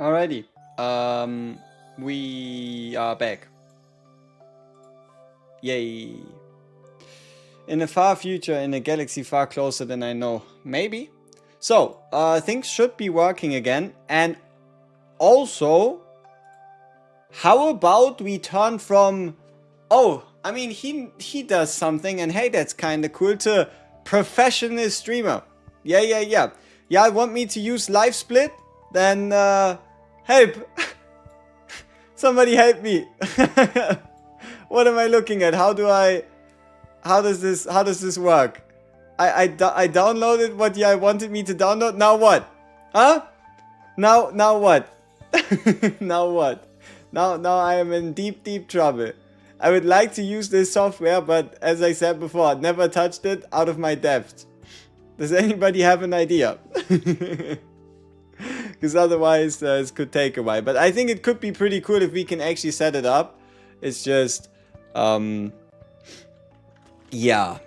Alrighty. We are back. Yay. In a far future, in a galaxy far closer than I know. Maybe. So, things should be working again. And also, how about we turn from, oh, I mean, he does something and hey, that's kind of cool, to professional streamer. Yeah. Y'all want me to use live split? Then, help. Somebody help me. What am I looking at? How does this work? I downloaded what y'all wanted me to download. Now what? Huh? Now what? Now what? Now I am in deep trouble. I would like to use this software, but as I said before, I never touched it out of my depth. Does anybody have an idea? Because otherwise this could take a while. But I think it could be pretty cool if we can actually set it up. It's just, yeah. Yeah.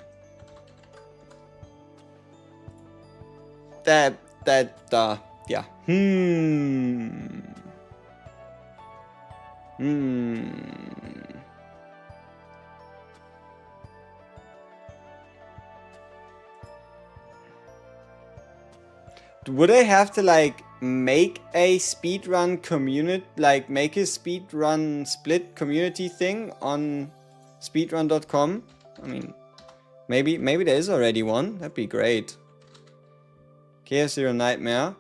Would I have to like make a speedrun community, like make a speedrun split community thing on speedrun.com? I mean, maybe there is already one. That'd be great. Chaos Zero Nightmare.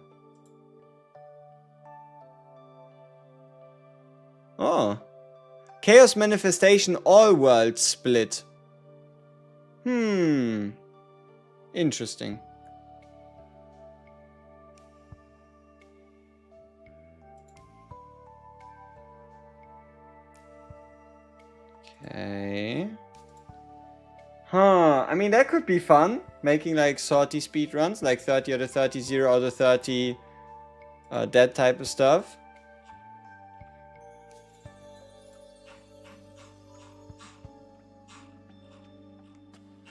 Oh. Chaos Manifestation All World Split. Interesting. Okay. Huh. I mean, that could be fun. Making like Sortie speedruns, like 30 out of 30, 0 out of 30, that type of stuff.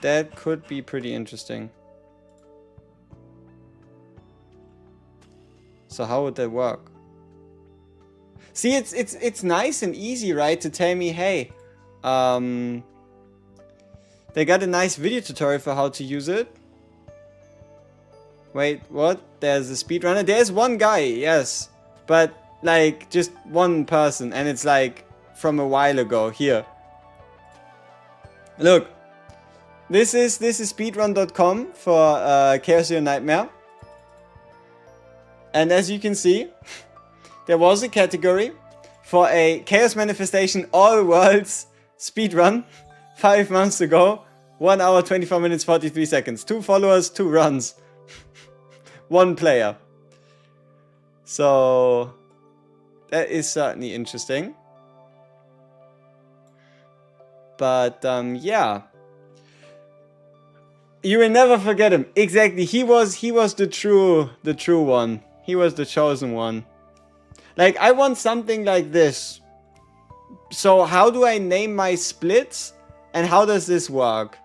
That could be pretty interesting. So how would that work? See, it's nice and easy, right? To tell me, hey, they got a nice video tutorial for how to use it. Wait, what? There's a speedrunner. There's one guy, yes, but like just one person, and it's like from a while ago. Here, look. This is speedrun.com for Chaos Zero Nightmare. And as you can see, there was a category for a Chaos Manifestation All Worlds speedrun 5 months ago. 1 hour, 24 minutes, 43 seconds. 2 followers, 2 runs. 1 player. So that is certainly interesting. But yeah. You will never forget him. Exactly. He was the true one. He was the chosen one. Like, I want something like this. So how do I name my splits? And how does this work?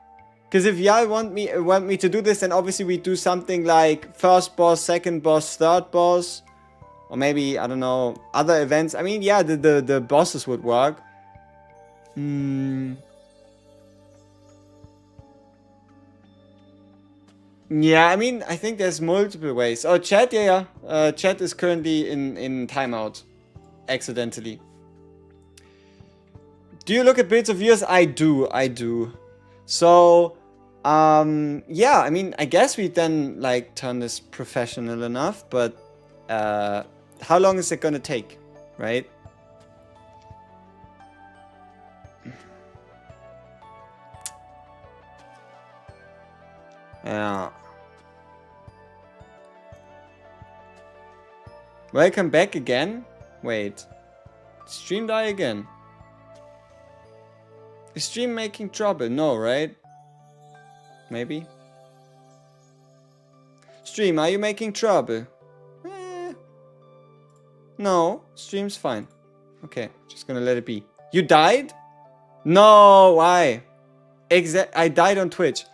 Because if y'all want me to do this, then obviously we do something like first boss, second boss, third boss. Or maybe, I don't know, other events. I mean, yeah, the bosses would work. Yeah, I mean, I think there's multiple ways. Oh, chat, yeah. Chat is currently in timeout. Accidentally. Do you look at builds of yours? I do. So, yeah, I mean, I guess we then, like, turn this professional enough, but, how long is it gonna take, right? Yeah. Welcome back again? Wait. Stream die again? Is stream making trouble? No, right? Maybe? Stream, are you making trouble? No, stream's fine. Okay, just gonna let it be. You died? No, why? I died on Twitch.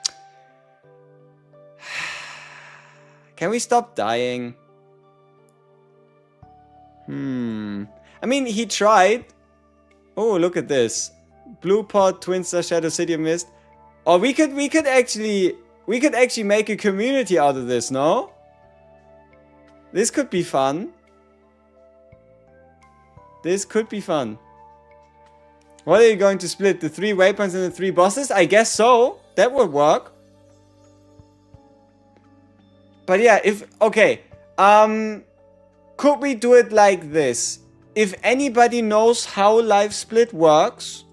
Can we stop dying? I mean, he tried. Oh, look at this. Blue Pot, Twin Star, Shadow, City of Mist. Or we could actually make a community out of this, no? This could be fun. This could be fun. What are you going to split? The 3 waypoints and the 3 bosses? I guess so. That would work. But yeah, okay. Could we do it like this? If anybody knows how live split works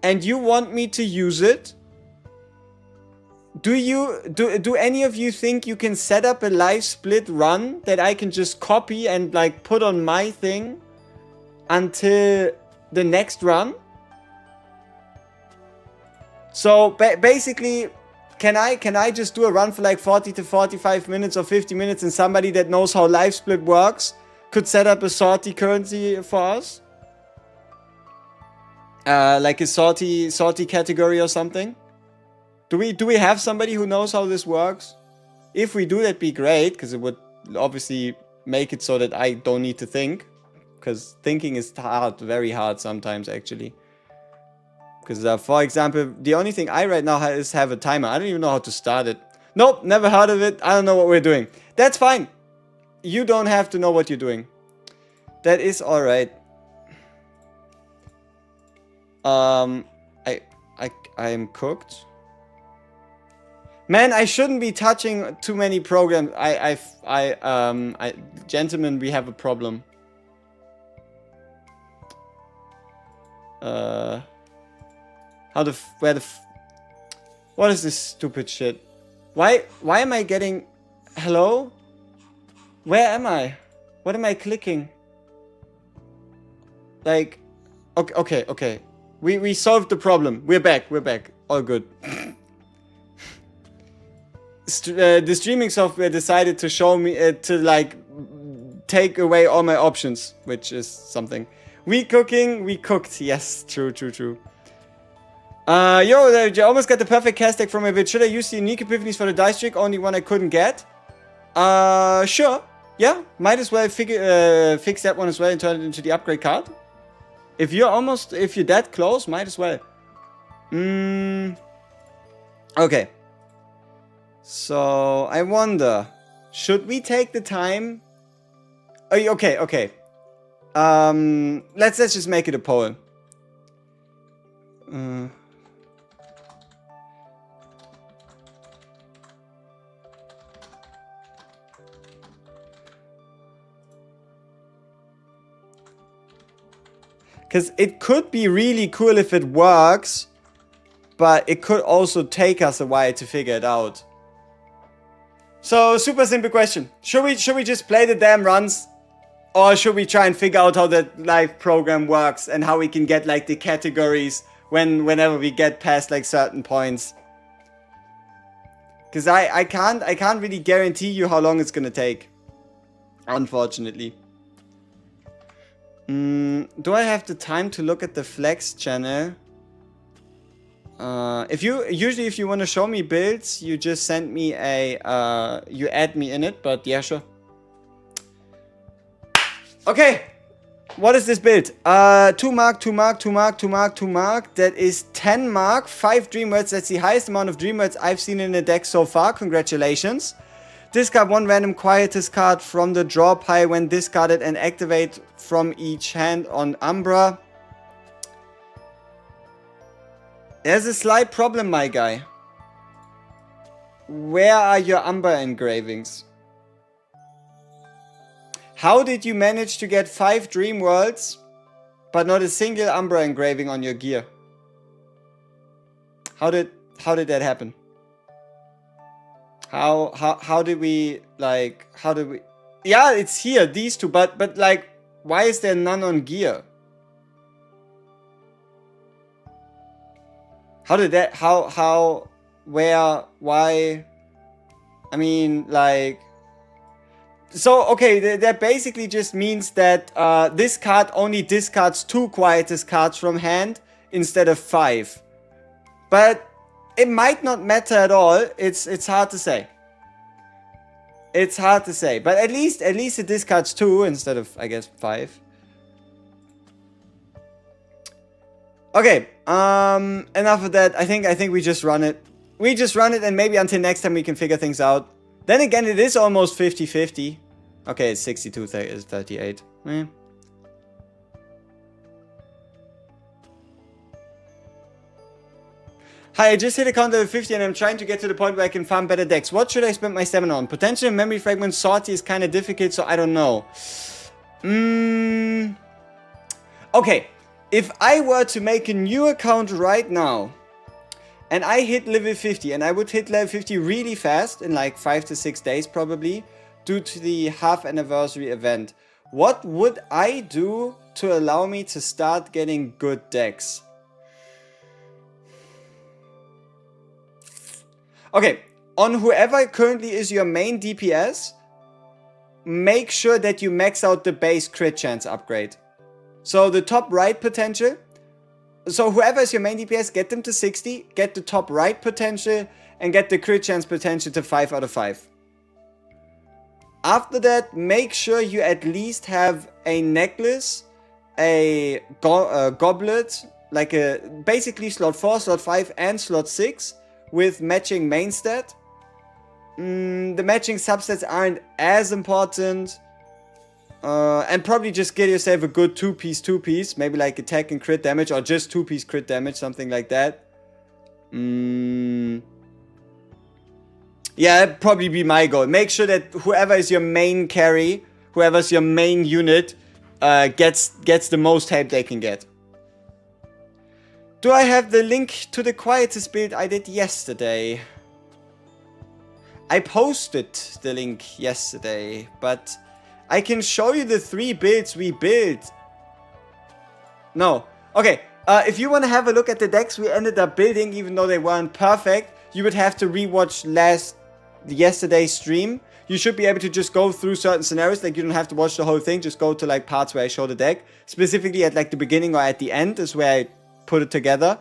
and you want me to use it, do any of you think you can set up a live split run that I can just copy and like put on my thing until the next run? So basically, can I just do a run for like 40 to 45 minutes or 50 minutes, and somebody that knows how live split works could set up a sortie currency for us? Like a sortie category or something? Do we have somebody who knows how this works? If we do, that'd be great, because it would obviously make it so that I don't need to think. Because thinking is hard, very hard sometimes, actually. Because, for example, the only thing I right now have a timer. I don't even know how to start it. Nope, never heard of it. I don't know what we're doing. That's fine. You don't have to know what you're doing. That is alright. I am cooked. Man, I shouldn't be touching too many programs. Gentlemen, we have a problem. What is this stupid shit? Why am I getting... Hello? Where am I? What am I clicking? Like... Okay. We solved the problem. We're back. All good. The streaming software decided to show me... to, like, take away all my options. Which is something. We cooked. Yes, true. You almost got the perfect cast deck from a bit. Should I use the unique epiphanies for the dice trick? Only one I couldn't get. Sure. Yeah, might as well fix that one as well and turn it into the upgrade card. If you're that close, might as well. Okay. So, I wonder, should we take the time? Oh, okay. Let's just make it a poll. Because it could be really cool if it works, but it could also take us a while to figure it out. So, super simple question. Should we just play the damn runs? Or should we try and figure out how the live program works and how we can get like the categories whenever we get past like certain points? Because I can't really guarantee you how long it's gonna take. Unfortunately. Do I have the time to look at the Flex channel? If you want to show me builds, you just send me you add me in it, but yeah, sure. Okay, what is this build? 2 mark, 2 mark, 2 mark, 2 mark, 2 mark. That is 10 mark, 5 dream words. That's the highest amount of dream words I've seen in a deck so far. Congratulations. Discard 1 random quietest card from the draw pile when discarded and activate from each hand on Umbra. There's a slight problem, my guy. Where are your Umbra engravings? How did you manage to get 5 dream worlds, but not a single Umbra engraving on your gear? How did that happen? How did we, like, yeah, it's here, these two, but like, why is there none on gear? How did that, where, why? I mean, like, so, okay, that basically just means that this card only discards 2 quietest cards from hand instead of 5. But it might not matter at all. It's hard to say. It's hard to say, but at least it discards 2 instead of, I guess, 5. Okay, enough of that. I think we just run it. We just run it, and maybe until next time we can figure things out. Then again, it is almost 50-50. Okay, it's 62-38. Eh. Hi, I just hit a count level 50 and I'm trying to get to the point where I can farm better decks. What should I spend my stamina on? Potential memory fragment Sortie is kind of difficult, so I don't know. Okay, if I were to make a new account right now, and I hit level 50, and I would hit level 50 really fast, in like 5 to 6 days probably, due to the half anniversary event, what would I do to allow me to start getting good decks? Okay, on whoever currently is your main DPS, make sure that you max out the base crit chance upgrade. So the top right potential. So whoever is your main DPS, get them to 60, get the top right potential, and get the crit chance potential to 5 out of 5. After that, make sure you at least have a necklace, a goblet, like a basically slot 4, slot 5, and slot 6 with matching main stat. The matching substats aren't as important. And probably just get yourself a good 2-piece, maybe like attack and crit damage, or just 2-piece crit damage, something like that. Yeah, that'd probably be my goal. Make sure that whoever is your main carry, whoever's your main unit, gets the most help they can get. Do I have the link to the quietest build I did yesterday? I posted the link yesterday, but I can show you the 3 builds we built. No. Okay, if you want to have a look at the decks we ended up building, even though they weren't perfect, you would have to rewatch yesterday's stream. You should be able to just go through certain scenarios, like you don't have to watch the whole thing, just go to like parts where I show the deck. Specifically at like the beginning or at the end is where I put it together.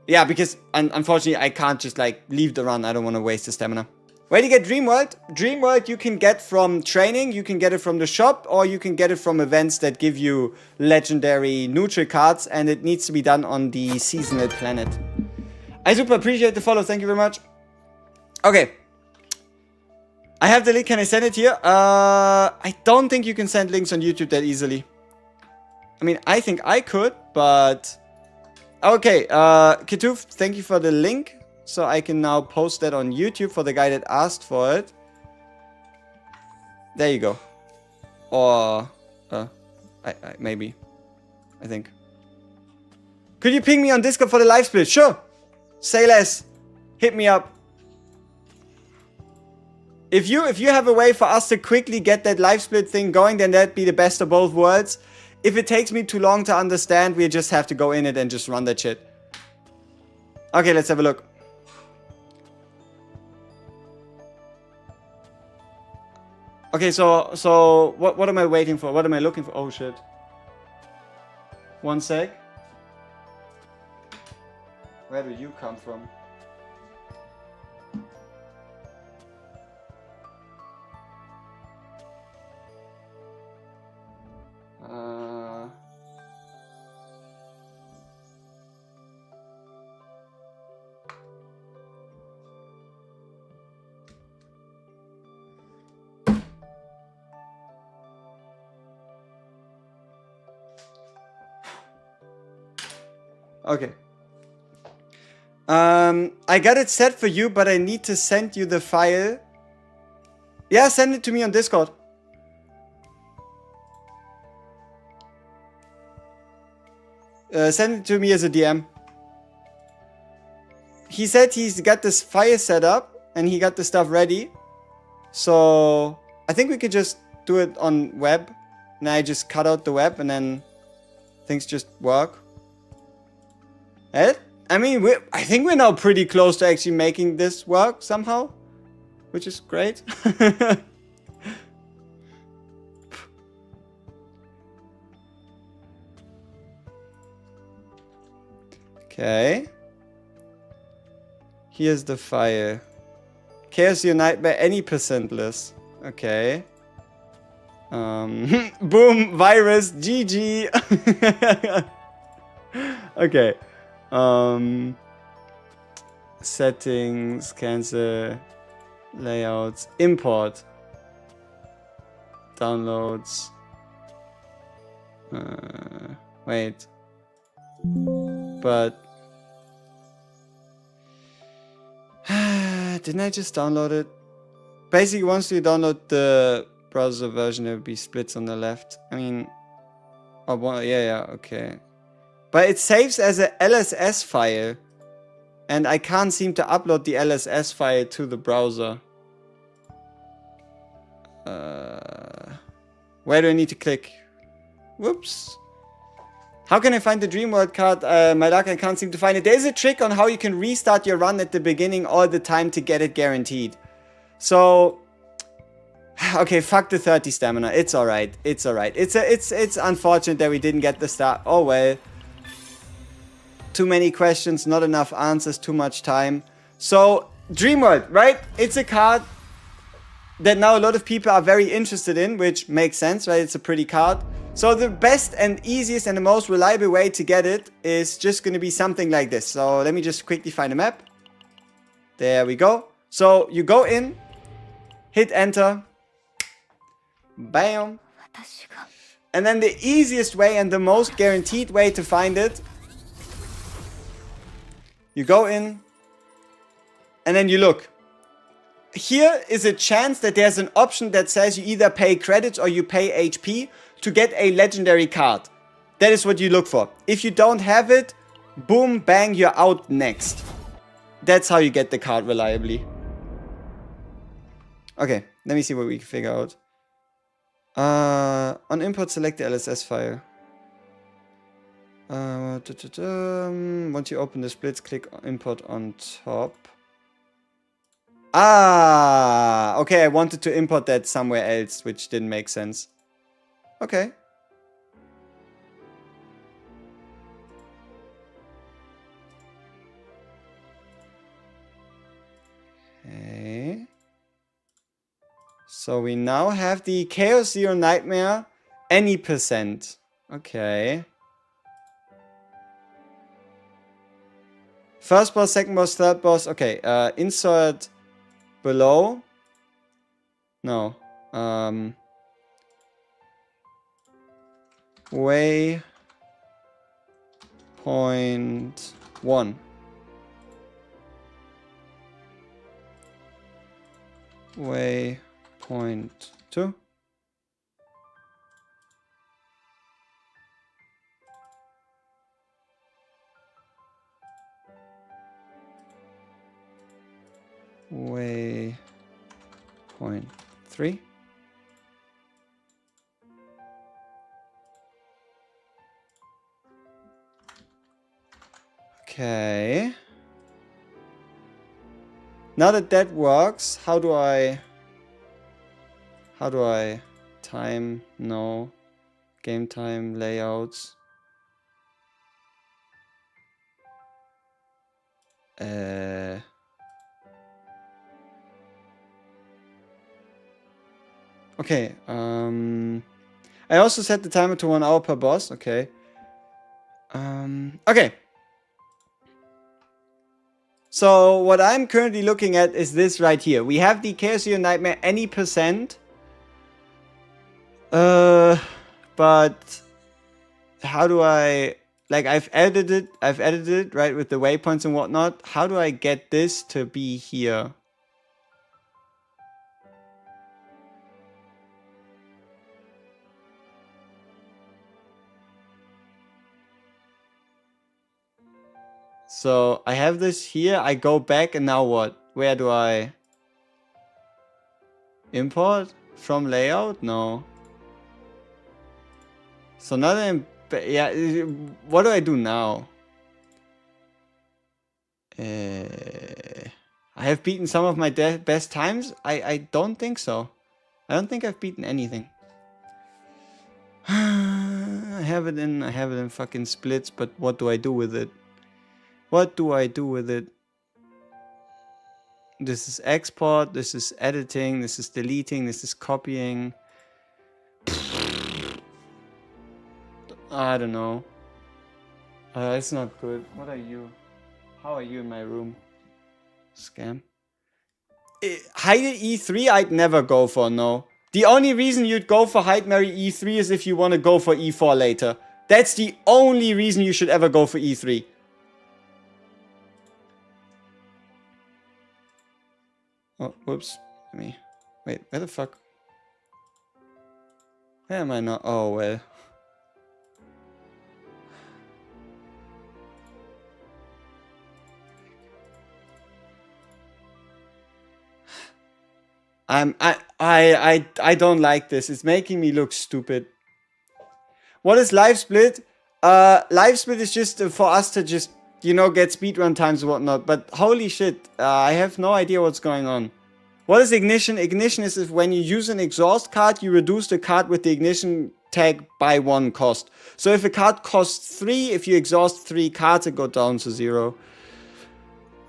Yeah, because unfortunately I can't just like leave the run. I don't want to waste the stamina. Where do you get Dreamworld? Dreamworld you can get from training, you can get it from the shop, or you can get it from events that give you legendary neutral cards, and it needs to be done on the seasonal planet. I super appreciate the follow, thank you very much. Okay. I have the link, can I send it here? I don't think you can send links on YouTube that easily. I mean, I think I could, but... Okay, Kitoof, thank you for the link. So I can now post that on YouTube for the guy that asked for it. There you go. Or, maybe. I think. Could you ping me on Discord for the live split? Sure. Say less. Hit me up. If you have a way for us to quickly get that live split thing going, then that'd be the best of both worlds. If it takes me too long to understand, we just have to go in it and just run that shit. Okay, let's have a look. Okay, so what am I waiting for? What am I looking for? Oh shit. One sec. Where do you come from? Okay. I got it set for you, but I need to send you the file. Yeah, send it to me on Discord. Send it to me as a DM. He said he's got this file set up and he got the stuff ready. So I think we could just do it on web. And I just cut out the web and then things just work. I mean, I think we're now pretty close to actually making this work somehow, which is great. Okay. Here's the file. Chaos Your Nightmare any percentless. Okay. Boom, virus, GG. Okay. Settings, cancel, layouts, import, downloads. Wait. But didn't I just download it? Basically, once you download the browser version, there will be splits on the left. I mean, oh, well, yeah, okay. But it saves as a LSS file. And I can't seem to upload the LSS file to the browser. Where do I need to click? Whoops. How can I find the Dream World card? My luck, I can't seem to find it. There's a trick on how you can restart your run at the beginning all the time to get it guaranteed. So, okay, fuck the 30 stamina. It's alright. It's alright. It's unfortunate that we didn't get the start. Oh well. Too many questions, not enough answers, too much time. So, Dreamworld, right? It's a card that now a lot of people are very interested in, which makes sense, right? It's a pretty card. So the best and easiest and the most reliable way to get it is just going to be something like this. So let me just quickly find a map. There we go. So you go in, hit enter, bam. And then the easiest way and the most guaranteed way to find it, you go in, and then you look. Here is a chance that there's an option that says you either pay credits or you pay HP to get a legendary card. That is what you look for. If you don't have it, boom, bang, you're out next. That's how you get the card reliably. Okay, let me see what we can figure out. On import, select the LSS file. Once you open the splits, click import on top. Ah, okay, I wanted to import that somewhere else, which didn't make sense. Okay. Okay. So we now have the Chaos Zero Nightmare any percent. Okay. First boss, second boss, third boss. Okay, insert below. No. Way point 1. Way point 2. Way point 3. Okay. Now that that works, how do I time? No. Game time, layouts. Okay, I also set the timer to 1 hour per boss, okay. Okay. So, what I'm currently looking at is this right here. We have the Chaos Zero Nightmare any percent. But how do I, like, I've edited it, right, with the waypoints and whatnot. How do I get this to be here? So I have this here, I go back, and now what? Where do I import? From layout? No. So now that I'm, yeah, what do I do now? I have beaten some of my best times? I don't think so. I don't think I've beaten anything. I have it in fucking splits, but what do I do with it? What do I do with it? This is export, this is editing, this is deleting, this is copying. I don't know. It's not good. What are you? How are you in my room? Scam. Hide E3 I'd never go for, no. The only reason you'd go for Hide Mary E3 is if you want to go for E4 later. That's the only reason you should ever go for E3. Oh, whoops. Wait, where the fuck? Where am I not? Oh, well. I don't like this. It's making me look stupid. What is live split? Live split is just for us to just, you know, get speedrun times and whatnot. But holy shit, I have no idea what's going on. What is ignition? Ignition is if when you use an exhaust card, you reduce the card with the ignition tag by 1 cost. So if a card costs 3, if you exhaust 3 cards, it goes down to 0.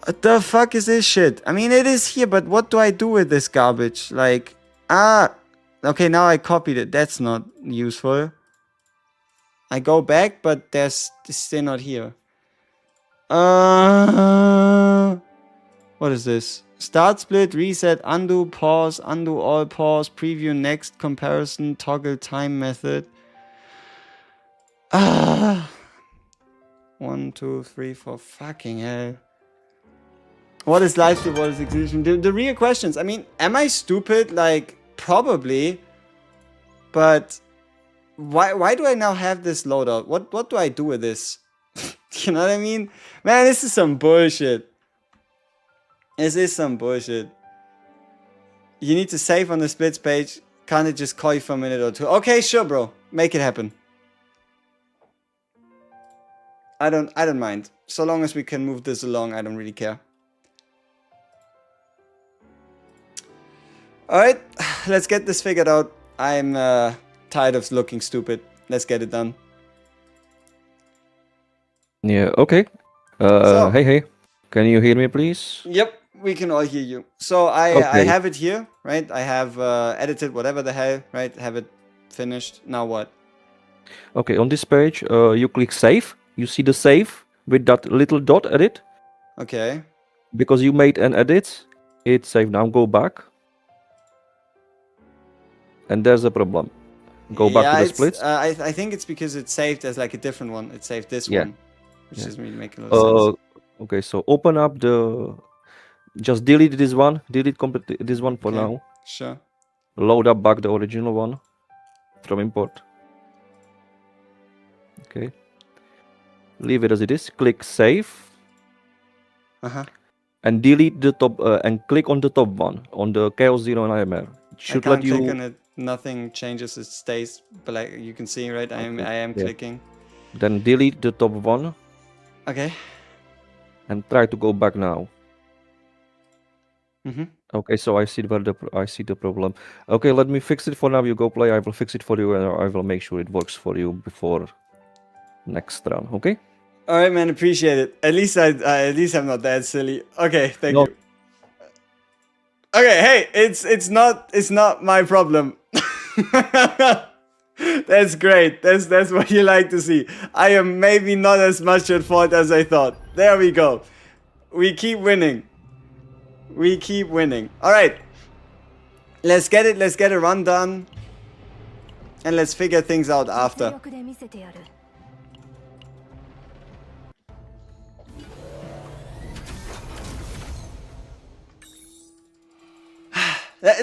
What the fuck is this shit? I mean, it is here, but what do I do with this garbage? Like, okay, now I copied it. That's not useful. I go back, but it's still not here. What is this? Start split, reset, undo, pause, undo all, pause, preview, next, comparison, toggle time method. 1, 2, 3, 4, fucking hell. What is live split? What is execution? The real questions. I mean, am I stupid? Like, probably. But why do I now have this loadout? What do I do with this? You know what I mean? Man, this is some bullshit. This is some bullshit. You need to save on the splits page. Can't it just call you for a minute or two? Okay, sure, bro. Make it happen. I don't mind. So long as we can move this along, I don't really care. Alright, let's get this figured out. I'm tired of looking stupid. Let's get it done. Yeah, okay. So- Hey. Can you hear me, please? Yep, we can all hear you. So I Okay. have it here, right? I have edited whatever the hell, right? Have it finished. Now what? Okay, on this page, you click save. You see the save with that little dot at it. Okay. Because you made an edit, it's saved. Now go back. And there's a problem. Go back to the it's, splits. I think it's because it's saved as like a different one. It saved this Yeah. one, which Yeah. doesn't really make a lot of sense. Okay, so open up just delete this one. Delete completely this one for Okay. now. Sure. Load up back the original one from import. Okay. Leave it as it is. Click save. And delete the top and click on the top one on the Chaos Zero Nightmare. It should I let can't click you. on it. Nothing changes. It stays black. You can see, right? I am Yeah. clicking. Then delete the top one Okay. and try to go back now. Mm-hmm. Okay, so I see the problem. Okay, let me fix it for now. You go play. I will fix it for you, and I will make sure it works for you before next run. Okay. All right, man. Appreciate it. At least I'm not that silly. Okay, thank No. you. Okay, hey, it's not my problem. That's great. That's what you like to see. I am maybe not as much at fault as I thought. There we go. We keep winning. We keep winning. All right. Let's get it. Let's get a run done. And let's figure things out after.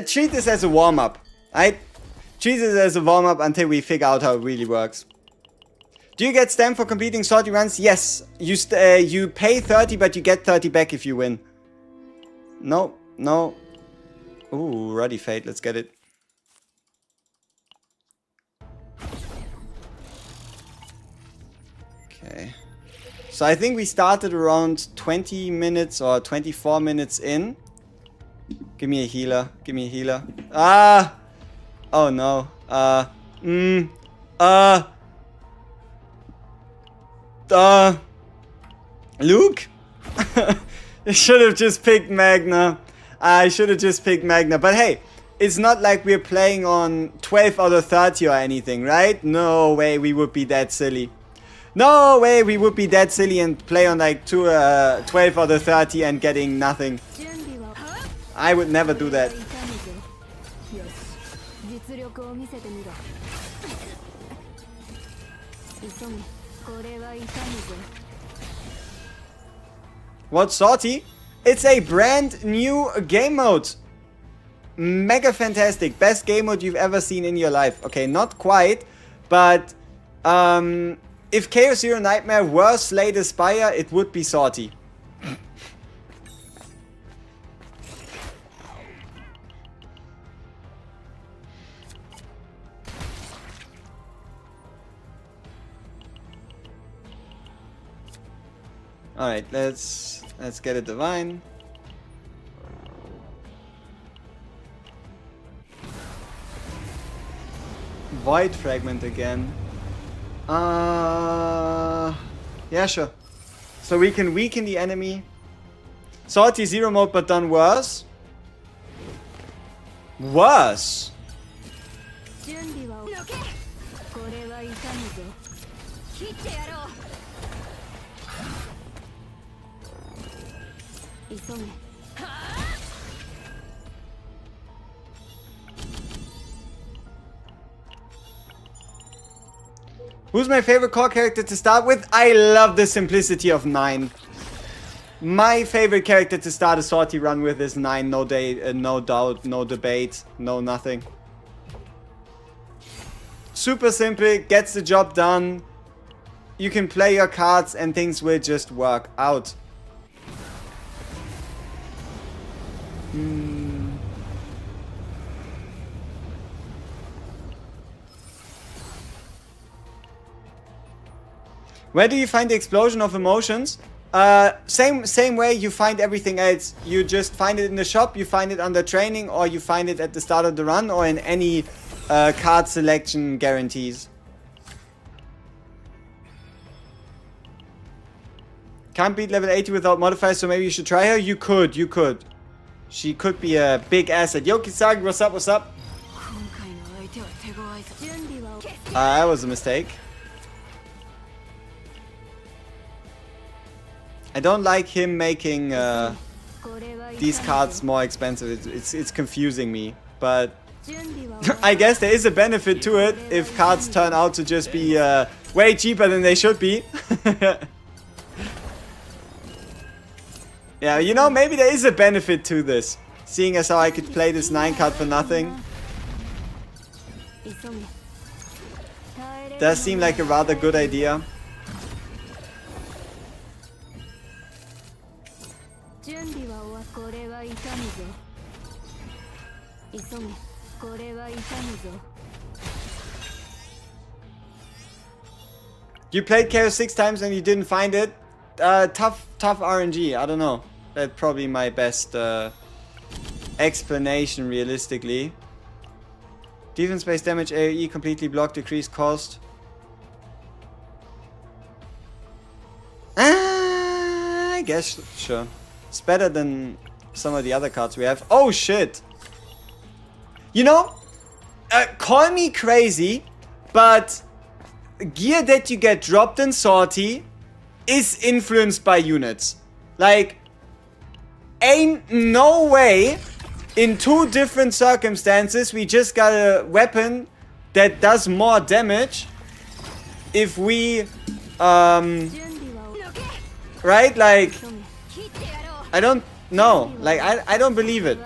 Treat this as a warm-up. Right? Treat this as a warm-up until we figure out how it really works. Do you get stamp for completing sortie runs? Yes. You pay 30, but you get 30 back if you win. No. Ooh, Ruddy Fate. Let's get it. Okay. So I think we started around 20 minutes or 24 minutes in. Give me a healer. Give me a healer. Ah! Oh no. Luke? You should have just picked Magna. I should have just picked Magna. But hey, it's not like we're playing on 12 out of 30 or anything, right? No way we would be that silly. No way we would be that silly and play on like 12 out of 30 and getting nothing. I would never do that. What's Sortie? It's a brand new game mode. Mega fantastic. Best game mode you've ever seen in your life. Okay, not quite, but if Chaos Zero Nightmare were Slay the Spire, it would be Sortie. Alright, let's get a divine. Void fragment again. Yeah, sure. So we can weaken the enemy. Sortie zero mode, but done worse. Worse. Who's my favorite core character to start with? I love the simplicity of 9. My favorite character to start a Sortie run with is 9. No doubt, no debate, no nothing. Super simple, gets the job done. You can play your cards and things will just work out. Where do you find the explosion of emotions? Same way you find everything else. You just find it in the shop, you find it under training, or you find it at the start of the run, or in any card selection guarantees. Can't beat level 80 without modifiers, so maybe you should try her. You could. She could be a big asset. Yo, Kisagi, what's up, what's up? That was a mistake. I don't like him making these cards more expensive. It's confusing me, but I guess there is a benefit to it if cards turn out to just be way cheaper than they should be. Yeah, you know, maybe there is a benefit to this, seeing as how I could play this 9 card for nothing. Does seem like a rather good idea. You played Chaos 6 times and you didn't find it? Tough RNG, I don't know. That's probably my best explanation realistically. Defense based damage, AoE, completely blocked, decreased cost. I guess, sure. It's better than some of the other cards we have. Oh shit! You know, call me crazy, but gear that you get dropped in Sortie is influenced by units. Like, ain't no way in 2 different circumstances we just got a weapon that does more damage if we right, like, I don't know, like, I don't believe it.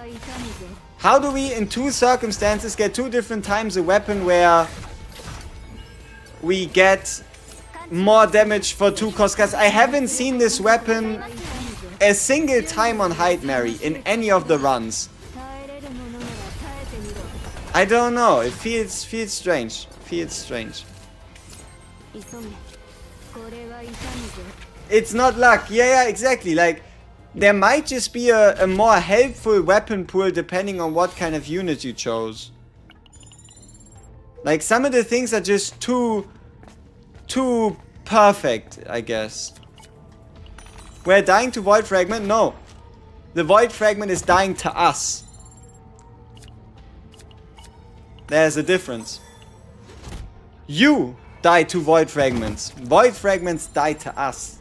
How do we in 2 circumstances get 2 different times a weapon where we get more damage for 2 cost cards? I haven't seen this weapon a single time on Hyde Mary in any of the runs. I don't know. It feels strange. Feels strange. It's not luck. Yeah, exactly. Like, there might just be a more helpful weapon pool depending on what kind of unit you chose. Like, some of the things are just too perfect, I guess. We're dying to Void Fragment? No. The Void Fragment is dying to us. There's a difference. You die to Void Fragments. Void Fragments die to us.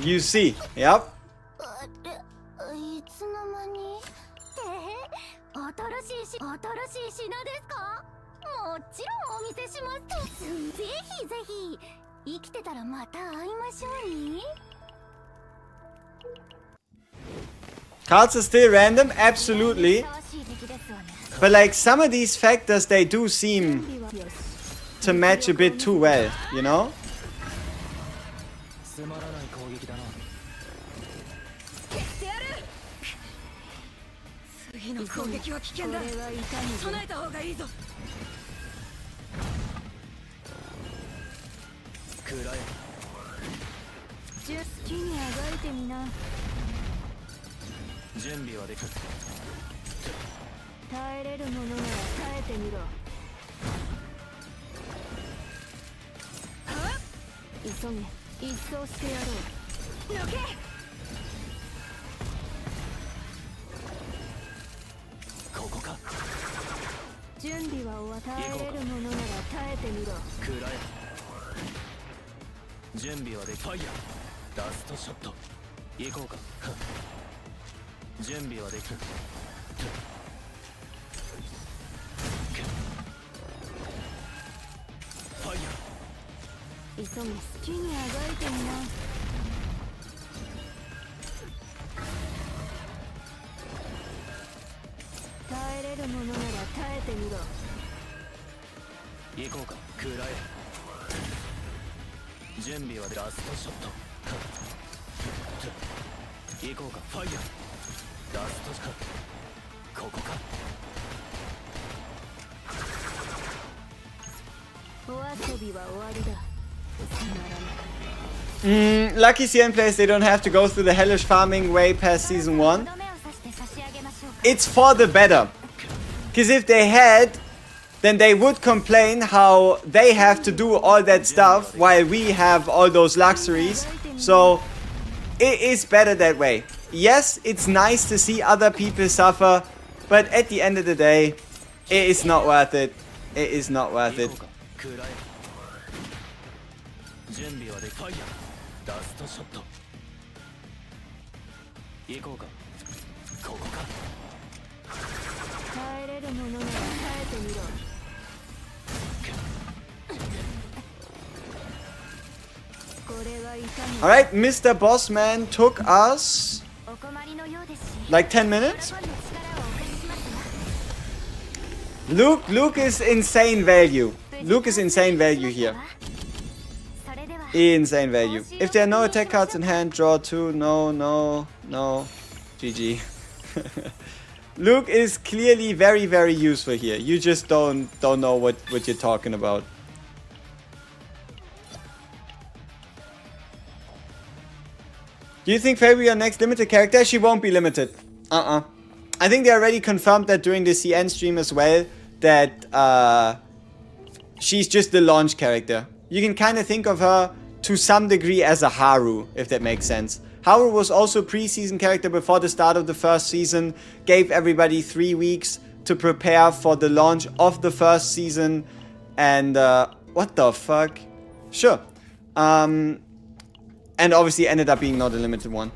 You see, yep. いつの間に新しい品ですか？もちろんお見せします。ぜひぜひ生きてたらまた会いましょうね。 Cards are still random, absolutely. But like some of these factors, they do seem to match a bit too well, you know? つまらない攻撃だな。次の攻撃は危険だ。備えた方がいいぞ。暗い。好きにあがいてみな。準備はできる。耐えれるものなら耐えてみろ。急げ。 一掃してやろう。抜け。ここか。準備は終わった。耐えれるものなら耐えてみろ。暗い。準備はできる。ファイヤー。ラストショット。行こうか。準備はできる。ファイヤー。 急げ。好きにあがいてみな。耐えれるものなら耐えてみろ。行こうか。暗い。準備はラストショット。行こうか。ファイヤー。ラストショット。ここか。お遊びは終わりだ。 Lucky CN players, they don't have to go through the hellish farming way past season 1. It's for the better. Because if they had, then they would complain how they have to do all that stuff while we have all those luxuries. So it is better that way. Yes, it's nice to see other people suffer, but at the end of the day, it is not worth it. It is not worth it. 準備はできファイヤーラストショット行こうかここか耐えれるものなら耐えてみろ Alright, Mr. Bossman took us like 10 minutes. Luke is insane value. Luke is insane value here. Insane value. If there are no attack cards in hand, draw 2. No. GG. Luke is clearly very, very useful here. You just don't know what you're talking about. Do you think Fabi your next limited character? She won't be limited. I think they already confirmed that during the CN stream as well, that she's just the launch character. You can kind of think of her to some degree as a Haru, if that makes sense. Haru was also a pre-season character before the start of the first season, gave everybody 3 weeks to prepare for the launch of the first season, and what the fuck? Sure. And obviously ended up being not a limited one.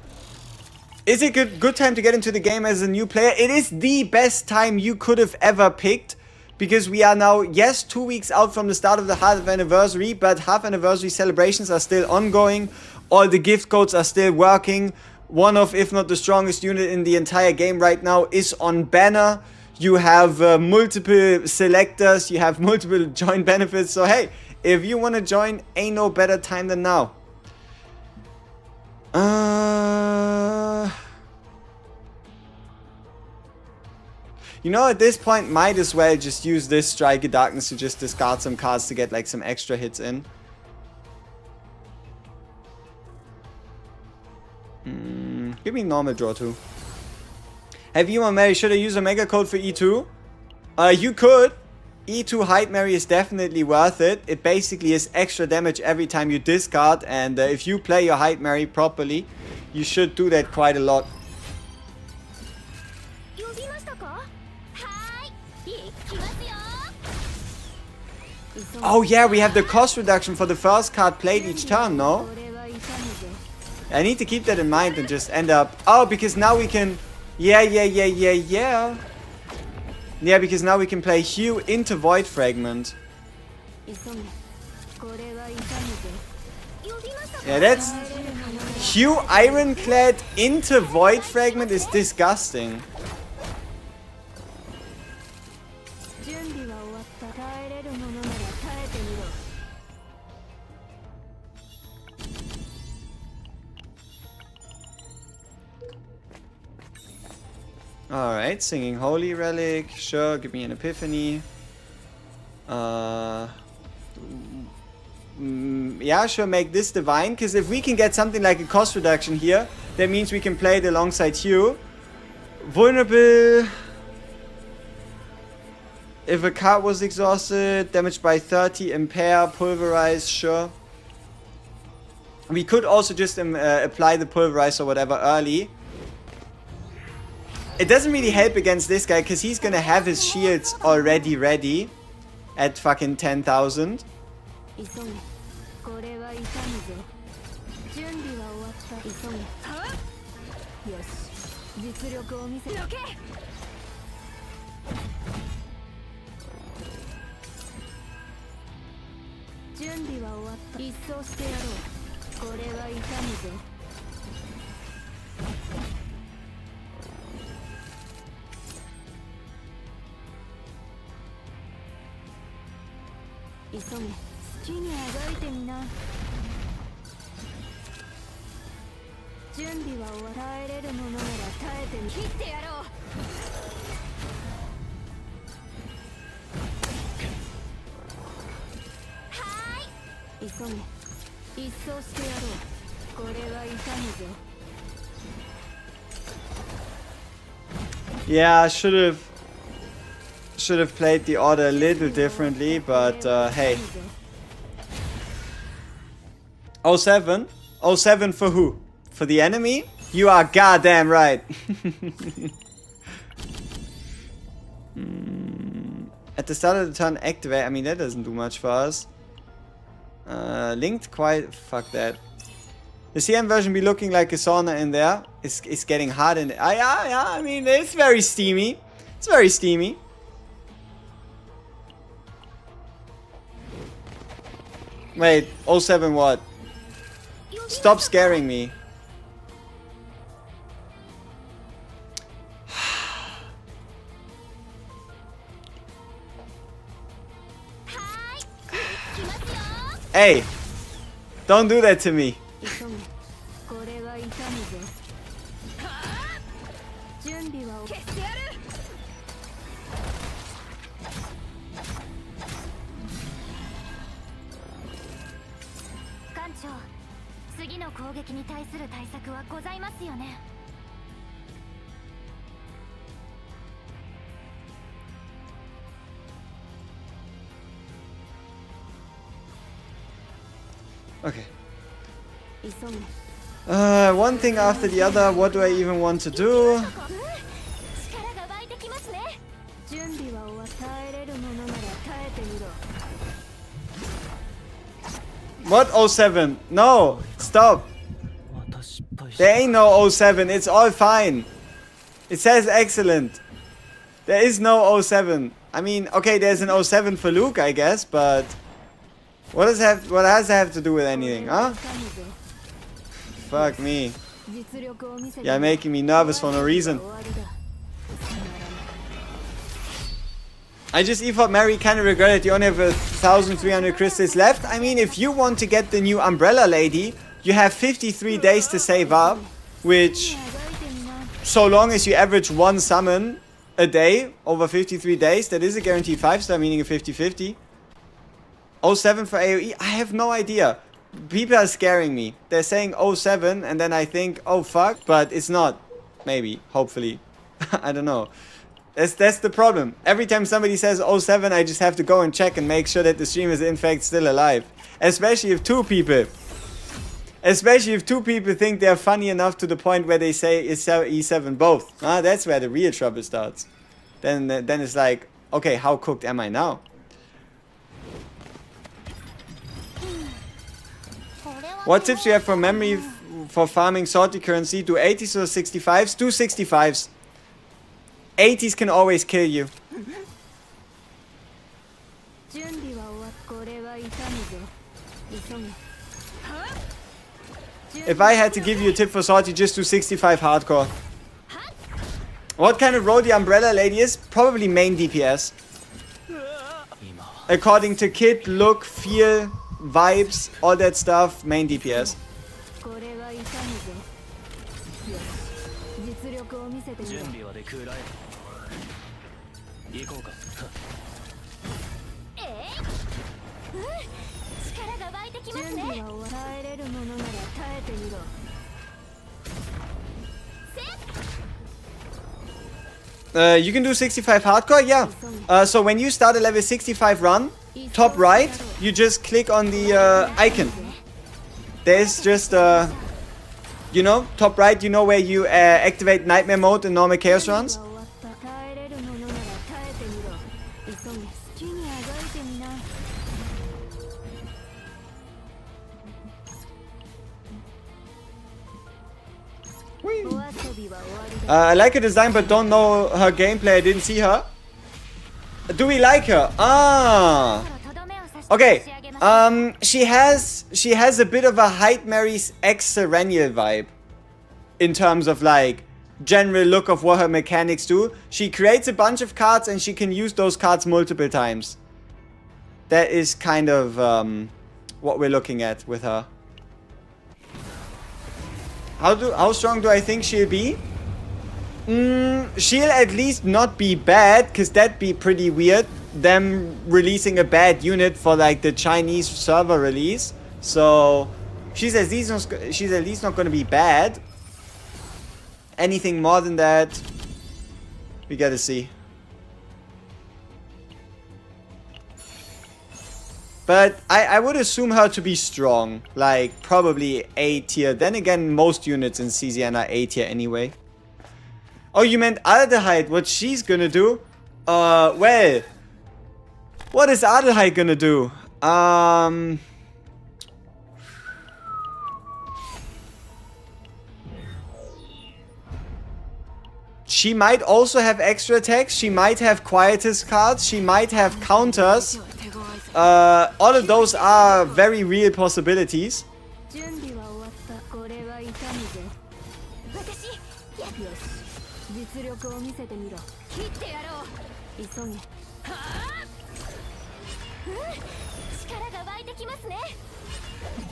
Is it good time to get into the game as a new player? It is the best time you could have ever picked. Because we are now, yes, 2 weeks out from the start of the half anniversary. But half anniversary celebrations are still ongoing. All the gift codes are still working. One of, if not the strongest unit in the entire game right now is on banner. You have multiple selectors. You have multiple join benefits. So hey, if you want to join, ain't no better time than now. You know, at this point, might as well just use this Strike of Darkness to just discard some cards to get like some extra hits in. Give me normal draw too. Have you on Mary? Should I use a mega code for E2? You could. E2 Hide Mary is definitely worth it. It basically is extra damage every time you discard, and if you play your Hide Mary properly, you should do that quite a lot. Oh yeah, we have the cost reduction for the first card played each turn, no? I need to keep that in mind and just end up... Oh, because now we can... Yeah. Yeah, because now we can play Hue into Void Fragment. Yeah, that's... Hue Ironclad into Void Fragment is disgusting. Alright, Singing Holy Relic. Sure, give me an Epiphany. Yeah, sure, make this Divine. Because if we can get something like a cost reduction here, that means we can play it alongside Hue. Vulnerable. If a card was exhausted, damaged by 30, Impair, Pulverize, sure. We could also just apply the Pulverize or whatever early. It doesn't really help against this guy because he's gonna have his shields already ready at fucking 10,000. Yeah, I should have played the order a little differently, but hey. 07? 07 for who? For the enemy? You are goddamn right. At the start of the turn, activate. I mean, that doesn't do much for us. Linked quite... Fuck that. The CM version be looking like a sauna in there. It's getting hot in there. Yeah, I mean, it's very steamy. It's very steamy. Wait, 07 what? Stop scaring me. Hey, don't do that to me. Okay. One thing after the other. What do I even want to do? What 07? No, stop. There ain't no 07. It's all fine. It says excellent. There is no 07. I mean, okay, there's an 07 for Luke, I guess, but what does that have to do with anything, huh? Fuck me. You're making me nervous for no reason. I just e-fought Mary, kinda regret it. You only have 1,300 crystals left. I mean, if you want to get the new Umbrella Lady, you have 53 days to save up, which, so long as you average one summon a day over 53 days, that is a guaranteed 5-star, meaning a 50-50. 07 for AoE? I have no idea. people are scaring me. They're saying 07 and then I think, oh fuck, but it's not. Maybe, hopefully. I don't know. That's the problem. Every time somebody says 07, I just have to go and check and make sure that the stream is in fact still alive. Especially if two people think they're funny enough to the point where they say it's E7 both. That's where the real trouble starts. Then it's like, okay, how cooked am I now? What tips do you have for memory for farming Sortie currency? Do 80s or 65s? Do 65s. 80s can always kill you. If I had to give you a tip for Sortie, just do 65 hardcore. What kind of role the umbrella lady is? Probably main DPS. According to kit, look, feel, vibes, all that stuff, main DPS. 準備はでくらえ行こうか力が湧いてきますね。耐えれるものなら耐えてみろ。 You can do 65 hardcore, yeah. So when you start a level 65 run, top right, you just click on the icon. There's just, you know, top right, you know where you activate nightmare mode in normal chaos runs. I like her design but don't know her gameplay, I didn't see her. Do we like her? Ah! Okay, she has a bit of a Hyde Mary's ex-Serenial vibe. In terms of like, general look of what her mechanics do. She creates a bunch of cards and she can use those cards multiple times. That is kind of what we're looking at with her. How strong do I think she'll be? She'll at least not be bad, because that'd be pretty weird. Them releasing a bad unit for like the Chinese server release. So she's at least not going to be bad. Anything more than that, we gotta see. But I would assume her to be strong. Like, probably A tier. Then again, most units in CZN are A tier anyway. Oh, you meant Adelheid, what she's gonna do? Well. What is Adelheid gonna do? She might also have extra attacks. She might have Quietus cards. She might have counters. All of those are very real possibilities.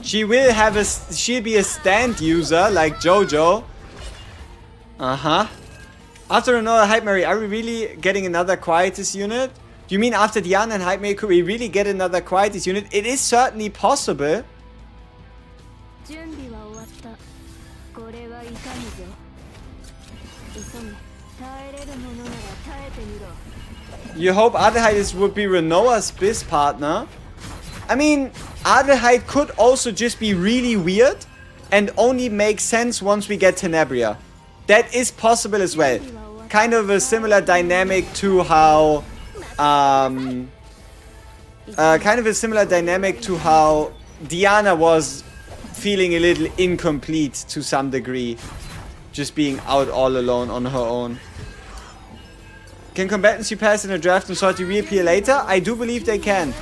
She'll be a stand user like Jojo. After another Hype Mary, are we really getting another Quietus unit? Do you mean after Diana and Hype Mary, could we really get another Quietus unit? It is certainly possible. You hope Adelheid would be Renoa's biz partner. I mean, Adelheid could also just be really weird and only make sense once we get Tenebria. That is possible as well. Kind of a similar dynamic to how Diana was feeling a little incomplete to some degree, just being out all alone on her own. Can combatants you pass in a draft and Sortie reappear later? I do believe they can.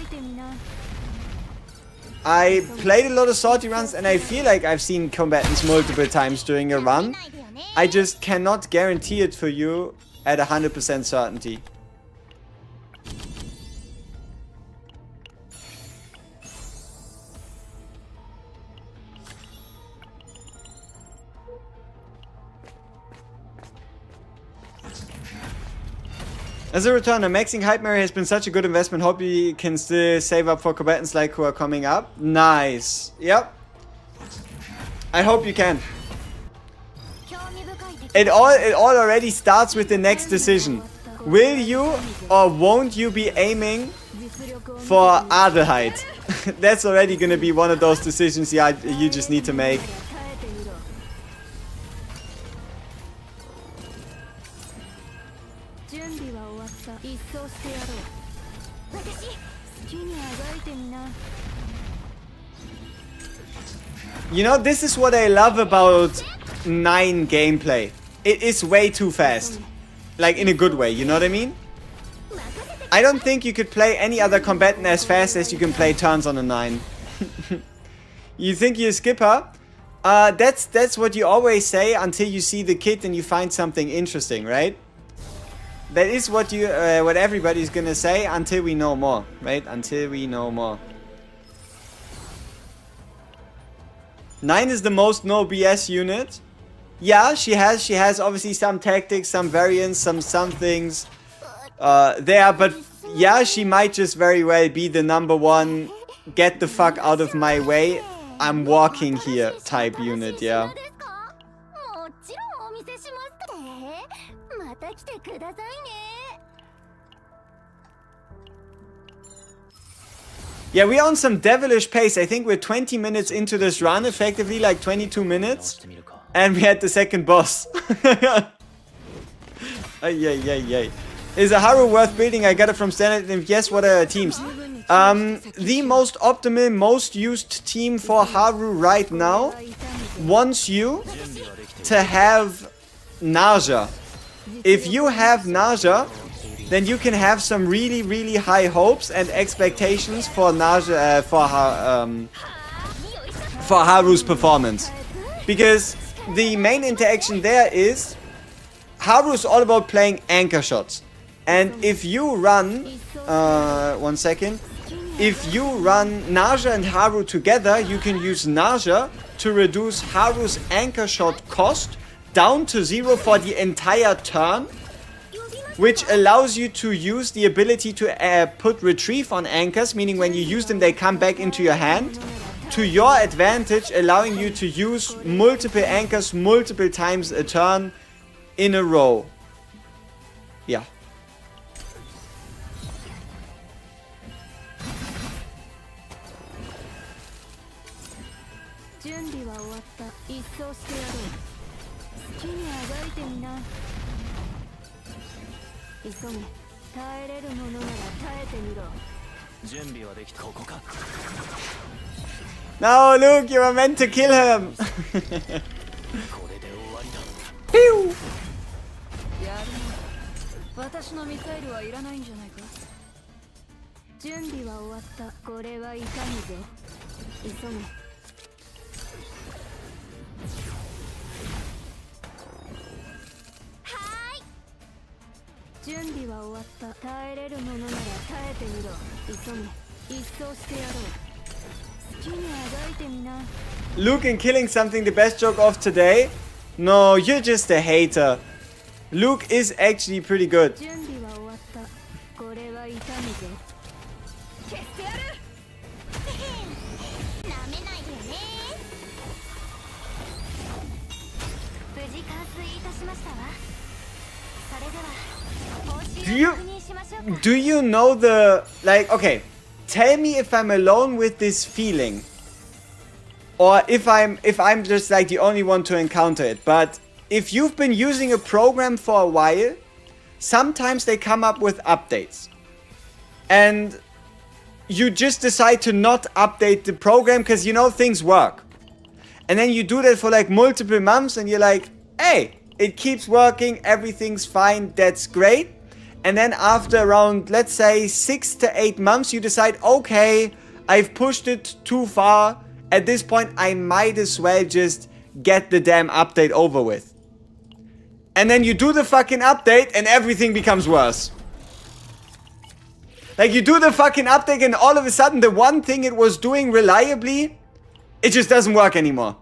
I played a lot of Sortie runs and I feel like I've seen combatants multiple times during a run. I just cannot guarantee it for you at 100% certainty. As a returner, maxing Hype Mary has been such a good investment. Hope you can still save up for combatants like who are coming up. Nice. Yep. I hope you can. It all already starts with the next decision. Will you or won't you be aiming for Adelheid? That's already gonna be one of those decisions you just need to make. You know, this is what I love about 9 gameplay. It is way too fast. Like, in a good way, you know what I mean? I don't think you could play any other combatant as fast as you can play turns on a 9. You think you're a skipper? That's what you always say until you see the kit and you find something interesting, right? That is what what everybody's gonna say until we know more, right? Until we know more. 9 is the most no BS unit. Yeah, she has obviously some tactics, some variants, some things there, but yeah, she might just very well be the #1 get the fuck out of my way, I'm walking here type unit, yeah. Yeah, we're on some devilish pace. I think we're 20 minutes into this run, effectively like 22 minutes. And we had the second boss. Ay. Is a Haru worth building? I got it from Standard. And yes, what are teams? The most optimal, most used team for Haru right now wants you to have Naja. If you have Naja, then you can have some really, really high hopes and expectations for Naja, for Haru's performance. Because the main interaction there is Haru's all about playing anchor shots. And if you run, one second, if you run Naja and Haru together, you can use Naja to reduce Haru's anchor shot cost down to 0 for the entire turn, which allows you to use the ability to put retrieve on anchors, meaning when you use them they come back into your hand, to your advantage, allowing you to use multiple anchors multiple times a turn in a row. Yeah. No, Luke, you were meant to kill him. Pew! 私のミサイルはいらないんじゃないか。準備は終わった。これは痛むぞ。急げ。はい。準備は終わった。耐えれるものなら耐えてみろ。急げ。一掃してやろう。好きにあがいてみな。Luke in killing something, the best joke of today? No, you're just a hater. Luke is actually pretty good. Do you know the, like, okay, tell me if I'm alone with this feeling, or if I'm just like the only one to encounter it. But if you've been using a program for a while, sometimes they come up with updates, and you just decide to not update the program because you know things work, and then you do that for like multiple months, and you're like, hey, it keeps working, everything's fine, that's great. And then after around, let's say 6 to 8 months, you decide, okay, I've pushed it too far. At this point, I might as well just get the damn update over with. And then you do the fucking update and everything becomes worse. Like, you do the fucking update and all of a sudden the one thing it was doing reliably, it just doesn't work anymore.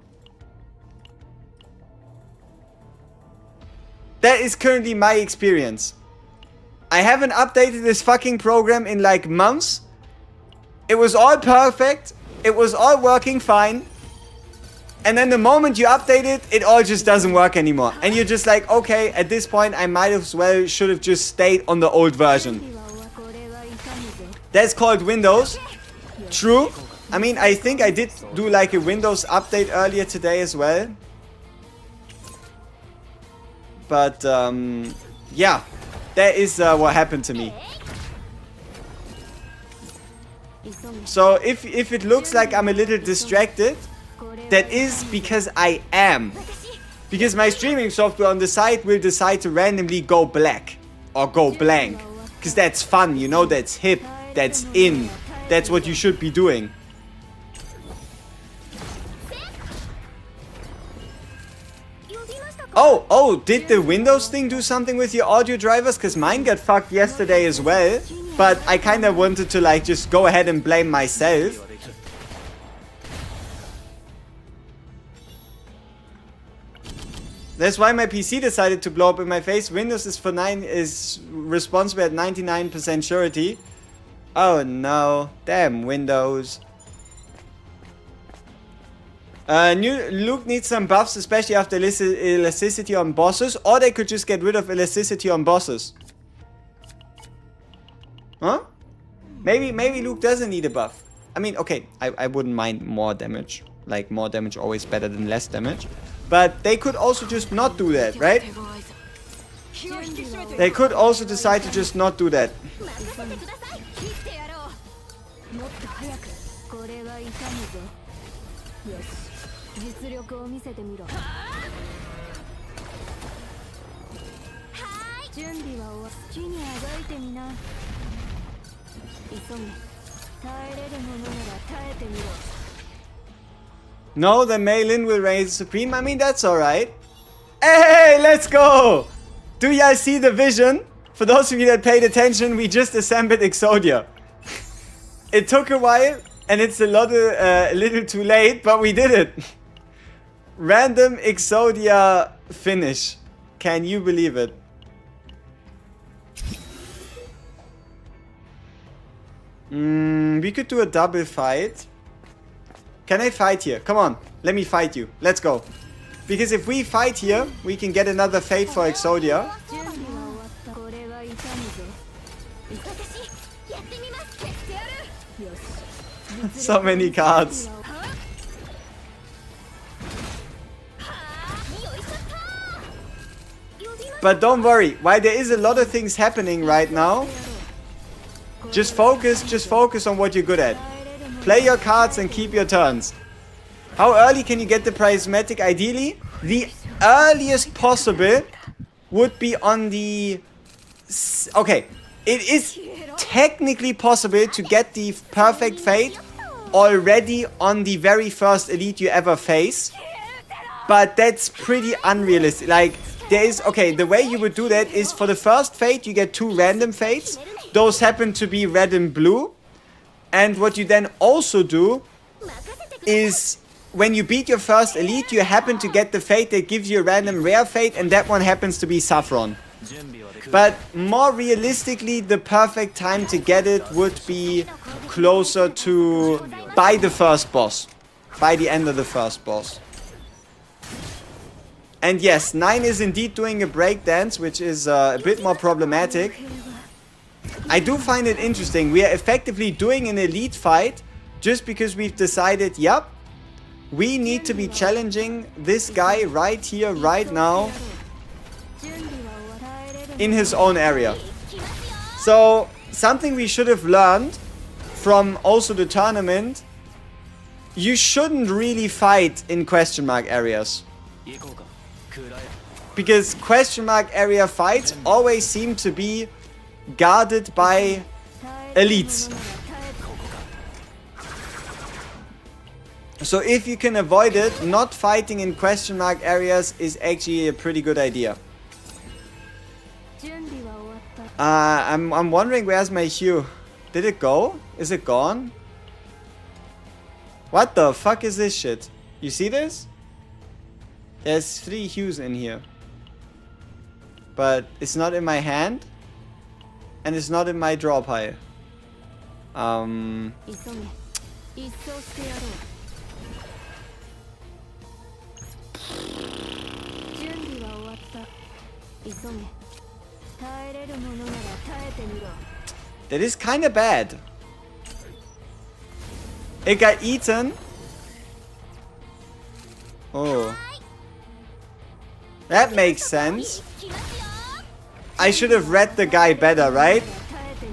That is currently my experience. I haven't updated this fucking program in like months. It was all perfect. It was all working fine. And then the moment you update it, it all just doesn't work anymore. And you're just like, okay, at this point, I might as well should have just stayed on the old version. That's called Windows. True. I mean, I think I did do like a Windows update earlier today as well. But, yeah. That is what happened to me. So if it looks like I'm a little distracted, that is because I am. Because my streaming software on the side will decide to randomly go black or go blank. Because that's fun, you know, that's hip, that's in. That's what you should be doing. Oh, did the Windows thing do something with your audio drivers? Because mine got fucked yesterday as well. But I kind of wanted to like just go ahead and blame myself. That's why my PC decided to blow up in my face. Windows is responsible at 99% surety. Oh no, damn Windows. Luke needs some buffs, especially after elasticity on bosses. Or they could just get rid of elasticity on bosses. Huh? Maybe Luke doesn't need a buff. I mean, okay, I wouldn't mind more damage. Like, more damage always better than less damage. But they could also just not do that, right? They could also decide to just not do that. No, the Maylin will reign supreme. I mean, that's alright. Hey, let's go! Do y'all see the vision? For those of you that paid attention, we just assembled Exodia. It took a while, and it's a little too late, but we did it. Random Exodia finish. Can you believe it? We could do a double fight. Can I fight here? Come on, let me fight you. Let's go. Because if we fight here, we can get another fate for Exodia. So many cards. But don't worry, while there is a lot of things happening right now, just focus on what you're good at. Play your cards and keep your turns. How early can you get the prismatic? Ideally, the earliest possible would be on the... Okay, it is technically possible to get the perfect fate already on the very first elite you ever face. But that's pretty unrealistic. Like, there is... Okay, the way you would do that is for the first fate, you get 2 random fates. Those happen to be red and blue. And what you then also do is when you beat your first elite, you happen to get the fate that gives you a random rare fate, and that one happens to be Saffron. But more realistically, the perfect time to get it would be closer to by the first boss. By the end of the first boss. And yes, 9 is indeed doing a breakdance, which is a bit more problematic. I do find it interesting. We are effectively doing an elite fight just because we've decided, yep, we need to be challenging this guy right here, right now, in his own area. So, something we should have learned from also the tournament, you shouldn't really fight in question mark areas. Because question mark area fights always seem to be guarded by elites. So if you can avoid it, not fighting in question mark areas is actually a pretty good idea. I'm wondering where's my hue. Did it go? Is it gone? What the fuck is this shit? You see this? There's 3 hues in here. But it's not in my hand. and it's not in my draw pile. 急げ一掃してやろう準備は終わった急げ耐えれるものなら耐えてみろ That is kind of bad. It got eaten. Oh. That makes sense. I should have read the guy better, right?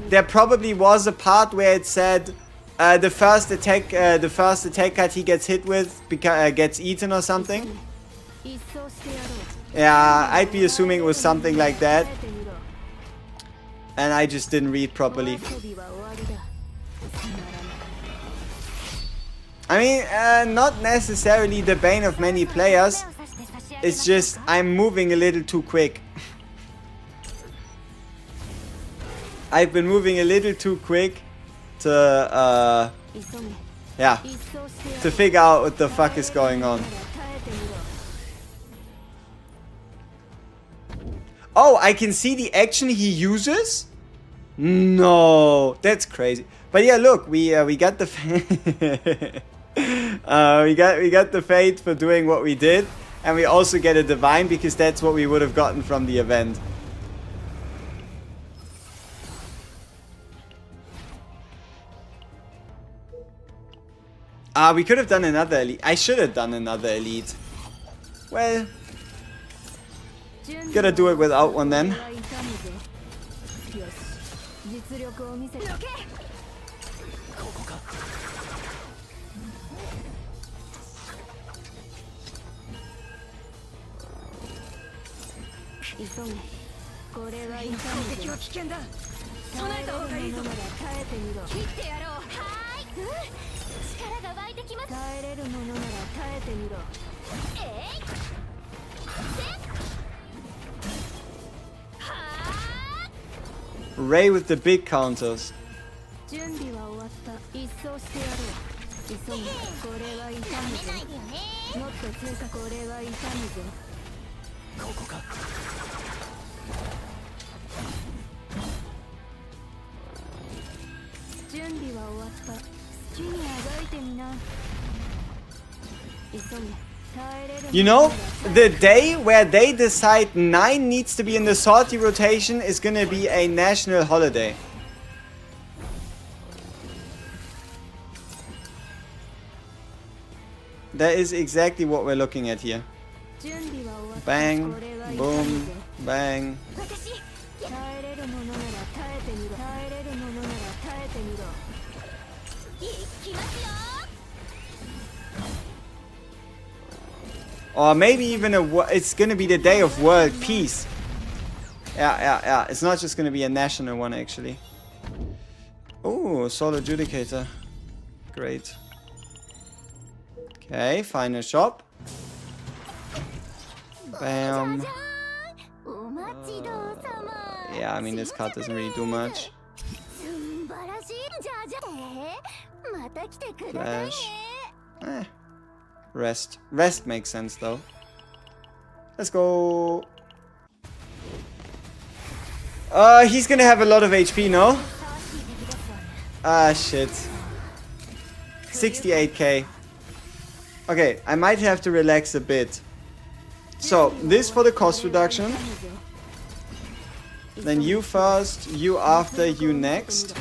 There probably was a part where it said the first attack card he gets hit with gets eaten or something. 一掃してやろう Yeah, I'd be assuming it was something like that, and I just didn't read properly. 遊びは終わりだつまらない I mean, not necessarily the bane of many players. It's just I'm moving a little too quick. I've been moving a little too quick to, 急げ yeah, 一掃してやろ to う figure out what the fuck is going on. 耐えてみろ Oh, I can see the action he uses? No, that's crazy. But yeah, look, we got the we got the fate for doing what we did, and we also get a divine because that's what we would have gotten from the event. We could have done another elite. I should have done another elite. Well, gotta do it without one then. よし実力を見せてここか急げこれは痛む敵は危険だ備えた方がいいぞなら耐えてみろ切ってやろうはーい、力が湧いてきます耐えれるものなら耐えてみろえいは Ray with the big counters. 準備は終わった一掃してやろう急げこれは痛むぞーないでよねもっと強さこれは痛むぞここか準備は終わった好きにあがいてみな急げ耐えれる You know, the day where they decide 9 needs to be in the sortie rotation is gonna be a national holiday. That is exactly what we're looking at here. 準備は終わった Bang, これは痛む boom, ぞ bang. 私耐えれるものなら耐えてみろ耐えれるものなら耐えてみろいきますよ Or maybe even it's gonna be the day of world peace. Yeah. It's not just gonna be a national one, actually. Oh, Soul Adjudicator. Great. Okay, final shop. Bam. お待ちどうさま Yeah, I mean, this card doesn't really do much. すんばらしいじゃじゃまた来てくださいね Flash. Rest. Rest makes sense, though. Let's go. He's gonna have a lot of HP, no? Ah, shit. 68k. Okay, I might have to relax a bit. So, this for the cost reduction. Then you first, you after, you next.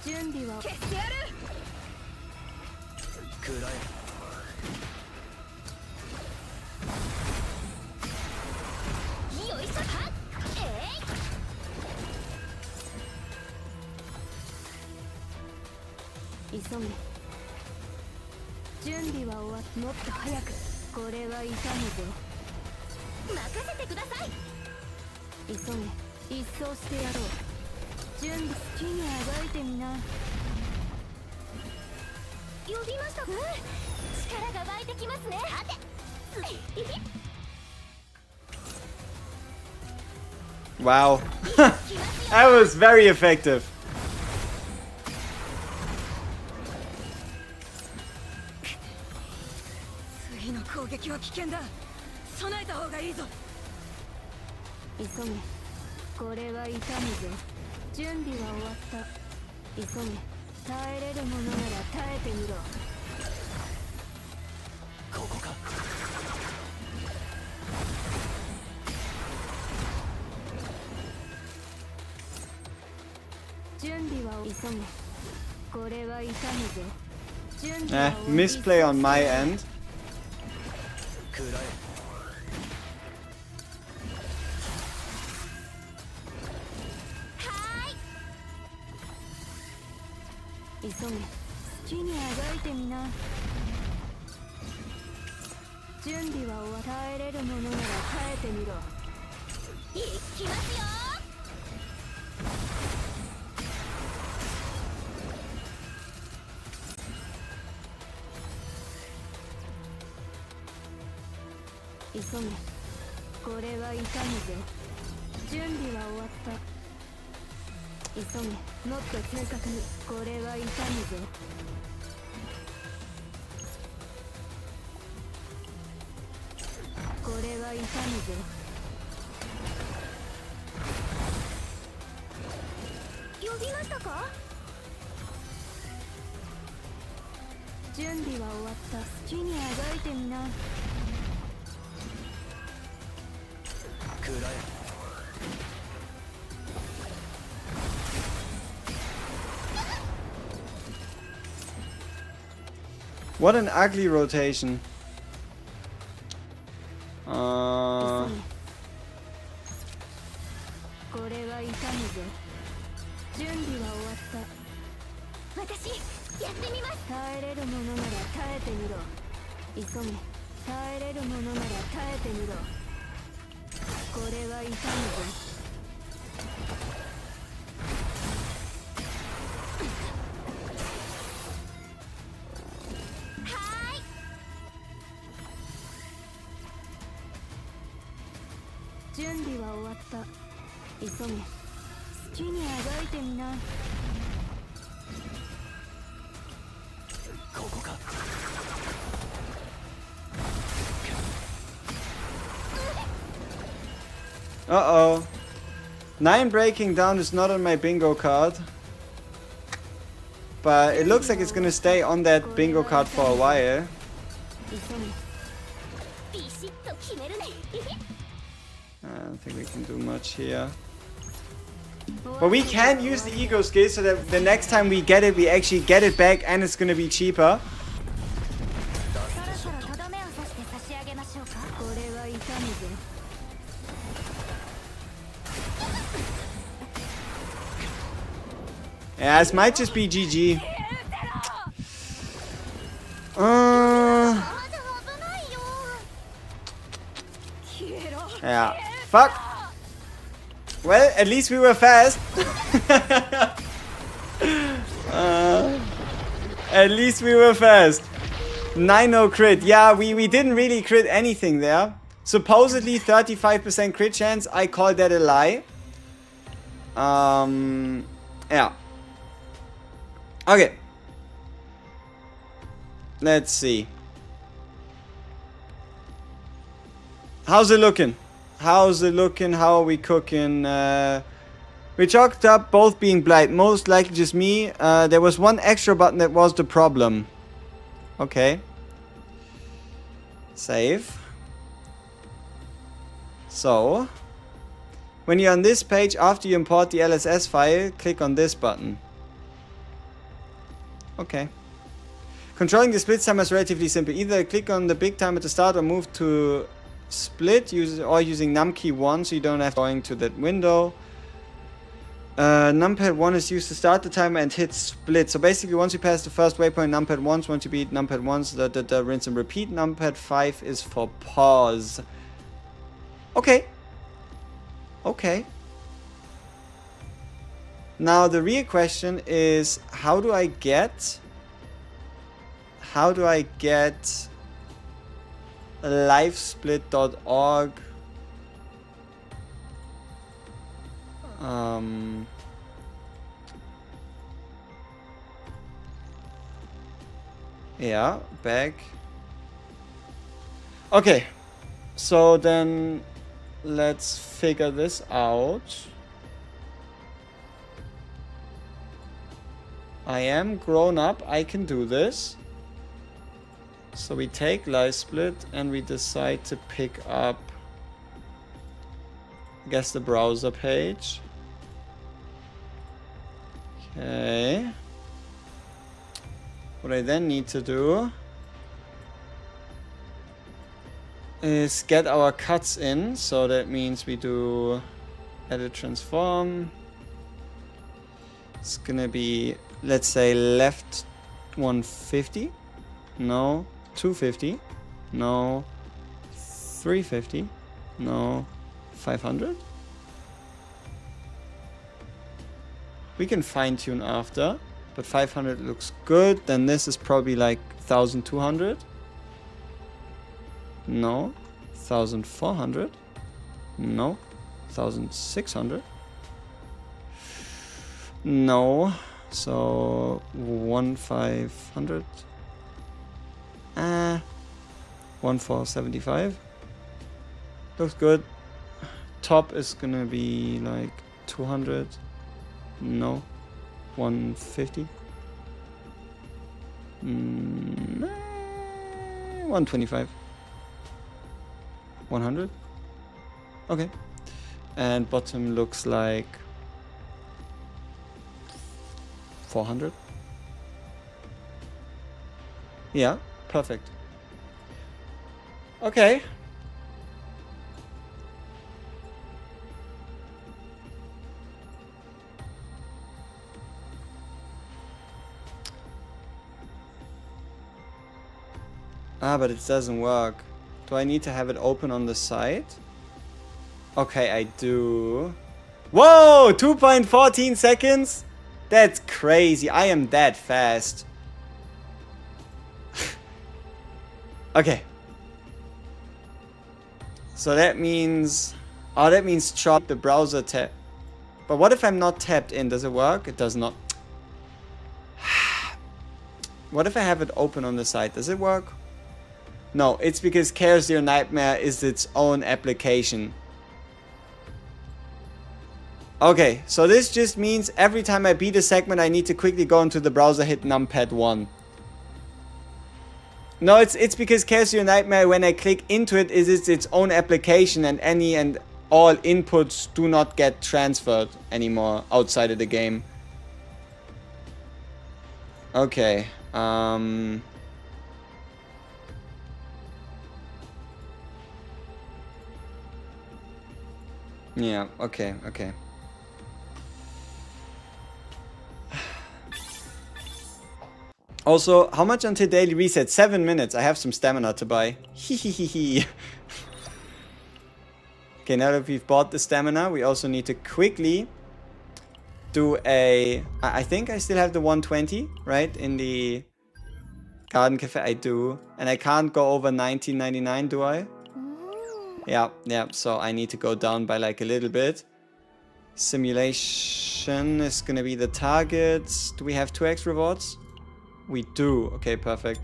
準備は消してやる食らえよいしょはっ急げ準備は終わっもっと早くこれは痛むぞ任せてください急げ一掃してやろう準備好きにあがいてみな呼びました力が湧いてきますねさて Wow. That was very effective. 次の攻撃は危険だ備えた方がいいぞ急げこれは痛むぞ準備は終わった。急げ。耐えれるものなら耐えてみろ。ここか。準備は急げ。これは痛むぞ。準備は Misplay on my end. 食らえ。急げ。好きにあがいてみな。準備は終わった。耐えれるものなら耐えてみろ。いきますよ。急げ。これは痛むぞ。準備は終わった。急げ。もっと正確に。これは痛むぞ。これは痛むぞ。呼びましたか？準備は終わった。好きにあがいてみな。食らえ。What an ugly rotation. 急げ。これは痛むぞ。準備は終わった。私やってみます。耐えれるものなら耐えてみろ。急げ。耐えれるものなら耐えてみろ。これは痛むぞ。準備は終わった。急げ。好きにあがいてみな。ここか。Uh-oh. 9 breaking down is not on my bingo card. But it looks like it's gonna stay on that bingo card for a while. 急げ。ビシッと決めるね。I don't think we can do much here. But we can use the ego skill so that the next time we get it, we actually get it back and it's gonna be cheaper. そろそろとどめを刺して差し上げましょうか。これは痛むぞ。Yeah, this might just be GG. まだ危ないよ。 Yeah. Fuck. Well, at least we were fast. At least we were fast. 9-0 crit. Yeah, we didn't really crit anything there. Supposedly 35% crit chance. I call that a lie. Yeah. Okay. Let's see. How's it looking? How's it looking? How are we cooking? We chalked up both being blind. Most likely just me. There was one extra button that was the problem. Okay. Save. So, when you're on this page, after you import the LSS file, click on this button. Okay. Controlling the split timer is relatively simple. Either click on the big time at the start or move to split or using num key 1 so you don't have to going to that window. Numpad 1 is used to start the timer and hit split. So basically once you pass the first waypoint, numpad once. Once you beat numpad once, the rinse and repeat. Numpad 5 is for pause. Okay. Okay. Now the real question is, how do I get livesplit.org yeah, back. Okay, so then let's figure this out. I am grown up. I can do this. So we take Life Split and we decide to pick up, I guess, the browser page. Okay. What I then need to do is get our cuts in. So that means we do edit transform. It's gonna be, let's say, left 150. No. 250. No. 350. No. 500. We can fine tune after, but 500 looks good. Then this is probably like 1200. No. 1400. No. 1600. No. So 1500. 1475. Looks good. Top is gonna be like 200. No. 150. 125. 100. Okay. And bottom looks like 400. Yeah, perfect. Okay. Ah, but it doesn't work. Do I need to have it open on the side? Okay, I do. Whoa! 2.14 seconds? That's crazy. I am that fast. Okay. So that means... Oh, that means chop the browser tab. But what if I'm not tapped in? Does it work? It does not. What if I have it open on the side? Does it work? No, it's because Chaos Zero Nightmare is its own application. Okay, so this just means every time I beat a segment, I need to quickly go into the browser, hit numpad 1. No, it's because Chaos Zero Nightmare, when I click into it, is its own application, and any and all inputs do not get transferred anymore outside of the game. Okay, yeah, okay. Also, how much until daily reset? 7 minutes. I have some stamina to buy. Hehehehe. Okay, now that we've bought the stamina, we also need to quickly do a... I think I still have the 120, right? In the Garden Cafe. I do. And I can't go over 19.99, do I? Yeah. So I need to go down by like a little bit. Simulation is gonna be the targets. Do we have 2x rewards? We do. Okay, perfect.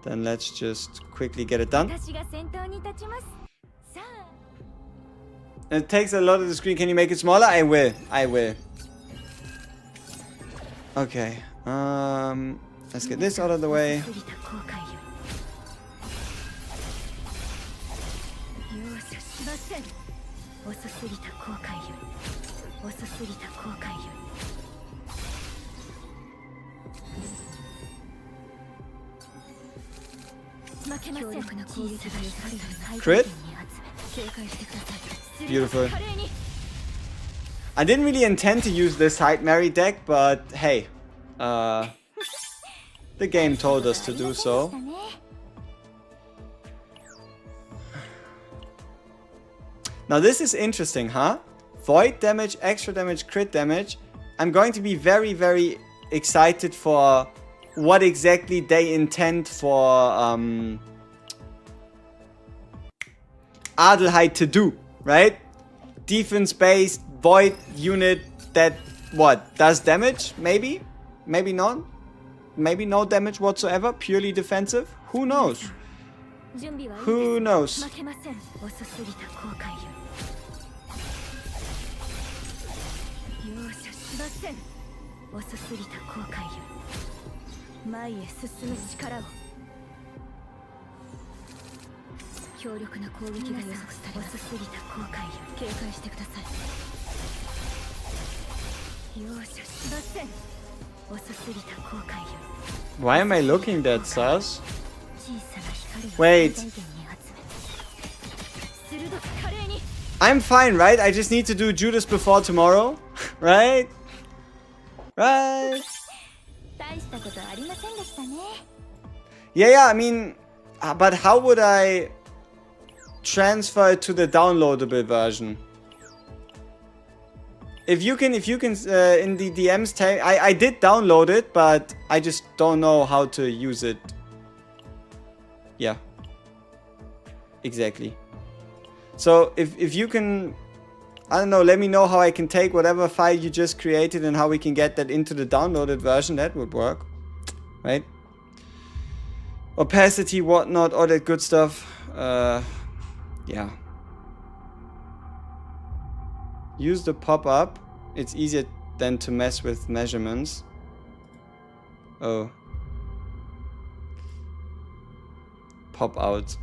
Then let's just quickly get it done. It takes a lot of the screen. Can you make it smaller? I will. Okay. Let's get this out of the way. Crit? Beautiful. I didn't really intend to use this Hail Mary deck, but hey, the game told us to do so. Now this is interesting, huh? Void damage, extra damage, crit damage. I'm going to be very, very excited for what exactly they intend for Adelheid to do, right? Defense-based void unit that, what, does damage? Maybe? Maybe not? Maybe no damage whatsoever? Purely defensive? Who knows? Who knows? 遅すぎた後悔よ。前へ進む力を。強力な攻撃が予測されます。遅すぎた後悔よ。警戒してください。容赦しません。遅すぎた後悔よ。 Why am I looking that sus? 小さな光を Wait. 最大限に集め、鋭く華麗に。 I'm fine, right? I just need to do Judas before tomorrow, right? Right? 大したことありませんでしたね。 Yeah, I mean, but how would I transfer it to the downloadable version? If you can, in the DMs tag, I did download it, but I just don't know how to use it. Yeah. Exactly. So if you can, I don't know, let me know how I can take whatever file you just created and how we can get that into the downloaded version. That would work, right? Opacity, whatnot, all that good stuff. Yeah. Use the pop-up. It's easier than to mess with measurements. Oh. Pop out.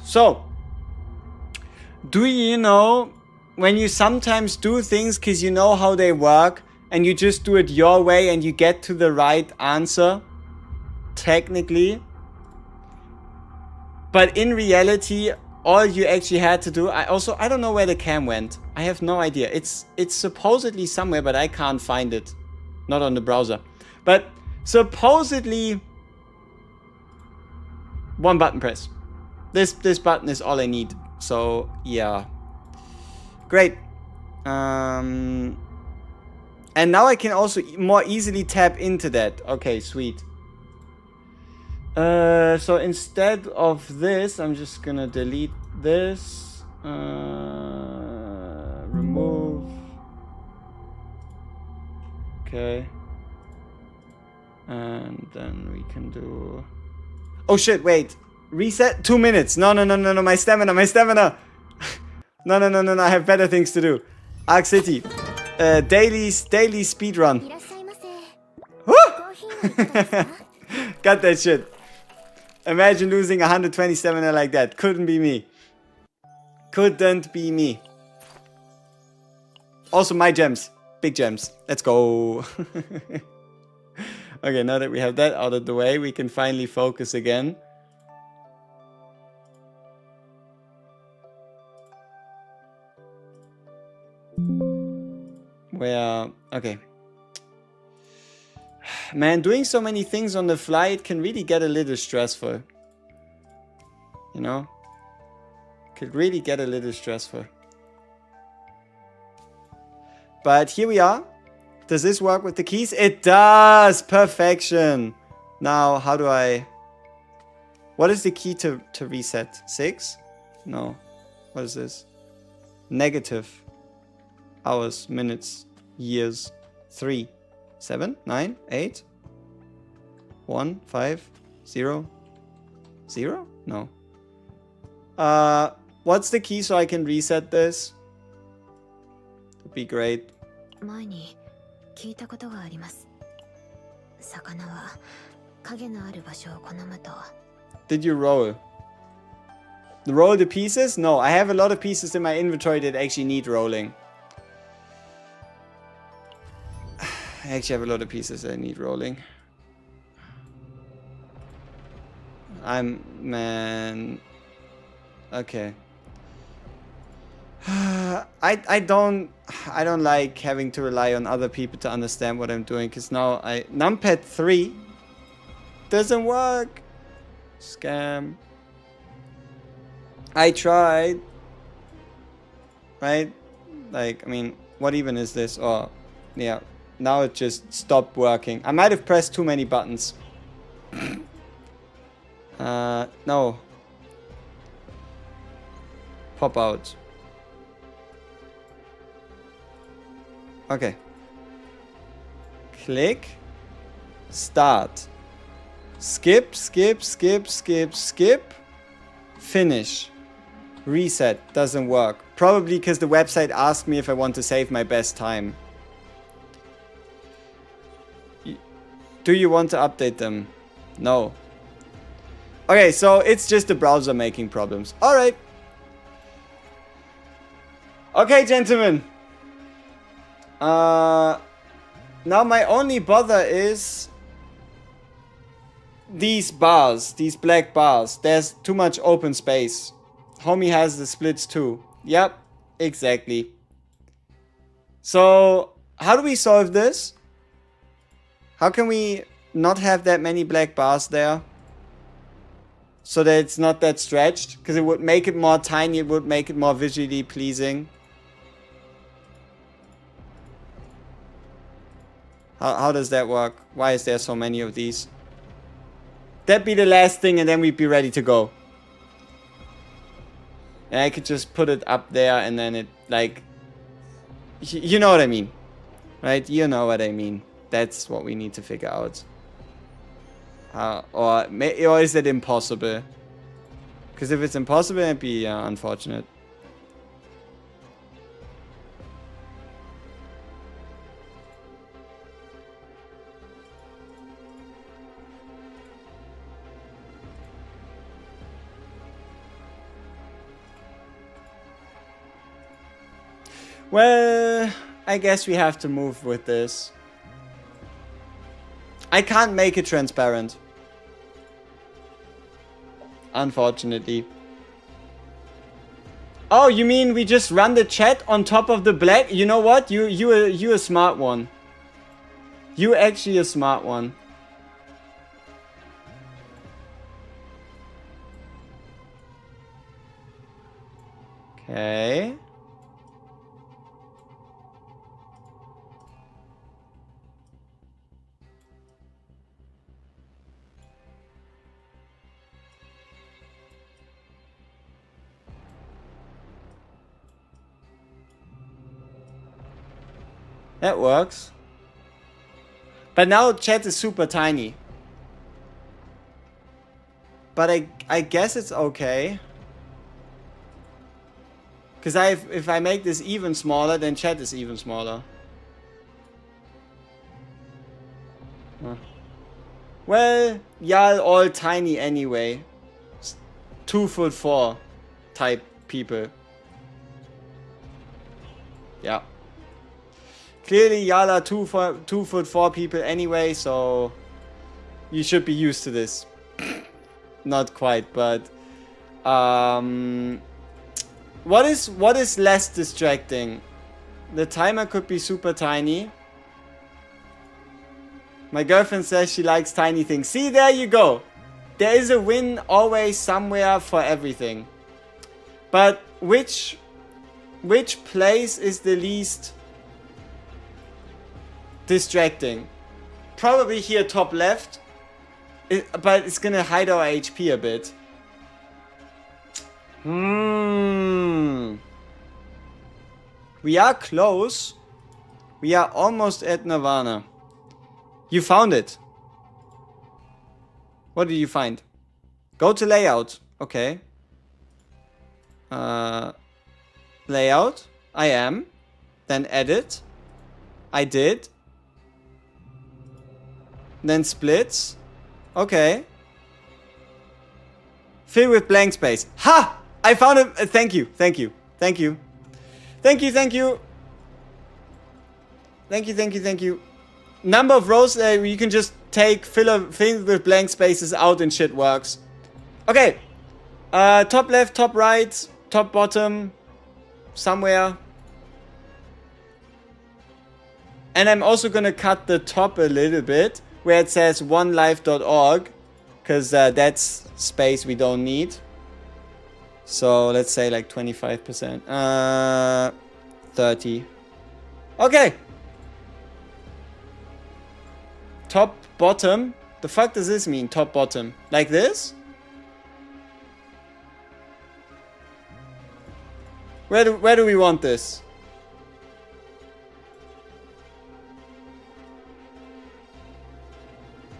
So, do you know when you sometimes do things because you know how they work and you just do it your way and you get to the right answer? Technically. But in reality, all you actually had to do... I don't know where the cam went. I have no idea. It's supposedly somewhere, but I can't find it. Not on the browser. But supposedly... one button press. This button is all I need. So, yeah. Great. And now I can also more easily tap into that. Okay, sweet. So instead of this, I'm just gonna delete this. Remove. Okay. And then we can do... Oh shit, wait. Reset 2 minutes. No, my stamina. No, I have better things to do. Arc City. Daily speedrun. いらっしゃいませ。 Woo! コーヒーはいかがですか？ Got that shit. Imagine losing 120 stamina like that. Couldn't be me. Couldn't be me. Also my gems. Big gems. Let's go. Okay, now that we have that out of the way, we can finally focus again. Where... Okay. Man, doing so many things on the fly, it can really get a little stressful. You know? Could really get a little stressful. But here we are. Does this work with the keys? It does! Perfection! Now, how do I... What is the key to reset? 6? No. What is this? Negative. Hours, minutes, years. 3. 7, 9, 8, 1, 5, 0, 0? No. What's the key so I can reset this? Would be great. 前に聞いたことがあります。魚は影のある場所を好むと。 Did you roll? Roll the pieces? No, I have a lot of pieces in my inventory that actually need rolling. I actually have a lot of pieces that need rolling. Man. Okay. I don't like having to rely on other people to understand what I'm doing, because now numpad 3 doesn't work. Scam. I tried. Right? Like, I mean, what even is this? Oh, yeah. Now it just stopped working. I might have pressed too many buttons. No. Pop out. Okay. Click. Start. Skip. Finish. Reset. Doesn't work. Probably because the website asked me if I want to save my best time. Do you want to update them? No. Okay, so it's just the browser making problems. Alright. Okay, gentlemen. Now my only bother is these bars, these black bars. There's too much open space. Homie has the splits too. Yep, exactly. So, how do we solve this? How can we not have that many black bars there? So that it's not that stretched? Because it would make it more tiny, it would make it more visually pleasing. How does that work? Why is there so many of these? That'd be the last thing and then we'd be ready to go. And I could just put it up there and then it, like... You know what I mean. Right? You know what I mean. That's what we need to figure out. Or is it impossible? Because if it's impossible, it'd be unfortunate. Well, I guess we have to move with this. I can't make it transparent. Unfortunately. Oh, you mean we just run the chat on top of the black? You know what? You a smart one. You actually a smart one. Okay. That works. But now chat is super tiny. But I guess it's okay. Because if I make this even smaller, then chat is even smaller. Huh. Well, y'all all tiny anyway. 2'4" type people. Yeah. Clearly, y'all are 2'4" people anyway, so you should be used to this. Not quite, but what is less distracting? The timer could be super tiny. My girlfriend says she likes tiny things. See, there you go. There is a win always somewhere for everything. But which place is the least distracting? Probably here top left, but it's gonna hide our HP a bit. We are close. We are almost at Nirvana. You found it. What did you find? Go to layout. Okay. Layout. I am. Then edit. I did. Then splits. Okay. Fill with blank space. Ha! I found it. Thank you. Thank you. Thank you. Thank you. Thank you. Thank you. Thank you. Thank you. Number of rows, you can just take fill with blank spaces out and shit works. Okay. Top left, top right, top bottom. Somewhere. And I'm also gonna cut the top a little bit where it says onelife.org, because that's space we don't need. So let's say like 25%. 30. Okay. Top, bottom. The fuck does this mean, top, bottom? Like this? Where do we want this?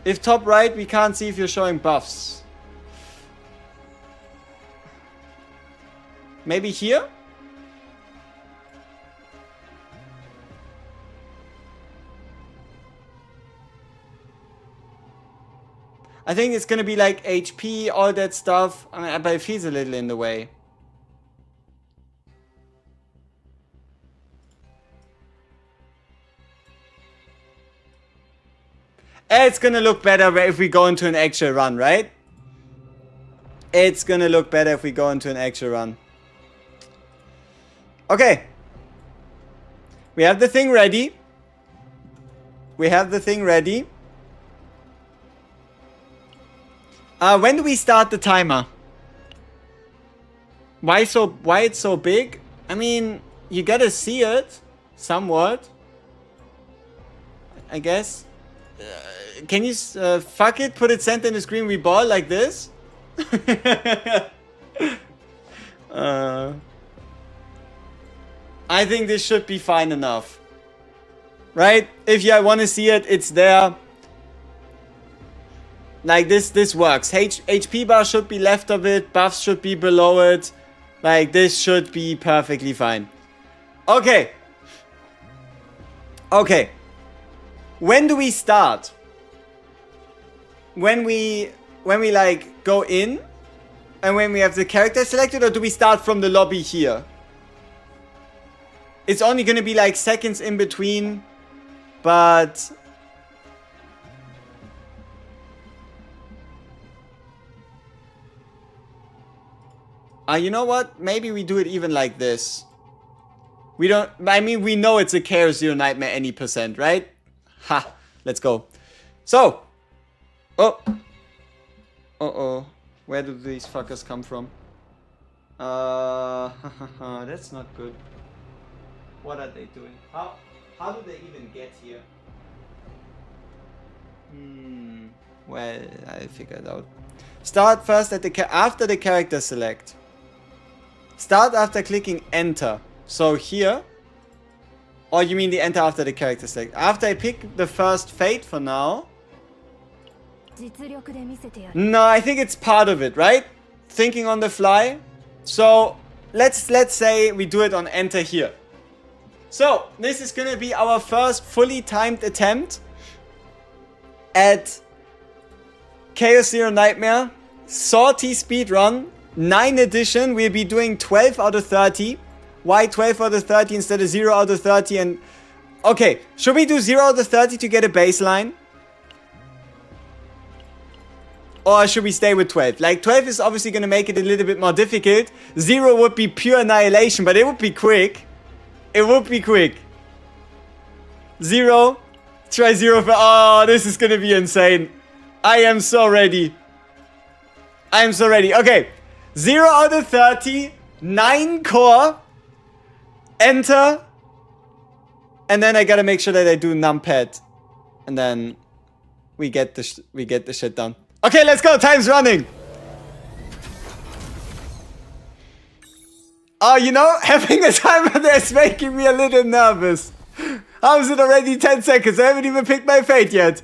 If top right, we can't see if you're showing buffs. Maybe here? I think it's gonna be like HP, all that stuff. I mean, but it feels a little in the way. It's gonna look better if we go into an actual run, right? It's gonna look better if we go into an actual run. Okay. We have the thing ready. We have the thing ready. When do we start the timer? Why it's so big? I mean, you gotta see it somewhat, I guess. Can you fuck it? Put it center in the screen. We ball like this. I think this should be fine enough, right? If you want to see it, it's there. Like this works. HP bar should be left of it. Buffs should be below it. Like this should be perfectly fine. Okay. Okay. When do we start? When we like go in and when we have the character selected, or do we start from the lobby here? It's only gonna be like seconds in between, but you know what? Maybe we do it even like this. We don't, I mean, we know it's a Chaos Zero Nightmare any percent, right? Ha, let's go. So, uh-oh. Where do these fuckers come from? That's not good. What are they doing? How do they even get here? Well, I'll figure it out. Start first at after the character select. Start after clicking enter. So here. Or you mean the enter after the character select? After I pick the first fate for now. No, I think it's part of it, right? Thinking on the fly. So let's say we do it on enter here. So this is gonna be our first fully timed attempt at Chaos Zero Nightmare Sortie speedrun 9 edition. We'll be doing 12 out of 30. Why 12 out of 30 instead of 0 out of 30? And okay, should we do 0 out of 30 to get a baseline? Or should we stay with 12? Like 12 is obviously going to make it a little bit more difficult. 0 would be pure annihilation, but it would be quick. It would be quick. 0. Try 0 for... Oh, this is going to be insane. I am so ready. I am so ready. Okay. 0 out of 30. 9 core. Enter. And then I got to make sure that I do numpad. And then we get the shit done. Okay, let's go. Time's running. Oh, you know, having a timer there is making me a little nervous. How is it already 10 seconds? I haven't even picked my fate yet.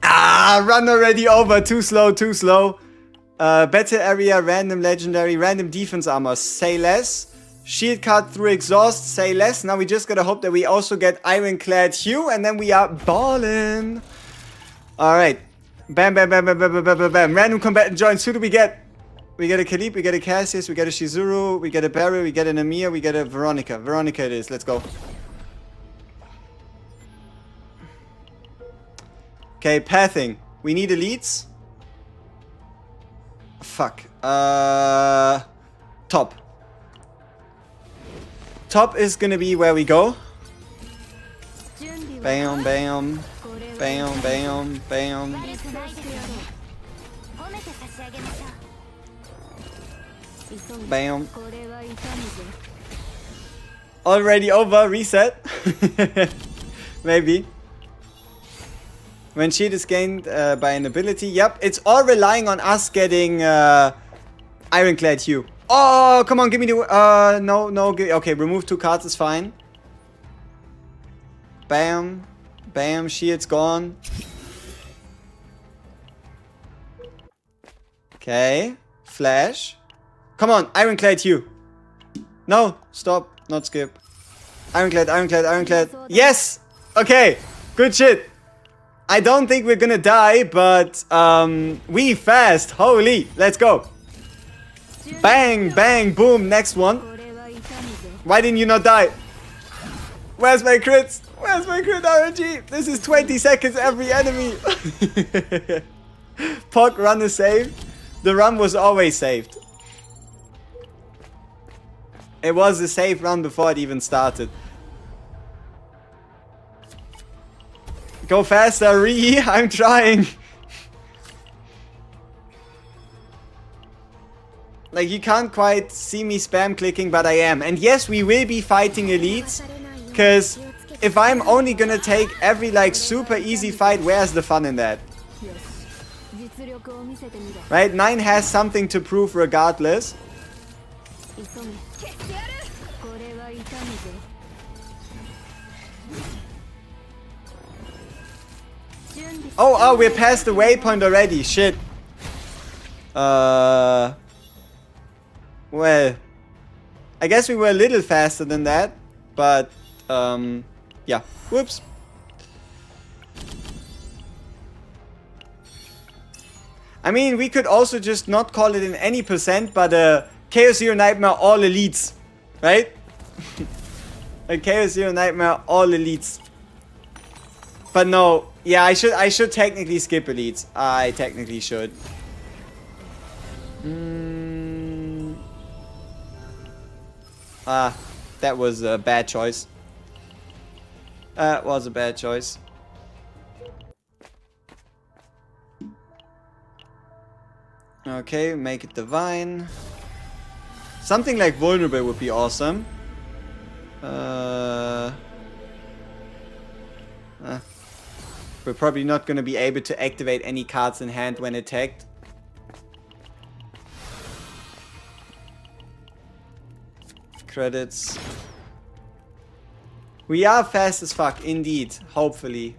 Ah, run already over. Too slow, too slow. Battle area, random legendary, random defense armor. Say less. Shield card through exhaust. Say less. Now we just gotta hope that we also get ironclad hue. And then we are ballin'. Alright. Bam, bam, bam, bam, bam, bam, bam, bam. Random combatant joins. Who do we get? We get a Khalib, we get a Cassius, we get a Shizuru, we get a Barry, we get an Amir, we get a Veronica. Veronica it is. Let's go. Okay, pathing. We need elites. Fuck. Top. Top is gonna be where we go. Bam, bam. Bam, bam, bam. Bam. Already over. Reset. Maybe. When shield is gained by an ability. Yep, it's all relying on us getting ironclad hue. Oh, come on, give me the... no. Okay, remove 2 cards is fine. Bam. Bam, shield's gone. Okay. Flash. Come on, Ironclad Hugh. No, stop, not skip. Ironclad, Ironclad, Ironclad. Yes! Okay, good shit. I don't think we're gonna die, but we fast. Holy, let's go. Bang, bang, boom, next one. これは痛むぞ Why didn't you not die? Where's my crits? Where's my crit RNG? This is 20 seconds every enemy. Pog run is saved. The run was always saved. It was a safe run before it even started. Go faster, Ree. I'm trying. Like, you can't quite see me spam clicking, but I am. And yes, we will be fighting elites. Because if I'm only gonna take every, like, super easy fight, where's the fun in that? よし実力を見せてみろ Right? 9 has something to prove regardless. 急げ消してやるこれは痛むぞ Oh, we're past the waypoint already. Shit. Well, I guess we were a little faster than that, but yeah. Whoops. I mean, we could also just not call it in any percent, but Chaos Zero Nightmare all elites, right? A Chaos Zero Nightmare all elites. But no, yeah, I should technically skip elites. I technically should. That was a bad choice. That was a bad choice. Okay, make it divine. Something like vulnerable would be awesome. We're probably not going to be able to activate any cards in hand when attacked. Credits. We are fast as fuck, indeed. Hopefully.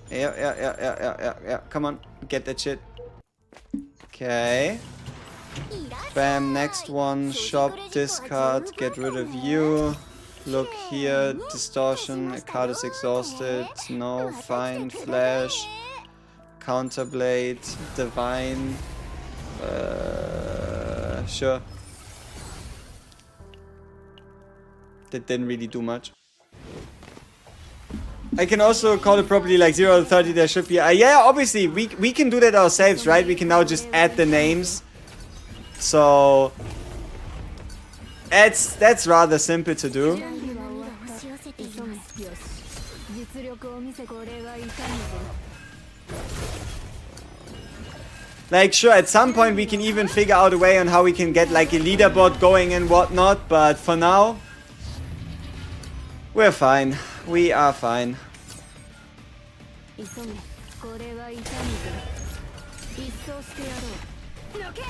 Yeah. Come on, get that shit. Okay. Bam, next one. Shop, discard, get rid of you. Look here, distortion, a card is exhausted. No, fine, flash. Counterblade, divine. Sure. That didn't really do much. I can also call it properly like 0 to 30. There should be yeah, obviously we can do that ourselves, right? We can now just add the names. So that's rather simple to do. 準備は終わった急げよし実力を見せこれは痛むぞ Like, sure, at some point we can even figure out a way on how we can get like a leaderboard going and whatnot, but for now, we're fine. We are fine. 急げこれは痛むぞ一掃してやろうのけはっ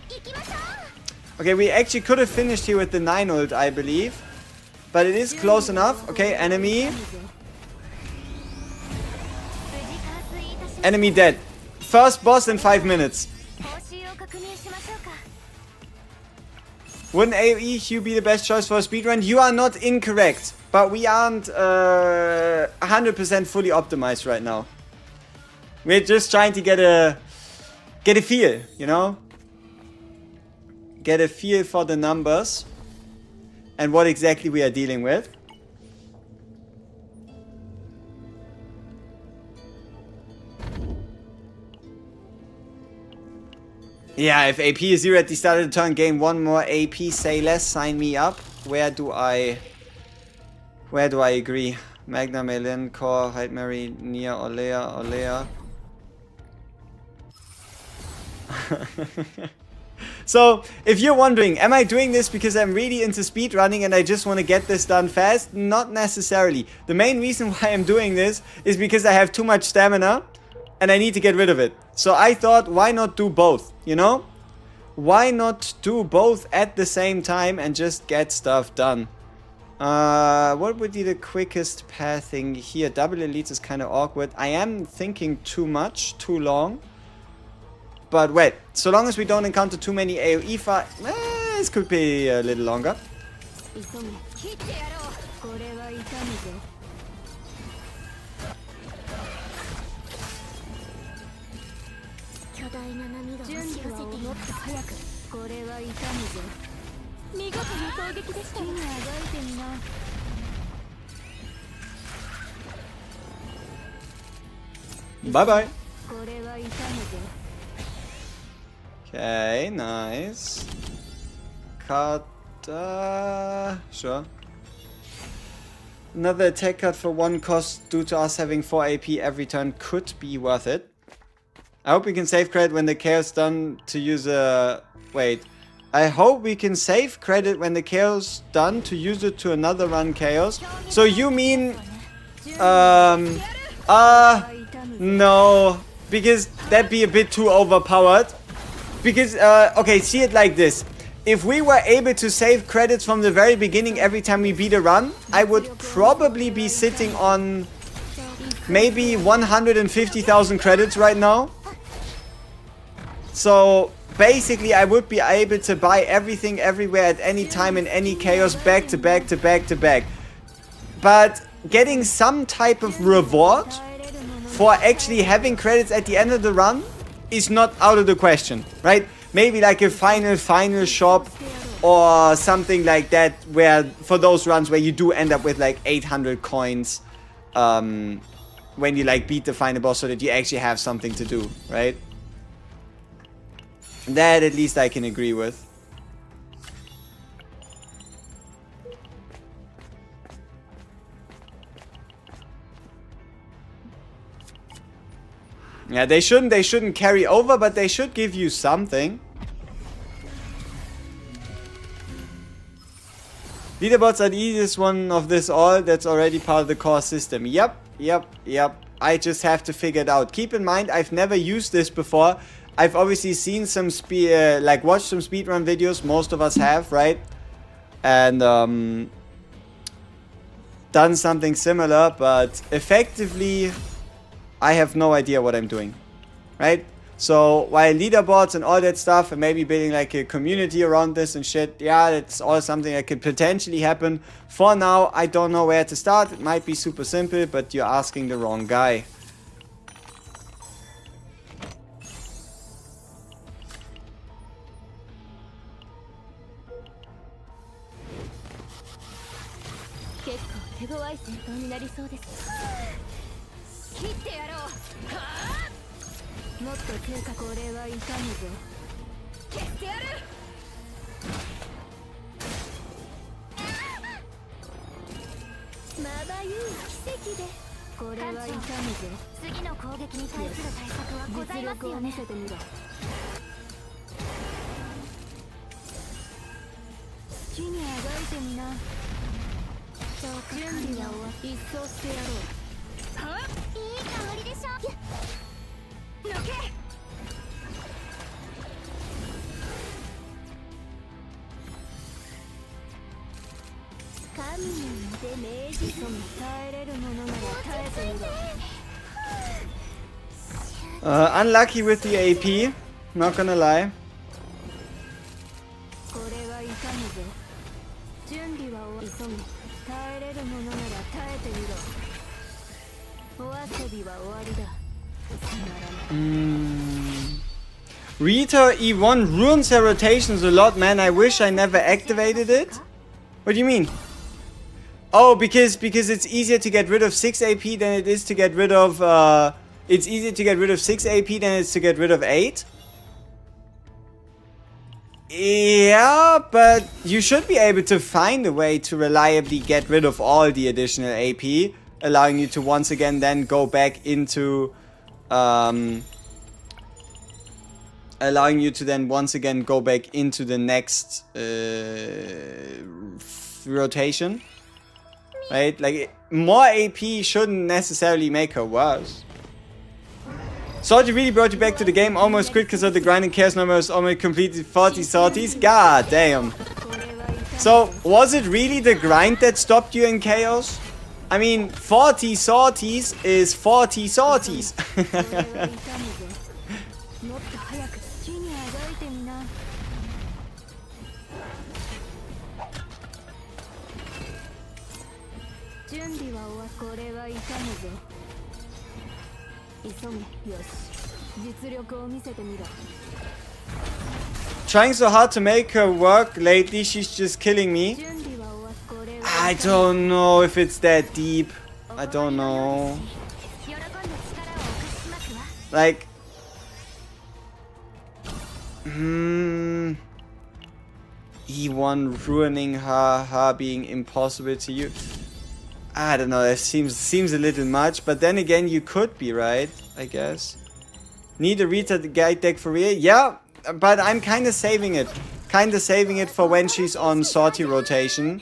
行きましょう Okay, we actually could have finished here with the 9 ult, I believe. But it is close enough. Okay, enemy. Enemy dead. First boss in 5 minutes. 報酬を確認しましょうか Wouldn't AoE be the best choice for a speedrun? You are not incorrect. But we aren't 100% fully optimized right now. We're just trying to get a feel, you know? Get a feel for the numbers and what exactly we are dealing with. Yeah, if AP is 0 at the start of the turn, gain 1 more AP, say less, sign me up. Where do I agree? Magna, Melin, Core, Hyde Mary, Nia, Olea. So, if you're wondering, am I doing this because I'm really into speedrunning and I just want to get this done fast? Not necessarily. The main reason why I'm doing this is because I have too much stamina and I need to get rid of it. So I thought, why not do both, you know? Why not do both at the same time and just get stuff done? What would be the quickest pathing here? Double elites is kind of awkward. I am thinking too much, too long. But wait, so long as we don't encounter too many AoE this could be a little longer. 急げ切ってやろうこれは痛むぞ巨大な波が押準し寄備はもっせていますと早くこれは痛むぞ見事な攻撃でした好きにあがいてみな Bye bye. これは痛むぞ Okay, nice. Cut. Sure. Another attack cut for 1 cost due to us having 4 AP every turn could be worth it. I hope we can save credit when the chaos done to use a... Wait. I hope we can save credit when the chaos done to use it to another run chaos. So you mean... No. Because that'd be a bit too overpowered. Because, okay, see it like this. If we were able to save credits from the very beginning every time we beat a run, I would probably be sitting on maybe 150,000 credits right now. So basically I would be able to buy everything everywhere at any time in any chaos back to back to back to back. But getting some type of reward for actually having credits at the end of the run is not out of the question, right? Maybe like a final shop or something like that, where for those runs where you do end up with like 800 coins when you like beat the final boss, so that you actually have something to do, right? That at least I can agree with. Yeah, they shouldn't carry over, but they should give you something. Leaderboards are the easiest one of this all. That's already part of the core system. Yep. I just have to figure it out. Keep in mind, I've never used this before. I've obviously seen some watched some speedrun videos. Most of us have, right? And done something similar, but effectively I have no idea what I'm doing, right? So while leaderboards and all that stuff and maybe building like a community around this and shit, yeah, it's all something that could potentially happen. For now, I don't know where to start. It might be super simple, but you're asking the wrong guy. Unlucky with the AP, not gonna lie. Rita E1 ruins her rotations a lot, man. I wish I never activated it. What do you mean? Oh, because it's easier to get rid of 6 AP than it is to get rid of it's easier to get rid of 6 AP than it is to get rid of 8. Yeah, but you should be able to find a way to reliably get rid of all the additional AP, allowing you to once again then go back into allowing you to then once again go back into the next rotation. Right? Like, more AP shouldn't necessarily make her worse. Sortie really brought you back to the game. Almost quit because of the grinding chaos numbers. Almost completed 40 sorties. God damn. So, was it really the grind that stopped you in chaos? I mean, 40 sorties is 40 sorties. これは痛むぞ。急げ。よし。実力を見せてみろ。 Trying so hard to make her work lately, she's just killing me. 準備は終わっこれは I don't know if it's that deep. I don't know. 喜んで力をお貸ししますわ。 Like, E1 ruining her being impossible to use. I don't know, that seems a little much, but then again, you could be right, I guess. Need a Rita guide deck for real? Yeah, but I'm kind of saving it. Kind of saving it for when she's on Sortie rotation.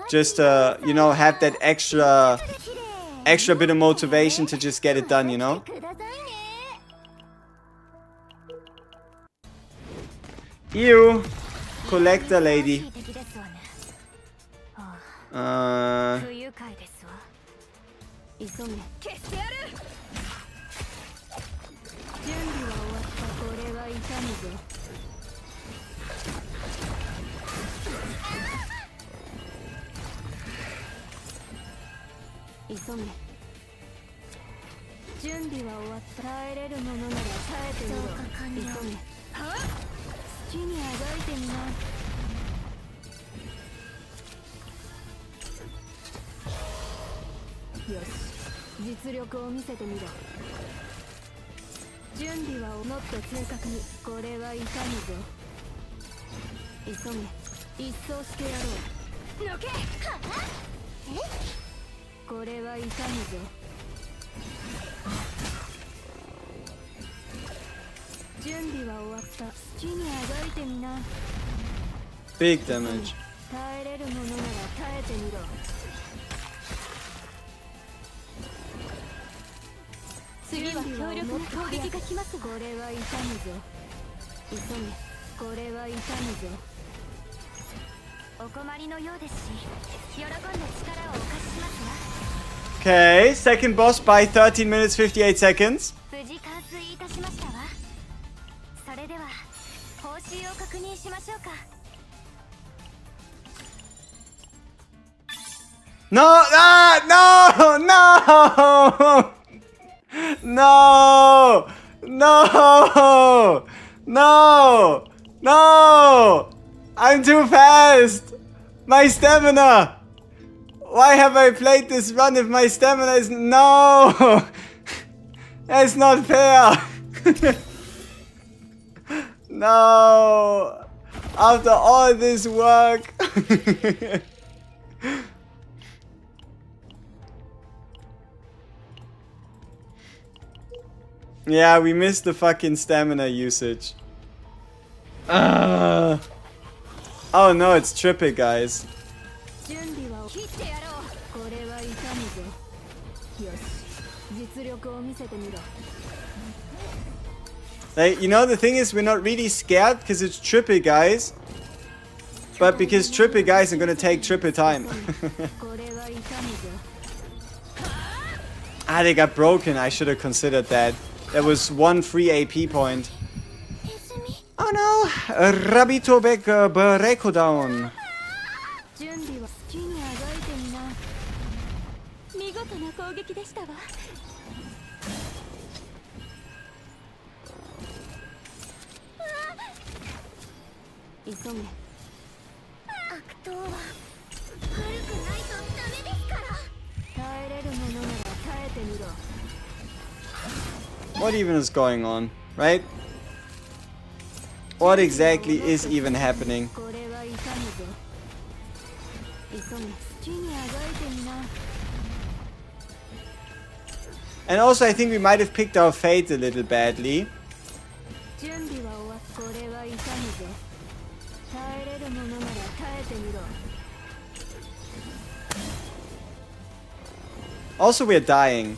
Just to, you know, have that extra bit of motivation to just get it done, you know? くださいね。 Ew. Collector lady. 敵ですわね。 不愉快ですわ。急げ。消してやる。準備は終わった。これは痛むぞ。急げ。準備は終わった。耐えれるものなら耐えてみろ。急げ。好きにあがいてみな。よし、実力を見せてみろ。準備はもっと正確に。これは痛むぞ。急げ。一掃してやろう。のけ。これは痛むぞ。準備は終わった。好きにあがいてみな。 Big damage. 耐えれるものなら耐えてみろ。次は強力な攻撃が来ます。これは痛むぞ。急げ。これは痛むぞ。お困りのようですし、喜んで力をお貸ししますわ。 Okay, second boss by 13 minutes 58 seconds. 無事完遂いたしましたわ。それでは報酬を確認しましょうか。 No! No! No! No! No! No! I'm too fast! My stamina! Why have I played this run if my stamina is... No! That's not fair! No! After all this work! Yeah, we missed the fucking stamina usage. Oh no, it's trippy, guys. 準備は切ってやろう。これは痛むぞ。よし、実力を見せてみろ。 Like, you know, the thing is, we're not really scared because it's trippy, guys. But because trippy guys are gonna take trippy time. これは痛むぞ。 Ah, they got broken. I should have considered that. There was one free AP point. Oh no! Rabito back Bareko down. 準備は好きにあがいてみな。見事な攻撃でしたわ。急げ。悪党は悪くないとダメですから。耐えれるものなら耐えてみろ。 What even is going on, right? What exactly is even happening? これは痛むぞ。急げ。好きにあがいてみな。 And also, I think we might have picked our fate a little badly. 準備は終わっ。これは痛むぞ。耐えれるものなら耐えてみろ。 Also, we're dying.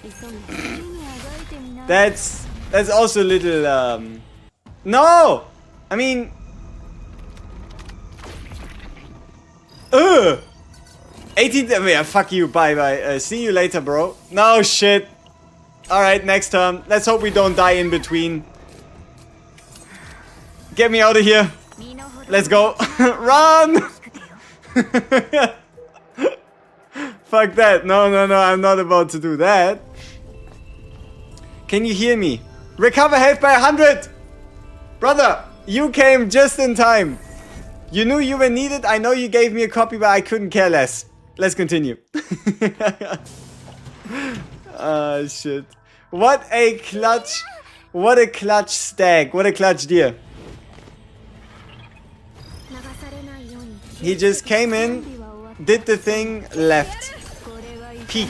急げ。好きにあがいてみな。 That's also a little No! I mean, ugh! 18th, yeah, fuck you, bye bye. See you later, bro. No shit. Alright, next turn. Let's hope we don't die in between. Get me out of here. Let's go. Run! Fuck that. No, no, no, I'm not about to do that. Can you hear me? Recover health by 100! Brother, you came just in time. You knew you were needed. I know you gave me a copy, but I couldn't care less. Let's continue. Ah, shit. What a clutch. What a clutch stag. What a clutch deer. He just came in, did the thing, left. Peek.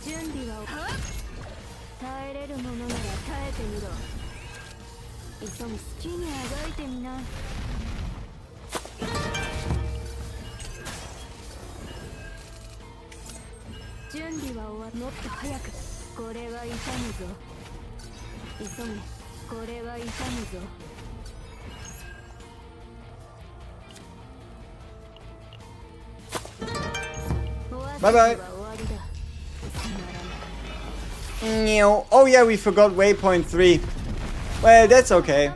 準備は耐えれるものなら耐えてみろ。急ぐ好きにあがいてみな。準備は終わっもっと早く。これは痛むぞ。急げ。これは痛むぞ。Bye bye. Oh yeah, we forgot waypoint 3. Well, that's okay.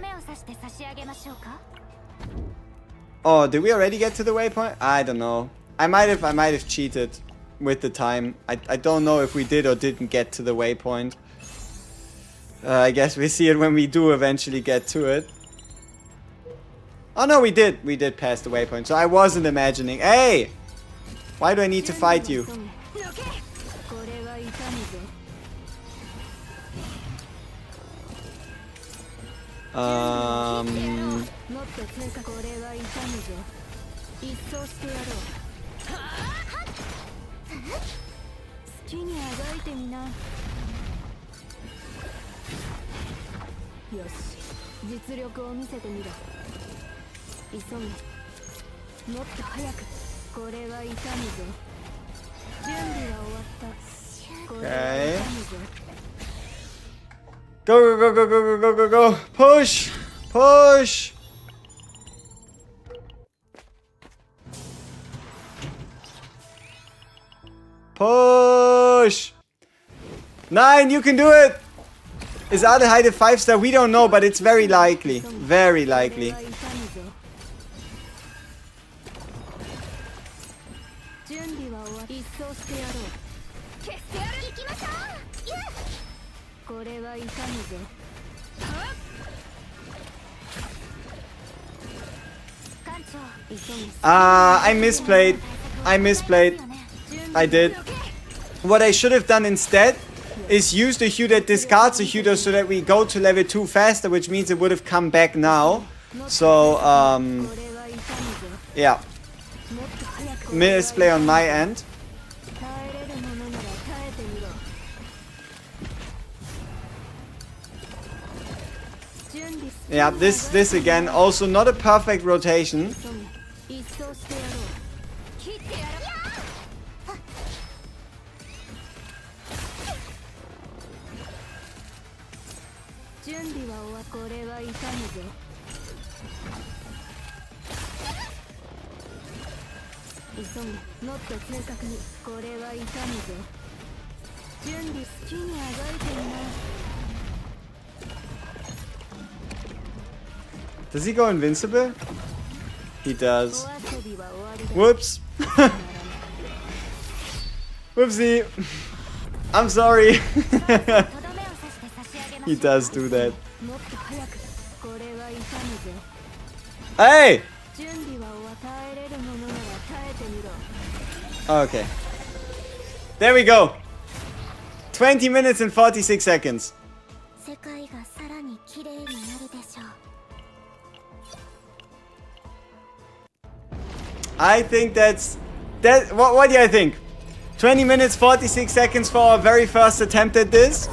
Oh, did we already get to the waypoint? I don't know. I might have cheated with the time. I don't know if we did or didn't get to the waypoint. I guess we see it when we do eventually get to it. Oh no, we did. We did pass the waypoint. So I wasn't imagining. Hey! Why do I need to fight you? Okay. Go, go, go, go, go, go, go, go. Push! Push! Push! 9, you can do it! Is Adelheid a 5-star? We don't know, but it's very likely. Very likely. I misplayed. I misplayed. I did. What I should have done instead is use the hue that discards the hue so that we go to level 2 faster, which means it would have come back now. So, yeah. Misplay on my end. Yeah, this again, also not a perfect rotation. Does he go invincible? He does. Whoops. Whoopsie. I'm sorry. He does do that. Hey! Okay. There we go. 20 minutes and 46 seconds. I think that's... What do you think? 20 minutes, 46 seconds for our very first attempt at this?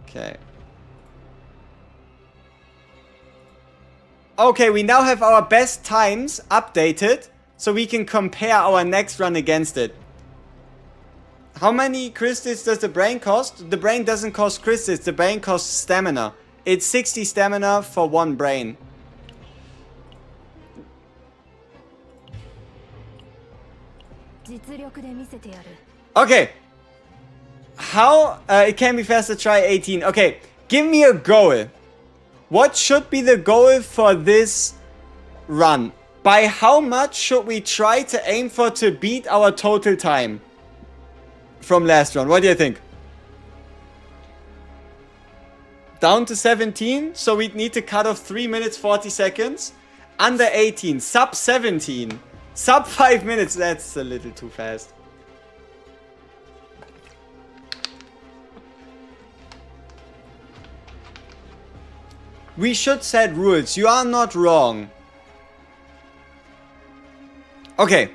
Okay. Okay, we now have our best times updated, so we can compare our next run against it. How many crystals does the brain cost? The brain doesn't cost crystals, the brain costs stamina. It's 60 stamina for one brain. 実力で見せてやる。 Okay. How? It can be faster, try 18. Okay, give me a goal. What should be the goal for this run? By how much should we try to aim for to beat our total time from last run? What do you think? Down to 17, so we'd need to cut off 3 minutes 40 seconds. Under 18, sub 17, sub 5 minutes. That's a little too fast. We should set rules. You are not wrong. Okay.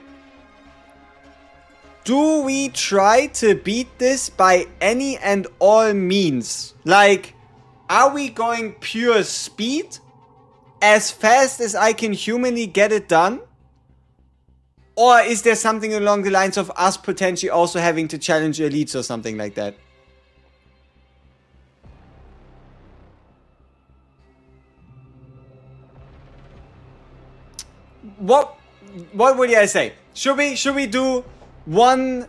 Do we try to beat this by any and all means? Like, are we going pure speed? As fast as I can humanly get it done? Or is there something along the lines of us potentially also having to challenge elites or something like that? What would I say? Should we do one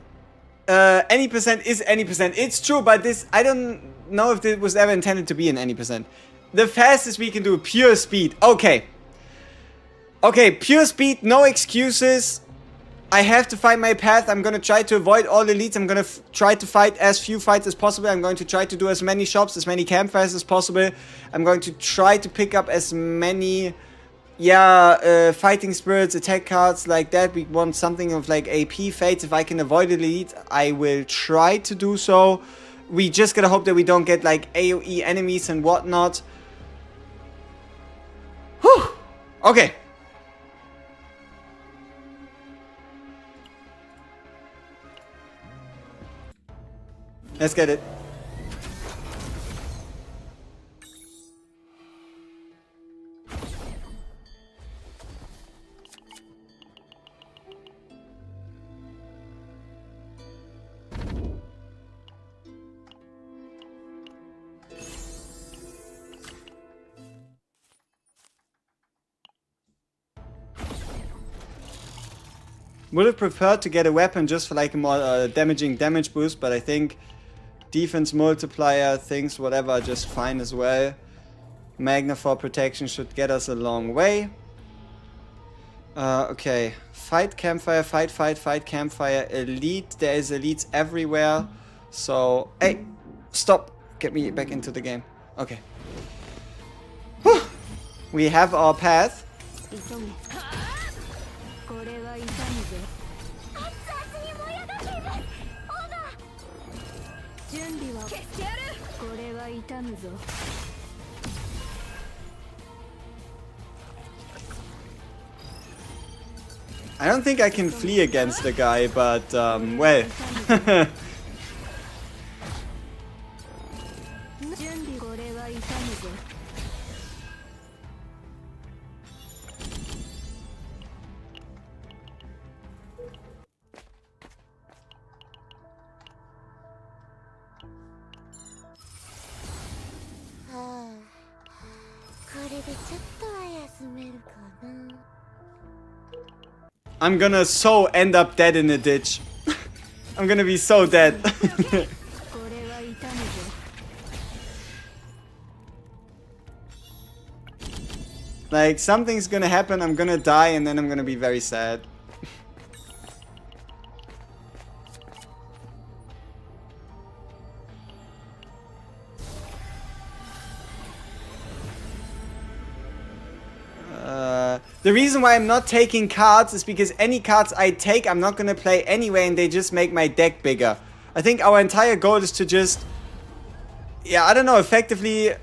any percent is any percent? It's true, but this, I don't know if this was ever intended to be an any percent. The fastest we can do pure speed. Okay. Okay, pure speed, no excuses. I have to find my path. I'm gonna try to avoid all elites. I'm gonna try to fight as few fights as possible. I'm going to try to do as many shops, as many campfires as possible. I'm going to try to pick up as many fighting spirits, attack cards like that. We want something of like AP fates. If I can avoid elite, I will try to do so. We just gotta hope that we don't get like AoE enemies and whatnot. Whew. Okay. Let's get it. Would have preferred to get a weapon just for like a more damaging damage boost, but I think defense multiplier, things, whatever, are just fine as well. Magna for protection should get us a long way. Okay. Fight campfire, fight campfire. Elite, there is elites everywhere. So, hey, stop. Get me back into the game. Okay. Whew. We have our path. これは痛むぜ。熱々に燃え上がっている。オーバー。準備は消してやる。これは痛むぞ。 I don't think I can flee against the guy, but, well. 準備これは痛むぞ。 I'm gonna so end up dead in a ditch. I'm gonna be so dead. これは痛むぞ。 Like, something's gonna happen, I'm gonna die, and then I'm gonna be very sad. The reason why I'm not taking cards is because any cards I take, I'm not gonna play anyway, and they just make my deck bigger. I think our entire goal is to just... Yeah, I don't know, effectively...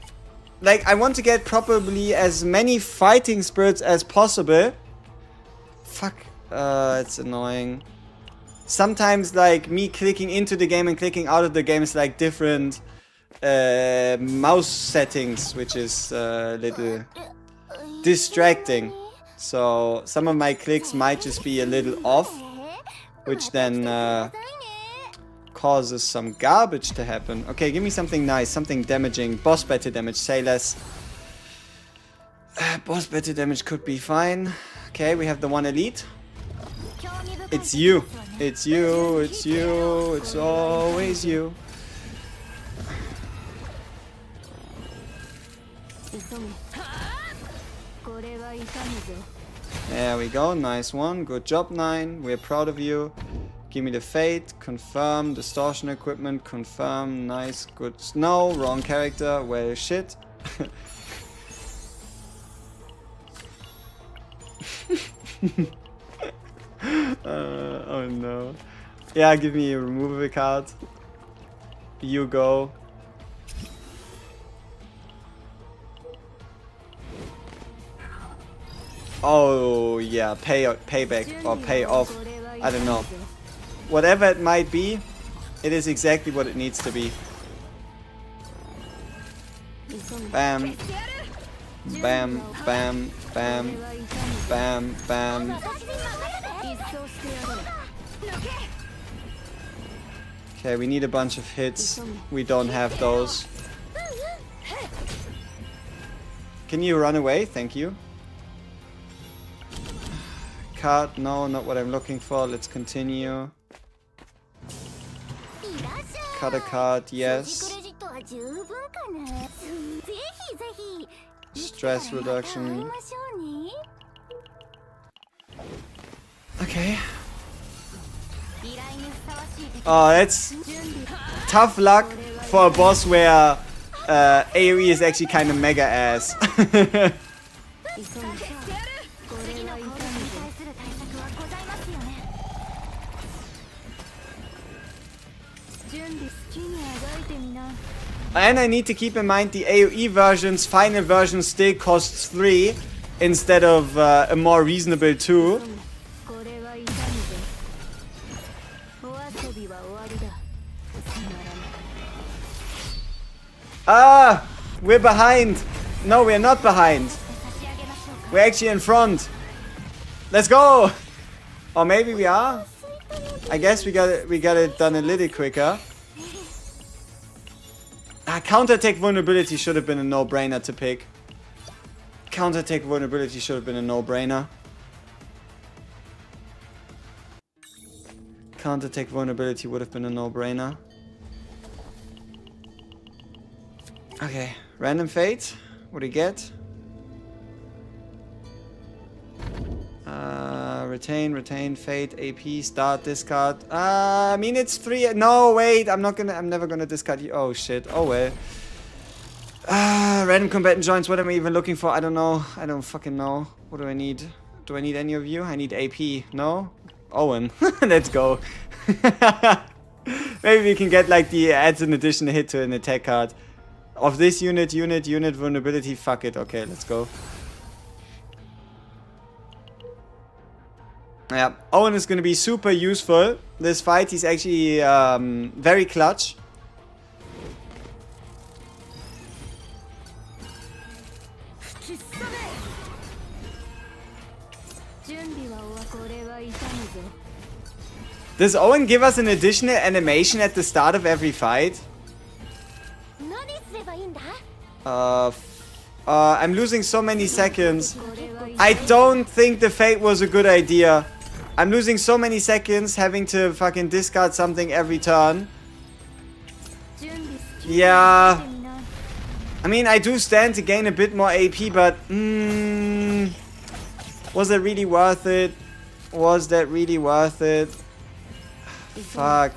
Like, I want to get probably as many fighting spirits as possible. Fuck. It's annoying. Sometimes, like, me clicking into the game and clicking out of the game is like different mouse settings, which is a little distracting. So, some of my clicks might just be a little off, which then causes some garbage to happen. Okay, give me something nice, something damaging. Boss battle damage, say less. Boss battle damage could be fine. Okay, we have the one elite. It's you. It's you. It's you. It's always you. 急げこれは痛むぞ There we go. Nice one. Good job, 9. We're proud of you. Give me the fate. Confirm. Distortion equipment. Confirm. Nice. Good. No. Wrong character. Well, shit. Oh no. Yeah, give me a removable card. You go. Oh yeah, payback or pay off. I don't know. Whatever it might be, it is exactly what it needs to be. Bam. Bam, bam, bam, bam, bam. Okay, we need a bunch of hits. We don't have those. Can you run away? Thank you. Card? No, not what I'm looking for. Let's continue. Cut a card, yes. Stress reduction. Okay. Oh, that's tough luck for a boss where AoE is actually kind of mega ass. And I need to keep in mind the AoE version's final version still costs 3 instead of a more reasonable 2. Ah! We're behind! No, we're not behind. We're actually in front. Let's go! Or maybe we are? I guess we got it done a little quicker. Counter-attack vulnerability should have been a no-brainer to pick. Counter-attack vulnerability should have been a no-brainer. Counter-attack vulnerability would have been a no-brainer. Okay, random fate. What do you get? Retain, fate, AP, start, discard. I mean it's 3. No, wait, I'm never gonna discard you. Oh shit. Oh well. Random combatant joints. What am I even looking for? I don't know. I don't fucking know. What do I need? Do I need any of you? I need AP. No? Owen. Let's go. Maybe we can get like the adds an additional hit to an attack card. Of this unit, vulnerability. Fuck it. Okay, let's go. Yeah, Owen is going to be super useful. This fight, he's actually very clutch. Does Owen give us an additional animation at the start of every fight? I'm losing so many seconds. I don't think the fate was a good idea. I'm losing so many seconds having to fucking discard something every turn. Yeah. I mean, I do stand to gain a bit more AP, but was it really worth it? Was that really worth it? Fuck.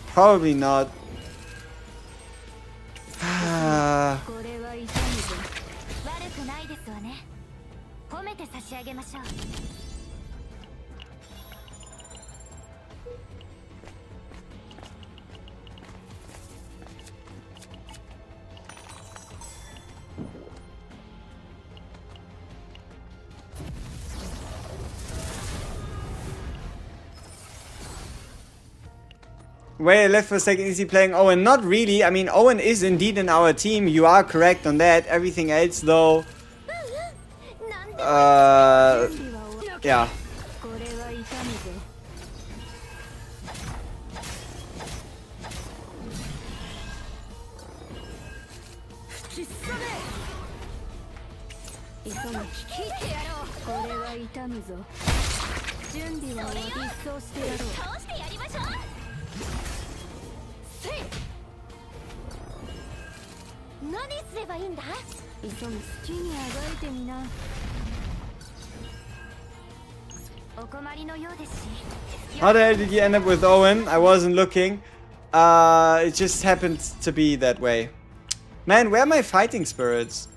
Probably not. Wait, I left for a second. Is he playing Owen? Not really. I mean, Owen is indeed in our team. You are correct on that. Everything else, though... yeah. 聞いてやろう。これは痛むぞ。準備は終わり、一掃してやろう。倒してやりましょう。せい。何すればいいんだ。急ぐ。好きにあがいてみな。お困りのようですし。 How the hell did you end up with Owen? I wasn't looking. It just happened to be that way. Man, where are my fighting spirits?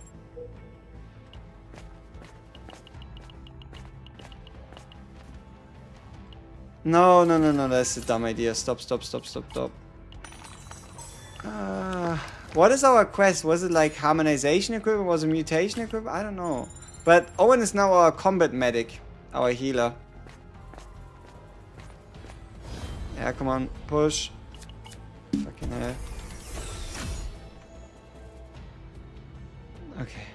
No, no, no, no, that's a dumb idea. Stop, stop, stop, stop, stop. What is our quest? Was it like harmonization equipment? Was it mutation equipment? I don't know. But Owen is now our combat medic, our healer. Yeah, come on, push. Fucking hell. Okay.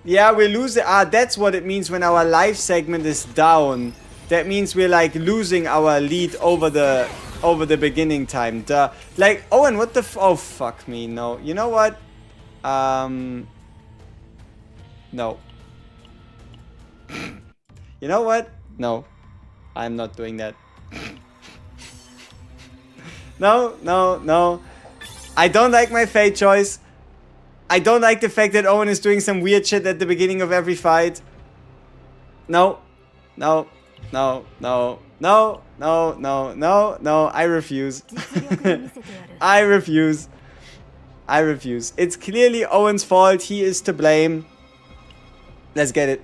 Yeah, we're losing. Ah, that's what it means when our life segment is down. That means we're like losing our lead over the beginning time. Duh. Like, Owen, what the oh, fuck me. No. You know what? No. You know what? No. I'm not doing that. No, no, no. I don't like my fate choice. I don't like the fact that Owen is doing some weird shit at the beginning of every fight. No. No. No. No. No. No. No. No. No. I refuse. I refuse. I refuse. It's clearly Owen's fault. He is to blame. Let's get it.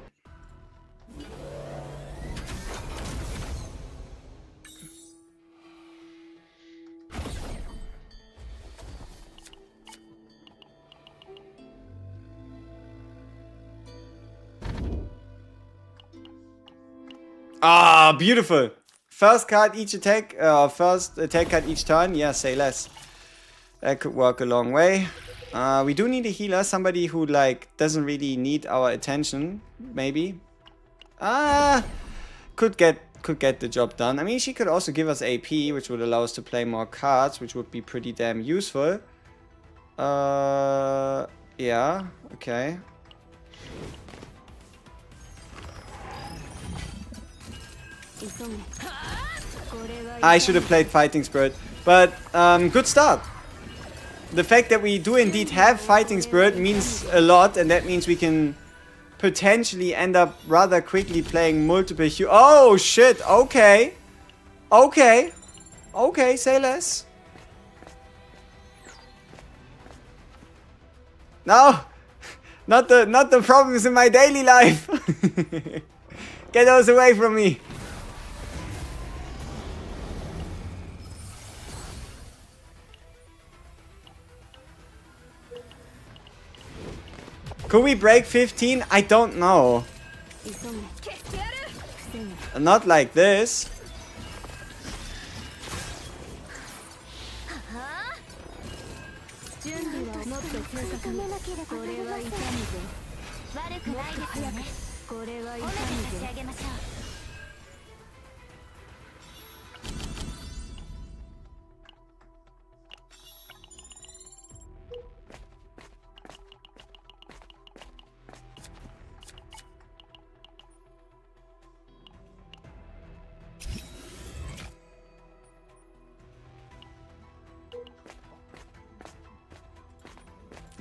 Ah, beautiful. First card each attack, first attack card each turn. Yeah, say less. That could work a long way. We do need a healer, somebody who like doesn't really need our attention, maybe. Could get the job done. I mean, she could also give us AP, which would allow us to play more cards, which would be pretty damn useful. Yeah, okay. I should have played Fighting Spirit, but good start. The fact that we do indeed have Fighting Spirit means a lot, and that means we can potentially end up rather quickly playing multiple oh shit, okay. Okay. Okay, say less. No! Not the problems in my daily life! Get those away from me! Could we break 15? I don't know. Not like this.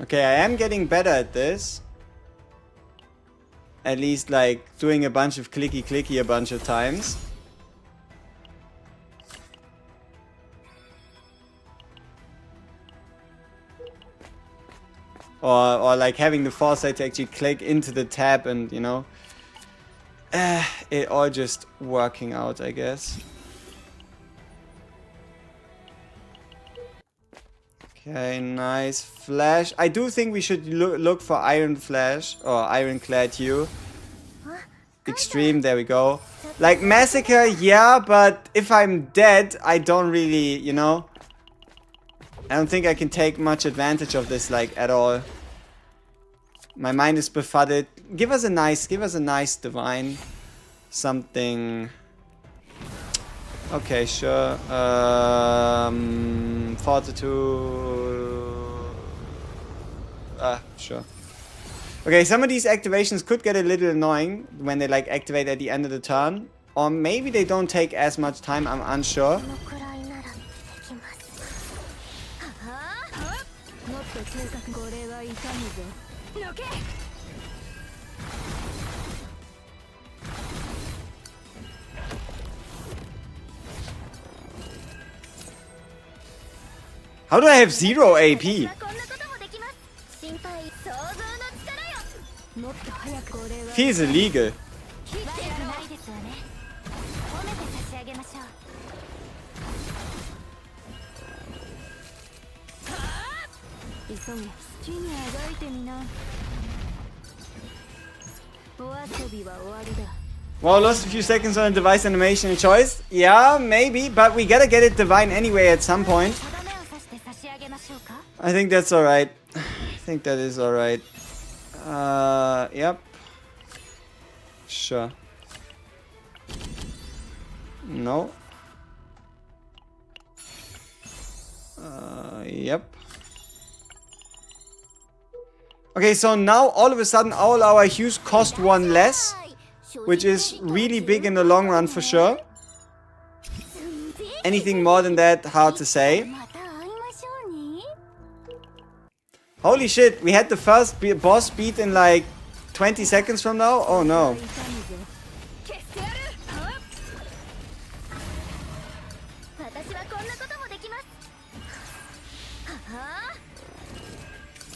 Okay, I am getting better at this. At least, like, doing a bunch of clicky a bunch of times. Or like having the foresight to actually click into the tab and, you know. It all just working out, I guess. Okay, nice flash. I do think we should look for Iron Flash or Ironclad Hue. Extreme, there we go. Like Massacre, yeah, but if I'm dead, I don't really, you know. I don't think I can take much advantage of this, like, at all. My mind is befuddled. Give us a nice divine. Something. Okay, sure. Fortitude. sure. Okay, some of these activations could get a little annoying when they like activate at the end of the turn. Or maybe they don't take as much time, I'm unsure. このくらいならできます。もっと正確。これは痛むぞ。のけ。 How do I have 0 AP? こんなこともできます。心配想像の力よ。もっと早く。これは Feels illegal. 切ってやらないですわね。褒めて差し上げましょう。急げ。好きにあがいてみな。お遊びは終わりだ。 Well, lost a few seconds on a device animation choice. Yeah, maybe, but we gotta get it divine anyway at some point. とどめを刺して差し上げましょうか。 I think that's alright. I think that is alright. Yep. Sure. No. Yep. Okay, so now all of a sudden all our hues cost 1 less, which is really big in the long run for sure. Anything more than that, hard to say. また会いましょうに。 Holy shit, we had the first boss beat in like 20 seconds from now? Oh no. 痛むぞ。消してやる。私はこんなこともできます。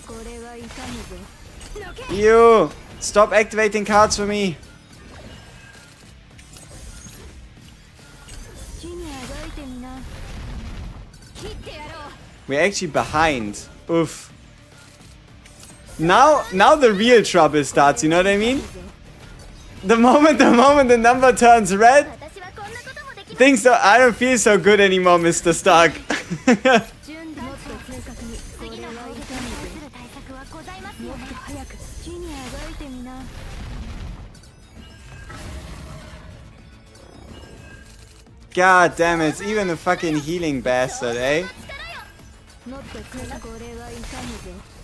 これは痛むぞ。のけ。 You! Stop activating cards for me. 好きにあがいてみな。切ってやろう。 We're actually behind. Oof. Now the real trouble starts, you know what I mean? The moment the number turns red, 私はこんなこともできます。 things I don't feel so good anymore, Mr. Stark. 準備もっと正確に。これ次のは痛攻撃にむぞ。対する対策はございますもよね。っと早く。好きにあがいてみな。 God damn it, it's even a fucking healing bastard, eh? もっと正確。これは痛むぞ。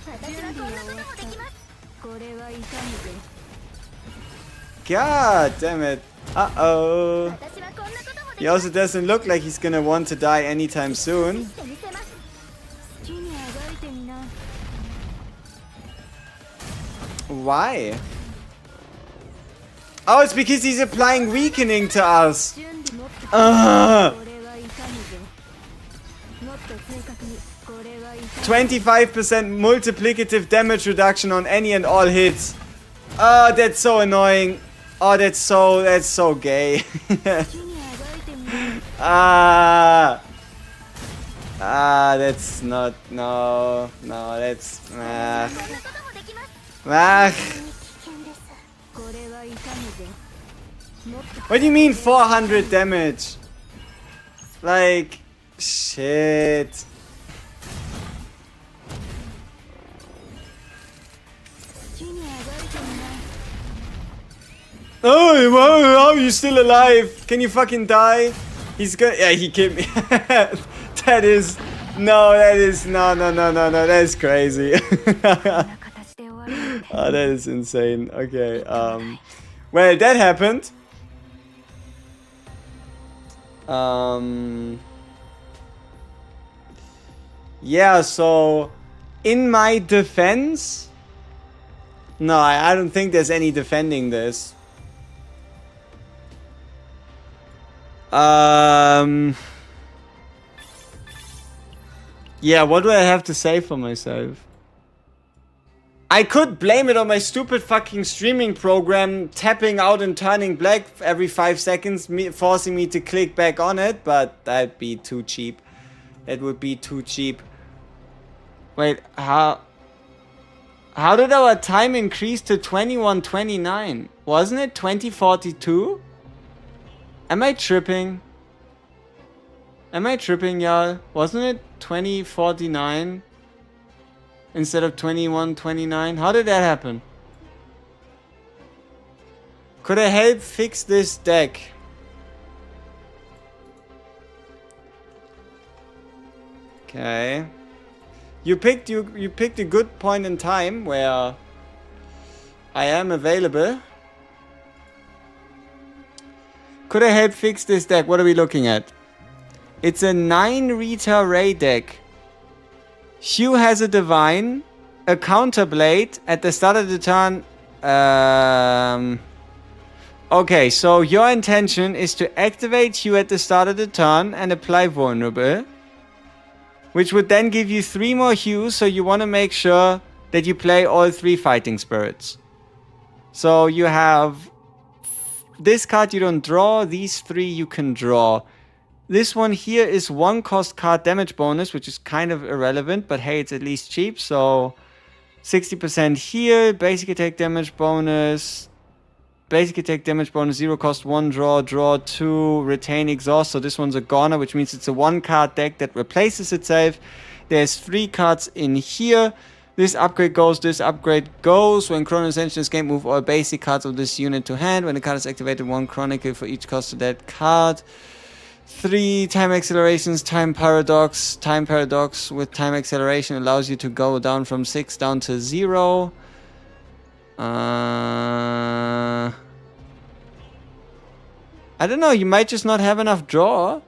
私はこんなこともできます。これは痛むぞ。 God damn it. Uh-oh. 私はこんなこともで He also doesn't look like he's gonna want to die anytime soon. きみせます。好きにあがいてみな。 Why? Oh, it's because he's applying weakening to us. 準備もっと。 Ah. これは痛むぞ。もっと正確に。これは痛む。 25% multiplicative damage reduction on any and all hits. Oh, that's so annoying. Oh, that's so gay. 好きにあがいてみな。 That's not, no, that's, こんなこともできます。 ah. 危険です。これは痛むぞ。もっと。 What do you mean 400 damage? Like, shit. 好きにあがいてみな。 Oh, how are you still alive? Can you fucking die? He's gonna, yeah, he killed me. That is, no, that is crazy. な形で終わるなんて。 Oh, that is insane. Okay, well, that happened. Yeah, so in my defense, no, I don't think there's any defending this. Yeah, what do I have to say for myself? I could blame it on my stupid fucking streaming program tapping out and turning black every 5 seconds, forcing me to click back on it, but that'd be too cheap. It would be too cheap. Wait, how did our time increase to 21:29? Wasn't it 20:42? Am I tripping? Am I tripping, y'all? Wasn't it 20:49 instead of 21:29? How did that happen? Could I help fix this deck? Okay. You picked a good point in time where I am available. Could I help fix this deck? What are we looking at? It's a 9 Rita Ray deck. Hugh has a Divine, a Counterblade at the start of the turn. Okay, so your intention is to activate Hugh at the start of the turn and apply Vulnerable, which would then give you 3 more Hues, so you want to make sure that you play all 3 Fighting Spirits. So you have this card you don't draw, these 3 you can draw. This one here is 1 cost card damage bonus, which is kind of irrelevant, but hey, it's at least cheap, so 60% heal, basic attack damage bonus, 0 cost 1 draw, draw 2, retain exhaust, so this one's a goner, which means it's a 1 card deck that replaces itself. There's 3 cards in here. This upgrade goes, this upgrade goes. When Chrono Ascension is game, move all basic cards of this unit to hand. When the card is activated, 1 Chronicle for each cost of that card. 3 time accelerations, time paradox. Time paradox with time acceleration allows you to go down from 6 down to 0. I don't know, you might just not have enough draw.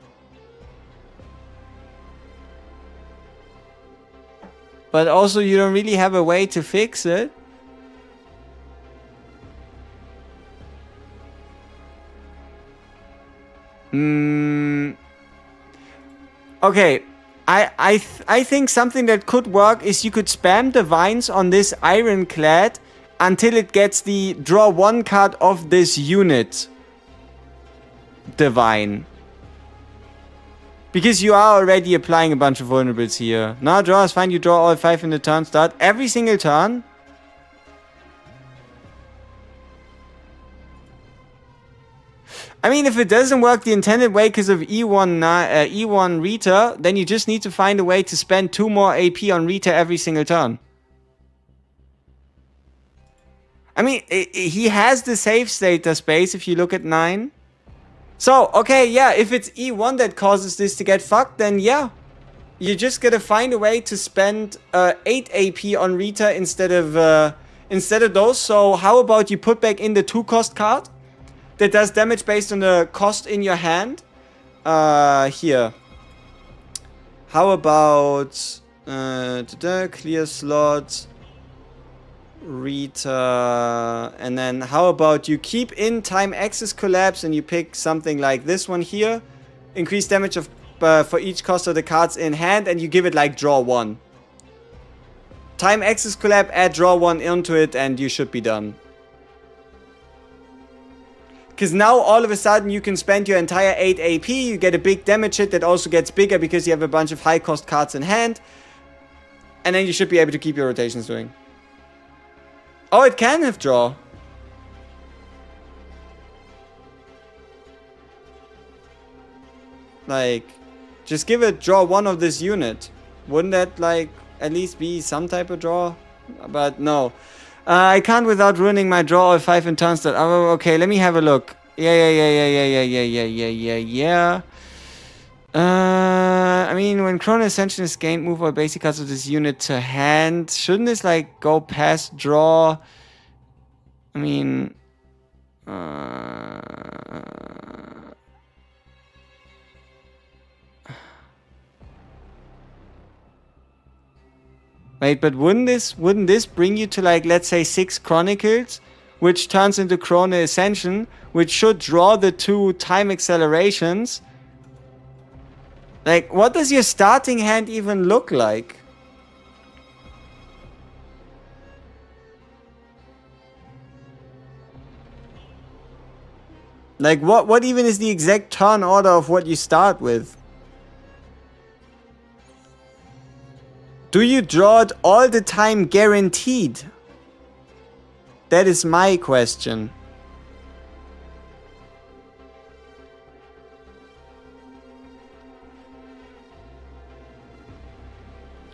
But also you don't really have a way to fix it. Okay, I think something that could work is you could spam Divines on this Ironclad until it gets the draw 1 card of this unit Divine. Because you are already applying a bunch of vulnerables here. Now draw is fine, you draw all 5 in the turn start. Every single turn. I mean, if it doesn't work the intended way because of E1 Rita, then you just need to find a way to spend 2 more AP on Rita every single turn. I mean, he has the save status space if you look at 9. So, okay, yeah, if it's E1 that causes this to get fucked, then yeah. You just gotta find a way to spend 8 AP on Rita instead of those. So how about you put back in the 2 cost card that does damage based on the cost in your hand? Here. How about clear slot, Rita, and then how about you keep in Time Axis Collapse and you pick something like this one here, increase damage of for each cost of the cards in hand, and you give it like draw 1. Time Axis Collapse, add draw 1 into it, and you should be done. Because now all of a sudden you can spend your entire 8 AP, you get a big damage hit that also gets bigger because you have a bunch of high cost cards in hand, and then you should be able to keep your rotations doing. Oh, it can have draw. Like, just give it draw 1 of this unit. Wouldn't that, like, at least be some type of draw? But no. I can't without ruining my draw all 5 in turn start. Oh, okay, let me have a look. Yeah. I mean, when Chrono Ascension is gained, move all basic cards of this unit to hand. Shouldn't this, like, go past draw? I mean... Wait, but wouldn't this bring you to, like, let's say 6 Chronicles, which turns into Chrono Ascension, which should draw the 2 time accelerations? Like, what does your starting hand even look like? Like, what even is the exact turn order of what you start with? Do you draw it all the time guaranteed? That is my question.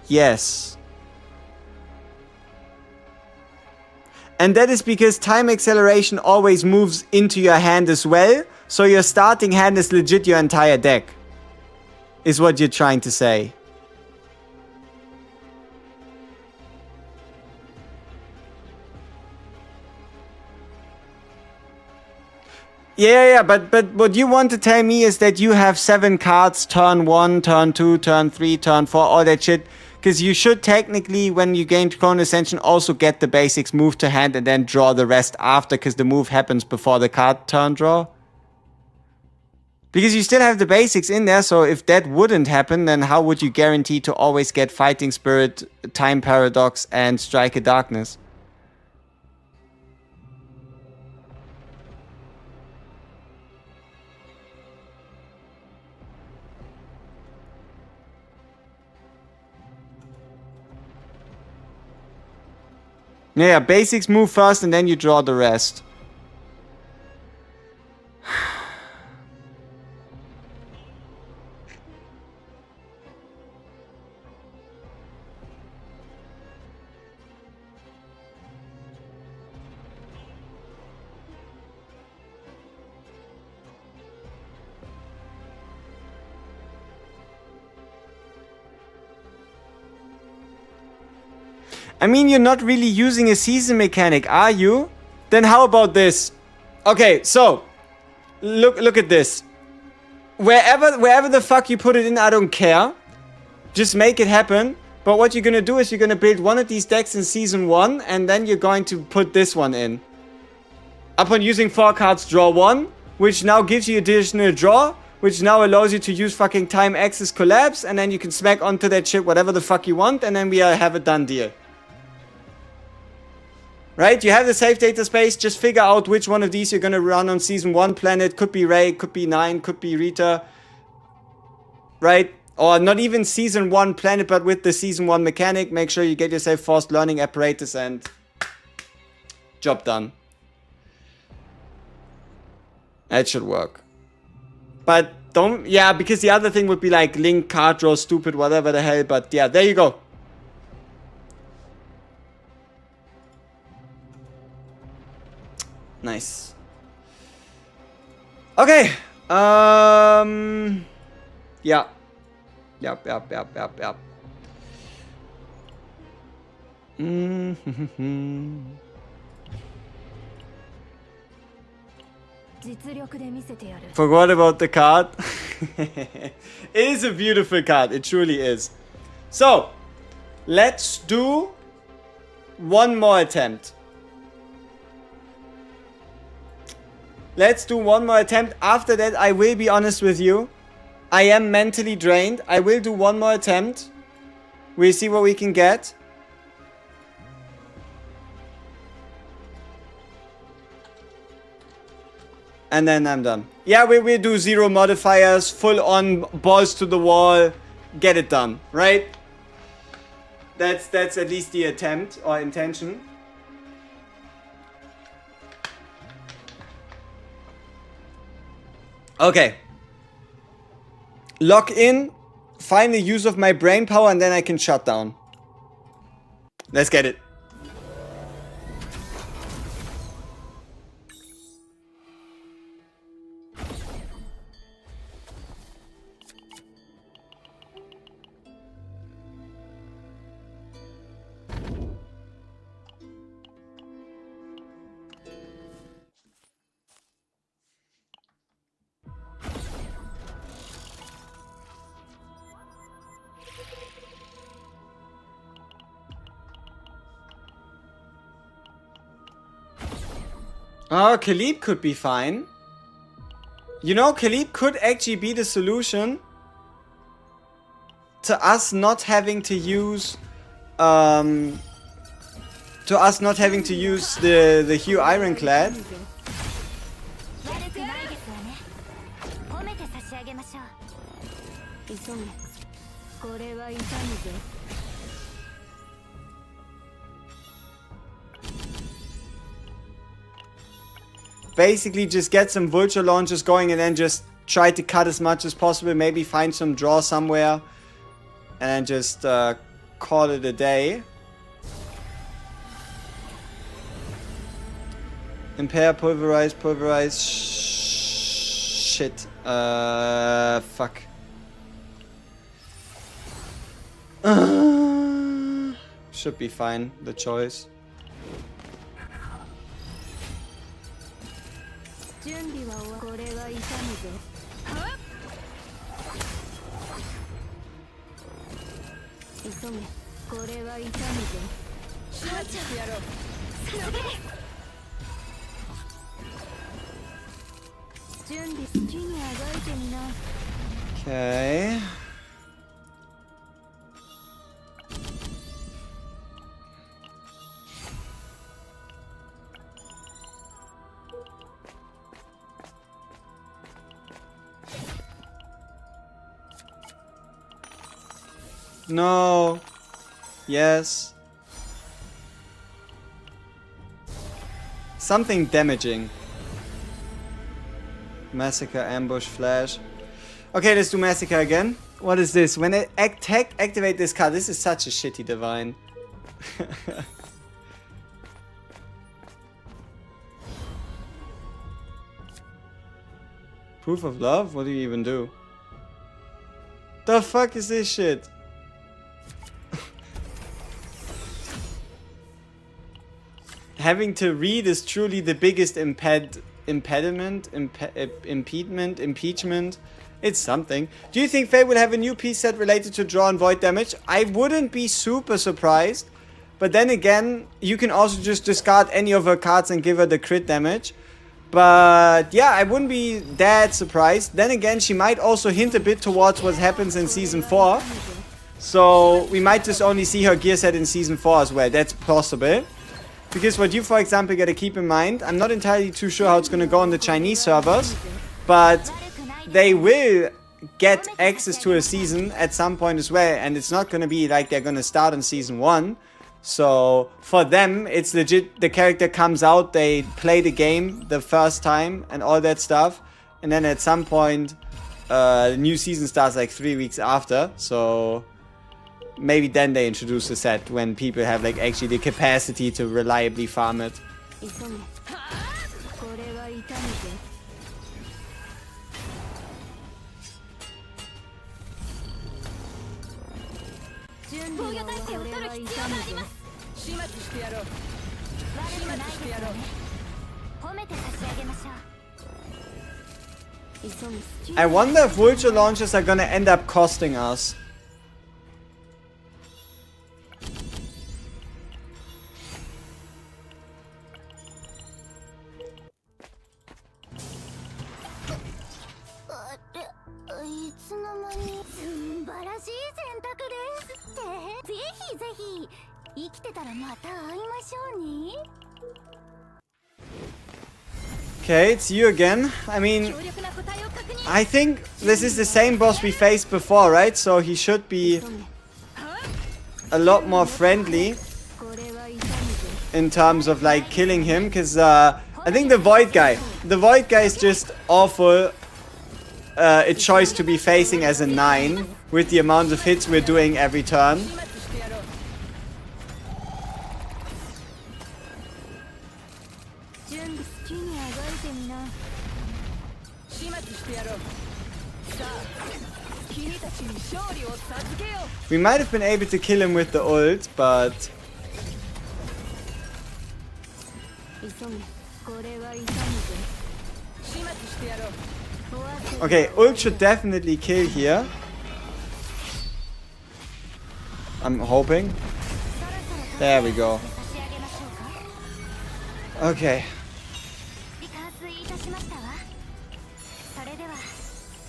Yes. And that is because time acceleration always moves into your hand as well. So your starting hand is legit your entire deck. Is what you're trying to say. Yeah, but what you want to tell me is that you have 7 cards, turn 1, turn 2, turn 3, turn 4, all that shit. Because you should technically, when you gain Chrono Ascension, also get the basics move to hand and then draw the rest after, because the move happens before the card turn draw. Because you still have the basics in there, so if that wouldn't happen, then how would you guarantee to always get Fighting Spirit, Time Paradox, and Strike of Darkness? Yeah, basics move first and then you draw the rest. I mean, you're not really using a season mechanic, are you? Then how about this? Okay, so look at this. Wherever the fuck you put it in, I don't care. Just make it happen. But what you're gonna do is you're gonna build one of these decks in season 1, and then you're going to put this one in. Upon using 4 cards, draw 1, which now gives you additional draw, which now allows you to use fucking Time Axis Collapse, and then you can smack onto that shit whatever the fuck you want, and then we have a done deal. Right? You have the save data space. Just figure out which one of these you're going to run on Season 1 planet. Could be Ray, could be 9, could be Rita. Right? Or not even Season 1 planet, but with the Season 1 mechanic. Make sure you get yourself Forced Learning Apparatus and job done. That should work. But don't... Yeah, because the other thing would be like Link, card draw, stupid, whatever the hell. But yeah, there you go. Nice. Okay. Yeah. Yep. Forgot about the card. It is a beautiful card. It truly is. So, let's do one more attempt. Let's do one more attempt. After that, I will be honest with you. I am mentally drained. I will do one more attempt. We'll see what we can get. And then I'm done. Yeah, we will do 0 modifiers, full on, balls to the wall, get it done, right? That's at least the attempt or intention. Okay. Lock in, find the use of my brain power, and then I can shut down. Let's get it. Oh, Khalib could be fine. You know, Khalib could actually be the solution to us not having to use the Hugh Ironclad. Basically just get some vulture launches going and then just try to cut as much as possible. Maybe find some draw somewhere and then just call it a day. Impair, pulverize. Shit. Fuck. Should be fine, the choice. 準備は終わこれは痛むぞ急げこれは痛むぞ始末してやろう準備好きにあがいてみな Okay. No. Yes. Something damaging. Massacre, ambush, flash. Okay, let's do Massacre again. What is this? When I activate this card, this is such a shitty divine. Proof of love? What do you even do? The fuck is this shit? Having to read is truly the biggest impediment. It's something. Do you think Faye will have a new piece set related to draw and void damage? I wouldn't be super surprised. But then again, you can also just discard any of her cards and give her the crit damage. But yeah, I wouldn't be that surprised. Then again, she might also hint a bit towards what happens in Season 4. So we might just only see her gear set in Season 4 as well. That's possible. Because what you, for example, gotta keep in mind, I'm not entirely too sure how it's gonna go on the Chinese servers. But they will get access to a season at some point as well. And it's not gonna be like they're gonna start on Season 1. So for them, it's legit. The character comes out, they play the game the first time and all that stuff. And then at some point, the new season starts like 3 weeks after. So maybe then they introduce the set when people have like actually the capacity to reliably farm it. 急げこれは痛むぞ準備はこれは痛むぞ始末してやろう悪くないですよね褒めて差し上げましょう 急げ好き I wonder if vulture launches are gonna end up costing us. Okay, it's you again. I mean, I think this is the same boss we faced before, right? So he should be a lot more friendly これは痛むぞ in terms of like killing him. Because I think the Void guy is just awful. A choice to be facing as a 9 with the amount of hits we're doing every turn. 始末してやろう準備好きにあがいてみな始末してやろうさあ君たちに勝利を授けよう We might have been able to kill him with the ult, but 急げこれは痛むぞ始末してやろう okay, ult should definitely kill here. I'm hoping. There we go. 差し上げましょうか Okay. 完遂いたしましたわそれでは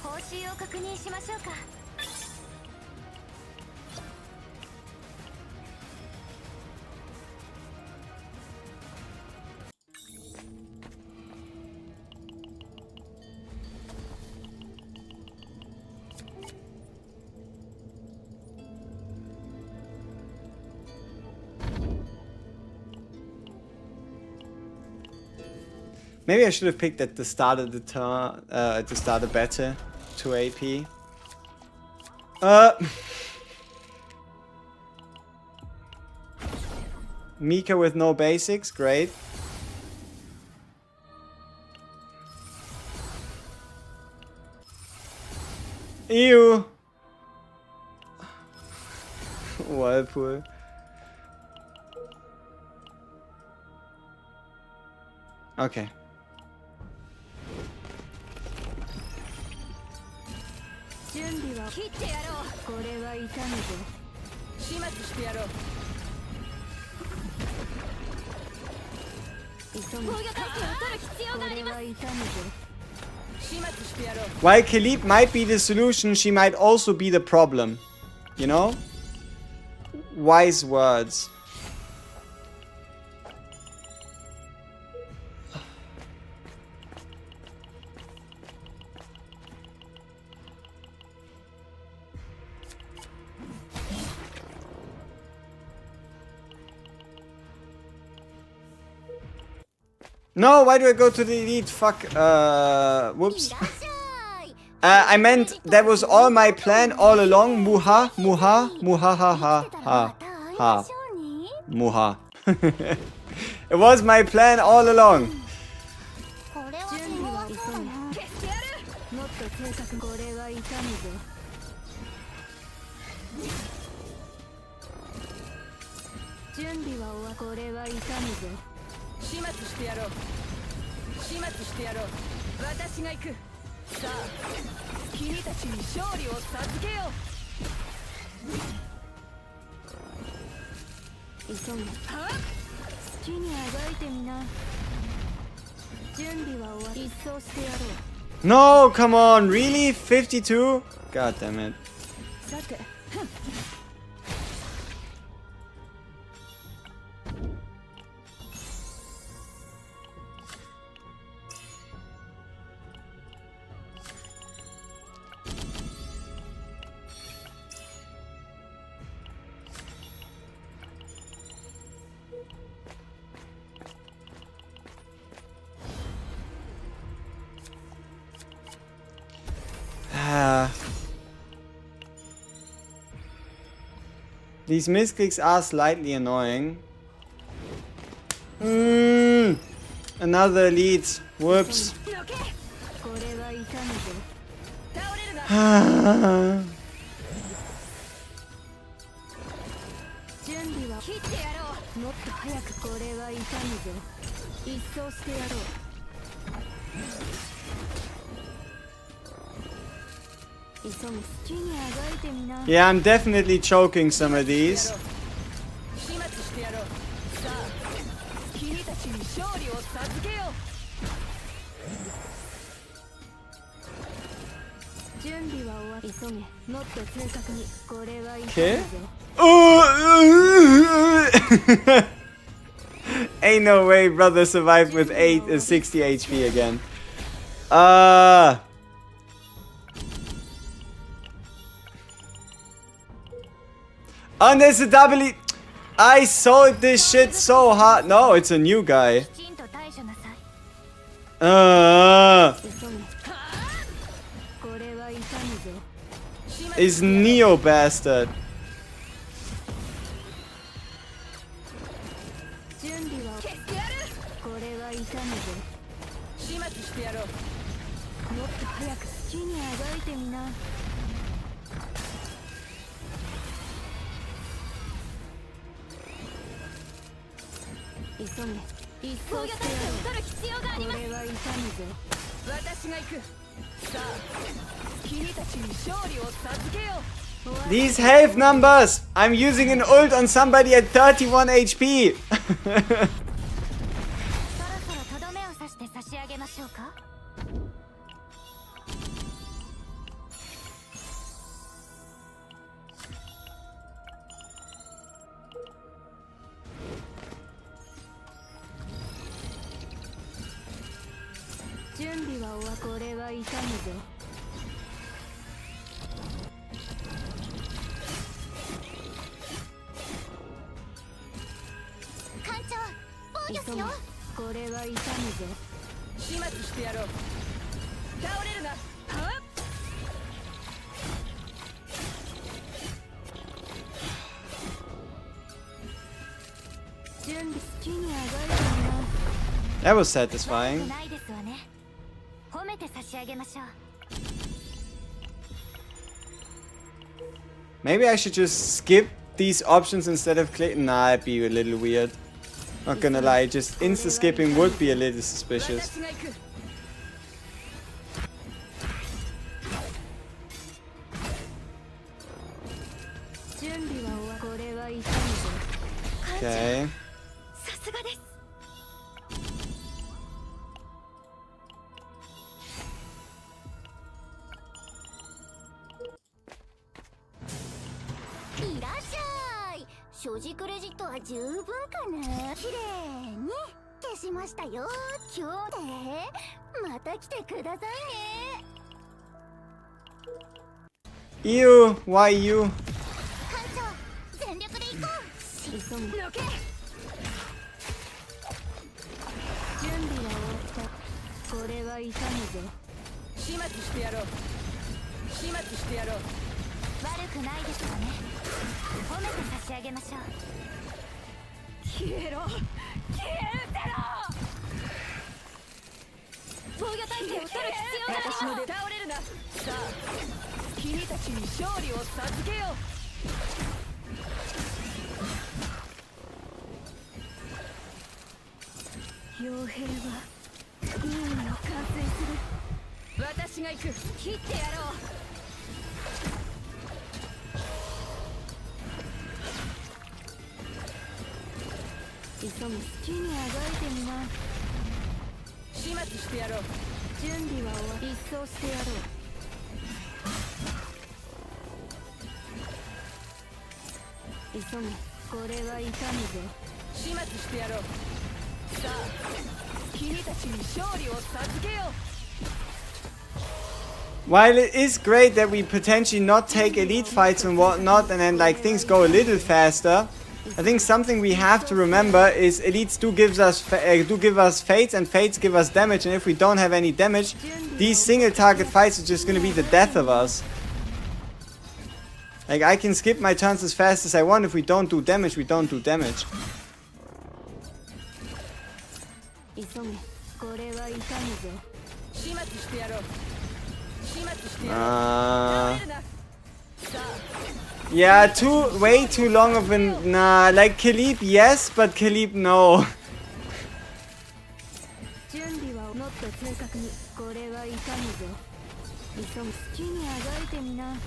報酬を確認しましょうか Maybe I should have picked at the start of the turn, at the start of battle, 2 AP. Mika with no basics, great. Ew. Whirlpool. Okay. 切ってやろう。これは痛むぞ。始末してやろう。急ぐ。防御体制を取る必要があります。これは痛むぞ。始末してやろう。 While Khalid might be the solution, she might also be the problem. You know? Wise words. No, why do I go to the elite? Fuck, whoops. I meant that was all my plan all along. Muha, muha, muha, ha, ha, ha, ha. Muha. It was my plan all along. これは準備は急ぐ。消してやる。もっと正確。これは痛むぞ。準備は終わ。これは痛むぞ。始末してやろう。始末してやろう。私が行く。さあ、君たちに勝利を授けよう。急ぐ。はっ。好きにあがいてみな。準備は終わり。一掃してやろう。 No, come on, really? 52? God damn it. さて。These misclicks are slightly annoying. Another elite. Whoops. これは痛むぞ。倒れるな。準備は切ってやろう。もっと早く。これは痛むぞ。一掃してやろう。急ぐ。好きにあがいてみな。 Yeah, I'm definitely choking some of these. 始末してやろう。さあ、君たちに勝利を授けよう。準備は終わり。急げ。もっと正確に。これは痛むぞ。Ain't no way brother survived with 60 HP again. And there's a double. I sold this shit so hard. No, it's a new guy. きちんと対処なさい。急げ。これは痛むぞ。 Is Neo bastard. 準備は消してやる。これは痛むぞ。始末してやろう。もっと早く。好きにあがいてみな。急げ。一掃してやろう。取る必要があります。これは痛むぞ。私が行く。さあ、君たちに勝利を授けよう。 These health numbers. I'm using an ult on somebody at 31 HP. そろそろとどめを刺して差し上げましょうか。準備は終わ。これは痛むぞ。艦長、防御しよう。これは痛むぞ。始末してやろう。倒れるな。はっ。準備。好きにあがいてみな。 That was 悪 satisfying. くないですわね。褒めて差し上げましょう。 Maybe I should just skip these options instead of clicking. Nah, it'd be a little weird. Not gonna lie, just insta skipping would be a little suspicious. 私が行く。さすがです。いらっしゃい。所持クレジットは十分かな。綺麗に消しましたよ。今日でまた来てくださいね。 You, why you? 艦長、全力で行こう。急ぐロケ。準備は終わったこれは痛むぞ始末してやろう。始末してやろう。悪くないですよね。褒めて差し上げましょう。消えろ消えてろ防御体制を取る必要があります。私ので倒れるな。さあ君たちに勝利を授けよ傭兵は任務を完遂するう。私が行く。切ってやろう。急ぐ好きにあがいてみな始末してやろう。準備は終わり一掃してやろう急ぐこれは痛むぞ始末してやろう。さあ君たちに勝利を授けよう。 While it is great that we potentially not take elite fights and whatnot, and then like things go a little faster, I think something we have to remember is elites do give us fates, and fates give us damage, and if we don't have any damage, these single target fights are just gonna be the death of us. Like I can skip my turns as fast as I want. If we don't do damage, we don't do damage. 急ぐこれは痛むぞ始末してやろう。始末してやろう。倒れるな。さあ Yeah, way too long of an nah. Like Khalib, yes, but Khalib, no. 準備はもっと正確にこれは痛むぞ急ぐ好きにあがいてみな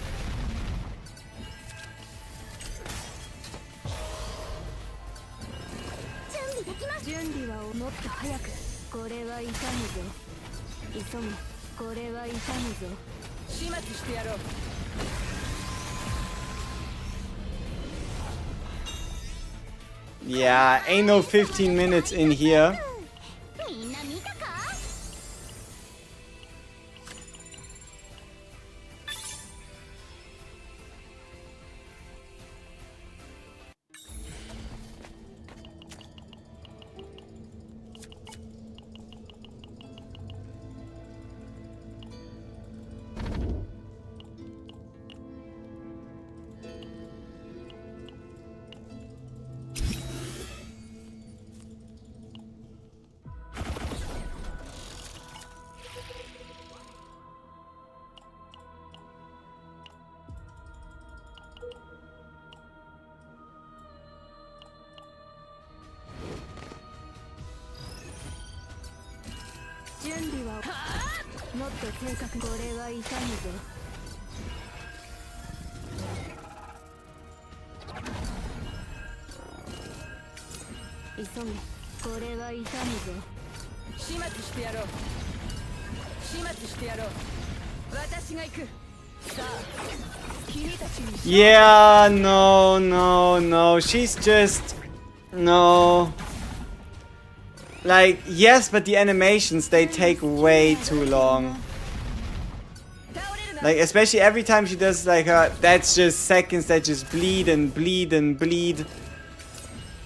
準備できます。準備はもっと早くこれは痛むぞ急ぐこれは痛むぞ始末してやろう。 Yeah, ain't no 15 minutes in here. みんな見たか。準備はもっと正確これは痛むぞ急ぐこれは痛むぞ始末してやろう。始末してやろう。私が行く。さあ君たちに。 Yeah, no, no, no. She's just no. Like yes, but the animations they take way too long. 倒れるな。 Like especially every time she does like her, that's just seconds that just bleed and bleed and bleed.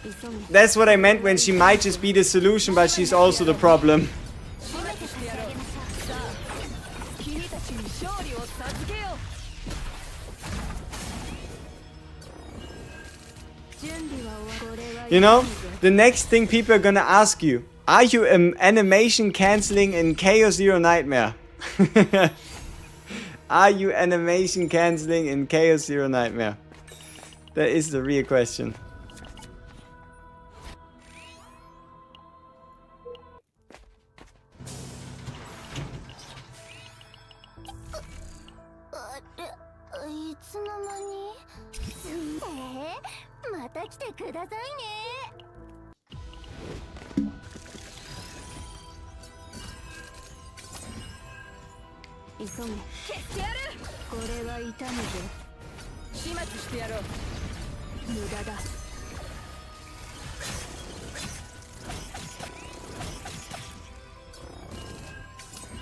急ぐ That's what I meant when she might just be the solution, but she's also the problem. 始末してやろう。さあ君たちに勝利を授けよう。準備は終わこれは You 痛 know, むぞ the next thing people are gonna ask you, are you animation canceling in Chaos Zero Nightmare? Are you animation canceling in Chaos Zero Nightmare? That is the real question.あれ、いつの間に。また来てくださいね。急げ消してやる。これは痛むぞ始末してやろう。無駄だ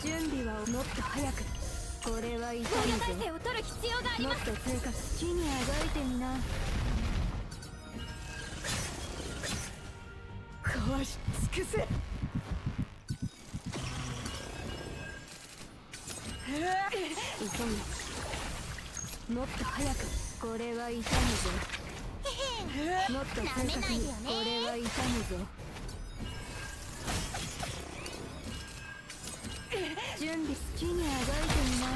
準備はもっと早くこれは痛むぞ体勢を取る必要がありもっます。と強く地にあがいてみな壊し尽くせ。急げもっと早くこれは痛むぞもっと正確にこれは痛むぞ準備地にあがいてみな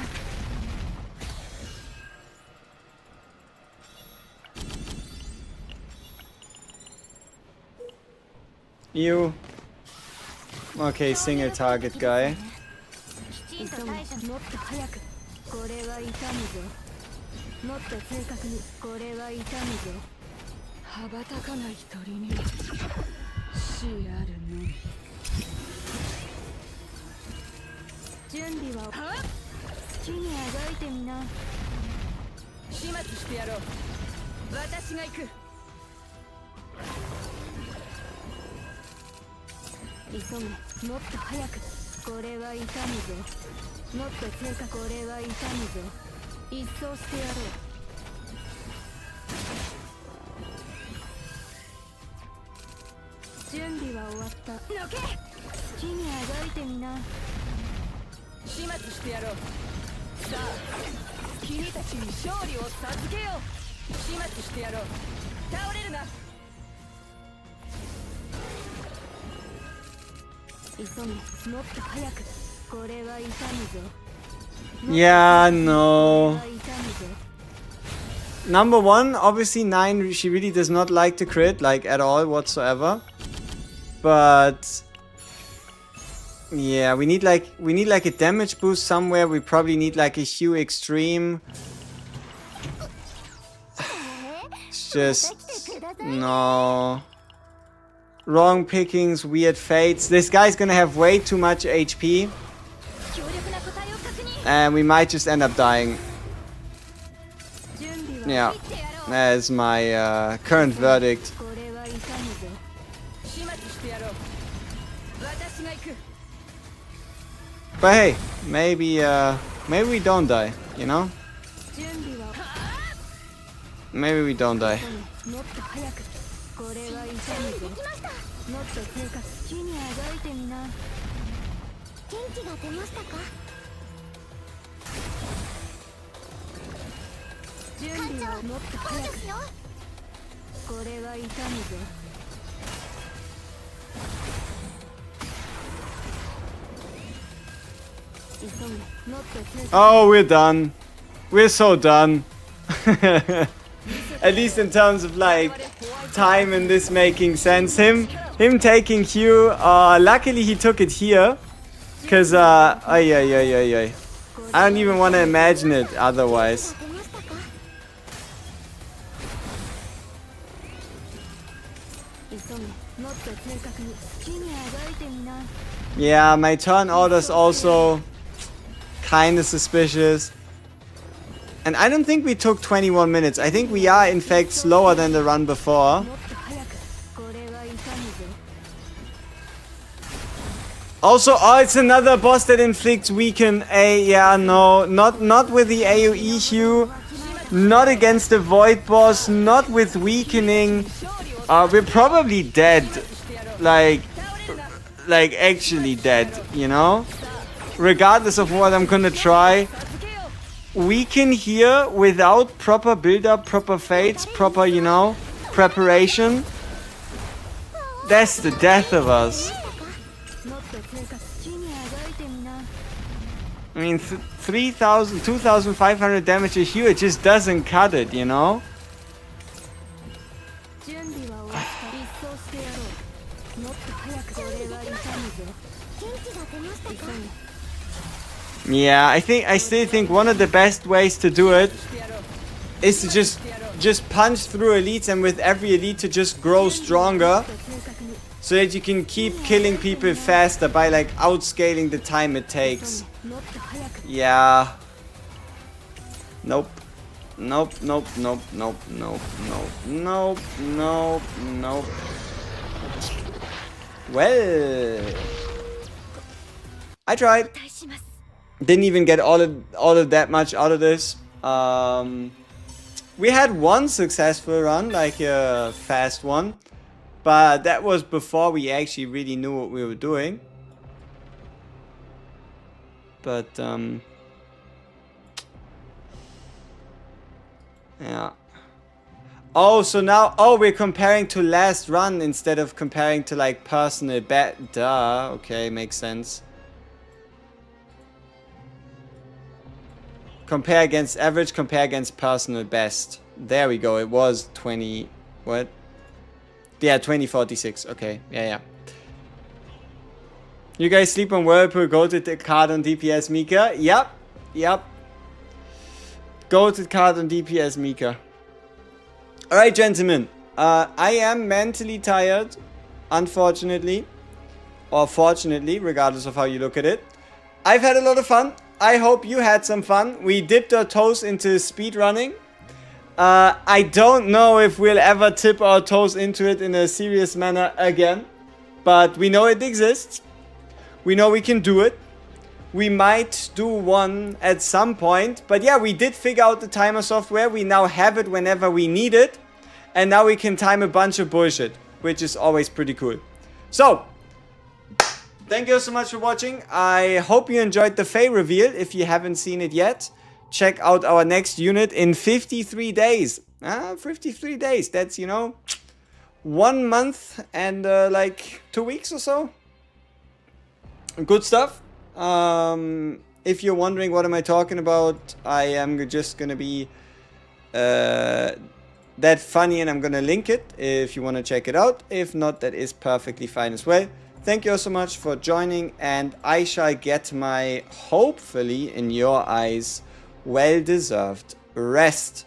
You. Okay, single target guy. きちんと急げ対処もっと早くこれは痛むぞもっと正確にこれは痛むぞ羽ばたかない鳥に死あるのみ。準備は地にあがいてみな始末してやろう。私が行く。急げもっと早くこれは痛むぞもっと正確これは痛むぞ一掃してやろう準備は終わったのけ。地にあがいてみな始末してやろう。さあ君たちに勝利を授けよう。始末してやろう。倒れるな。急げもっと早くこれは痛むぞ Yeah, こ no. れは痛むぞ Number one, obviously 9, she really does not like to crit, like at all whatsoever. But yeah, we need like a damage boost somewhere. We probably need like a Hue Extreme. It's just no. Wrong pickings, weird fates. This guy's gonna have way too much HP. 強力な個体を確認。 And we might just end up dying. 準備は Yeah, 切ってやろう。 that is my current verdict. これは痛むぞ始末してやろう。私が行く。 But hey, maybe we don't die, you know? 準備は Maybe we don't die. もっと早くこれは痛むぞもっと正確地にあがいてみな元気が出ましたか。準備はもっとそう早くですよ。これは痛むぞ急げもっと正確 Oh, we're done. We're so done. At least in terms of like time and this making sense. Him taking Q. Luckily he took it here, cause I don't even want to imagine it otherwise. 出ましたか。急げもっと正確に地にあがいてみな Yeah, my turn order's also kind of suspicious. And I don't think we took 21 minutes. I think we are in fact slower than the run before. もっと早くこれは痛むぞ Also, oh, it's another boss that inflicts weaken. Yeah, no, not with the AoE Hue, not against the Void boss, not with weakening. We're probably dead, like actually dead, you know? Regardless of what I'm gonna try. Weaken here without proper build-up, proper fates, proper, you know, preparation. That's the death of us. もっと正確地にあがいてみな I mean, 3,000, 2,500 damage a Hue, it just doesn't cut it, you know? 準備は終わった一掃してやろうもっと早くこれは痛むぞ元気が出ました急か。げ Yeah, I still think one of the best ways to do it is to just punch through elites and with every elite to just grow stronger もっと正確に so that you can keep killing people faster by like outscaling the time it takes. もっと早く Yeah. Nope. Nope, nope, nope, nope, nope, nope, nope, nope, nope. Well, I tried. Didn't even get all of that much out of this. We had one successful run, like a fast one, but that was before we actually really knew what we were doing. But yeah. Oh, so now, oh, we're comparing to last run instead of comparing to like personal bet. Duh. Okay, makes sense. Compare against average, compare against personal best. There we go. It was 20. What? Yeah, 2046. Okay. Yeah. You guys sleep on Whirlpool. Go to the card on DPS Mika. Yep. Go to the card on DPS Mika. Alright, gentlemen. I am mentally tired. Unfortunately. Or fortunately, regardless of how you look at it. I've had a lot of fun. I hope you had some fun. We dipped our toes into speed running. I don't know if we'll ever tip our toes into it in a serious manner again. But we know it exists. We know we can do it. We might do one at some point. But yeah, we did figure out the timer software. We now have it whenever we need it. And now we can time a bunch of bullshit, which is always pretty cool. So, thank you so much for watching. I hope you enjoyed the Fae reveal. If you haven't seen it yet, check out our next unit in 53 days. 53 days. That's, 1 month and like 2 weeks or so. Good stuff. If you're wondering what am I talking about, I am just gonna be that funny and I'm gonna link it if you want to check it out. If not, that is perfectly fine as well. Thank you all so much for joining, and I shall get my, hopefully in your eyes, well-deserved rest.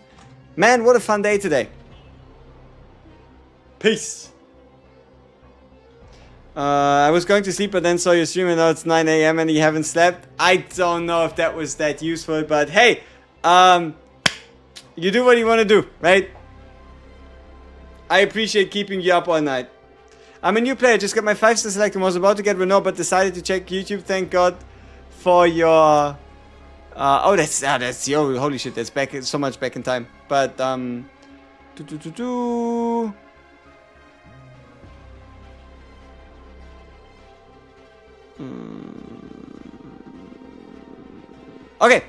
Man, what a fun day today. Peace. I was going to sleep, but then saw your stream and now it's 9 AM and you haven't slept. I don't know if that was that useful, but hey, you do what you want to do, right? I appreciate keeping you up all night. I'm a new player, just got my 5-star select and was about to get Renault, but decided to check YouTube. Thank God for your... that's your... Holy shit, that's back so much back in time. But, Okay.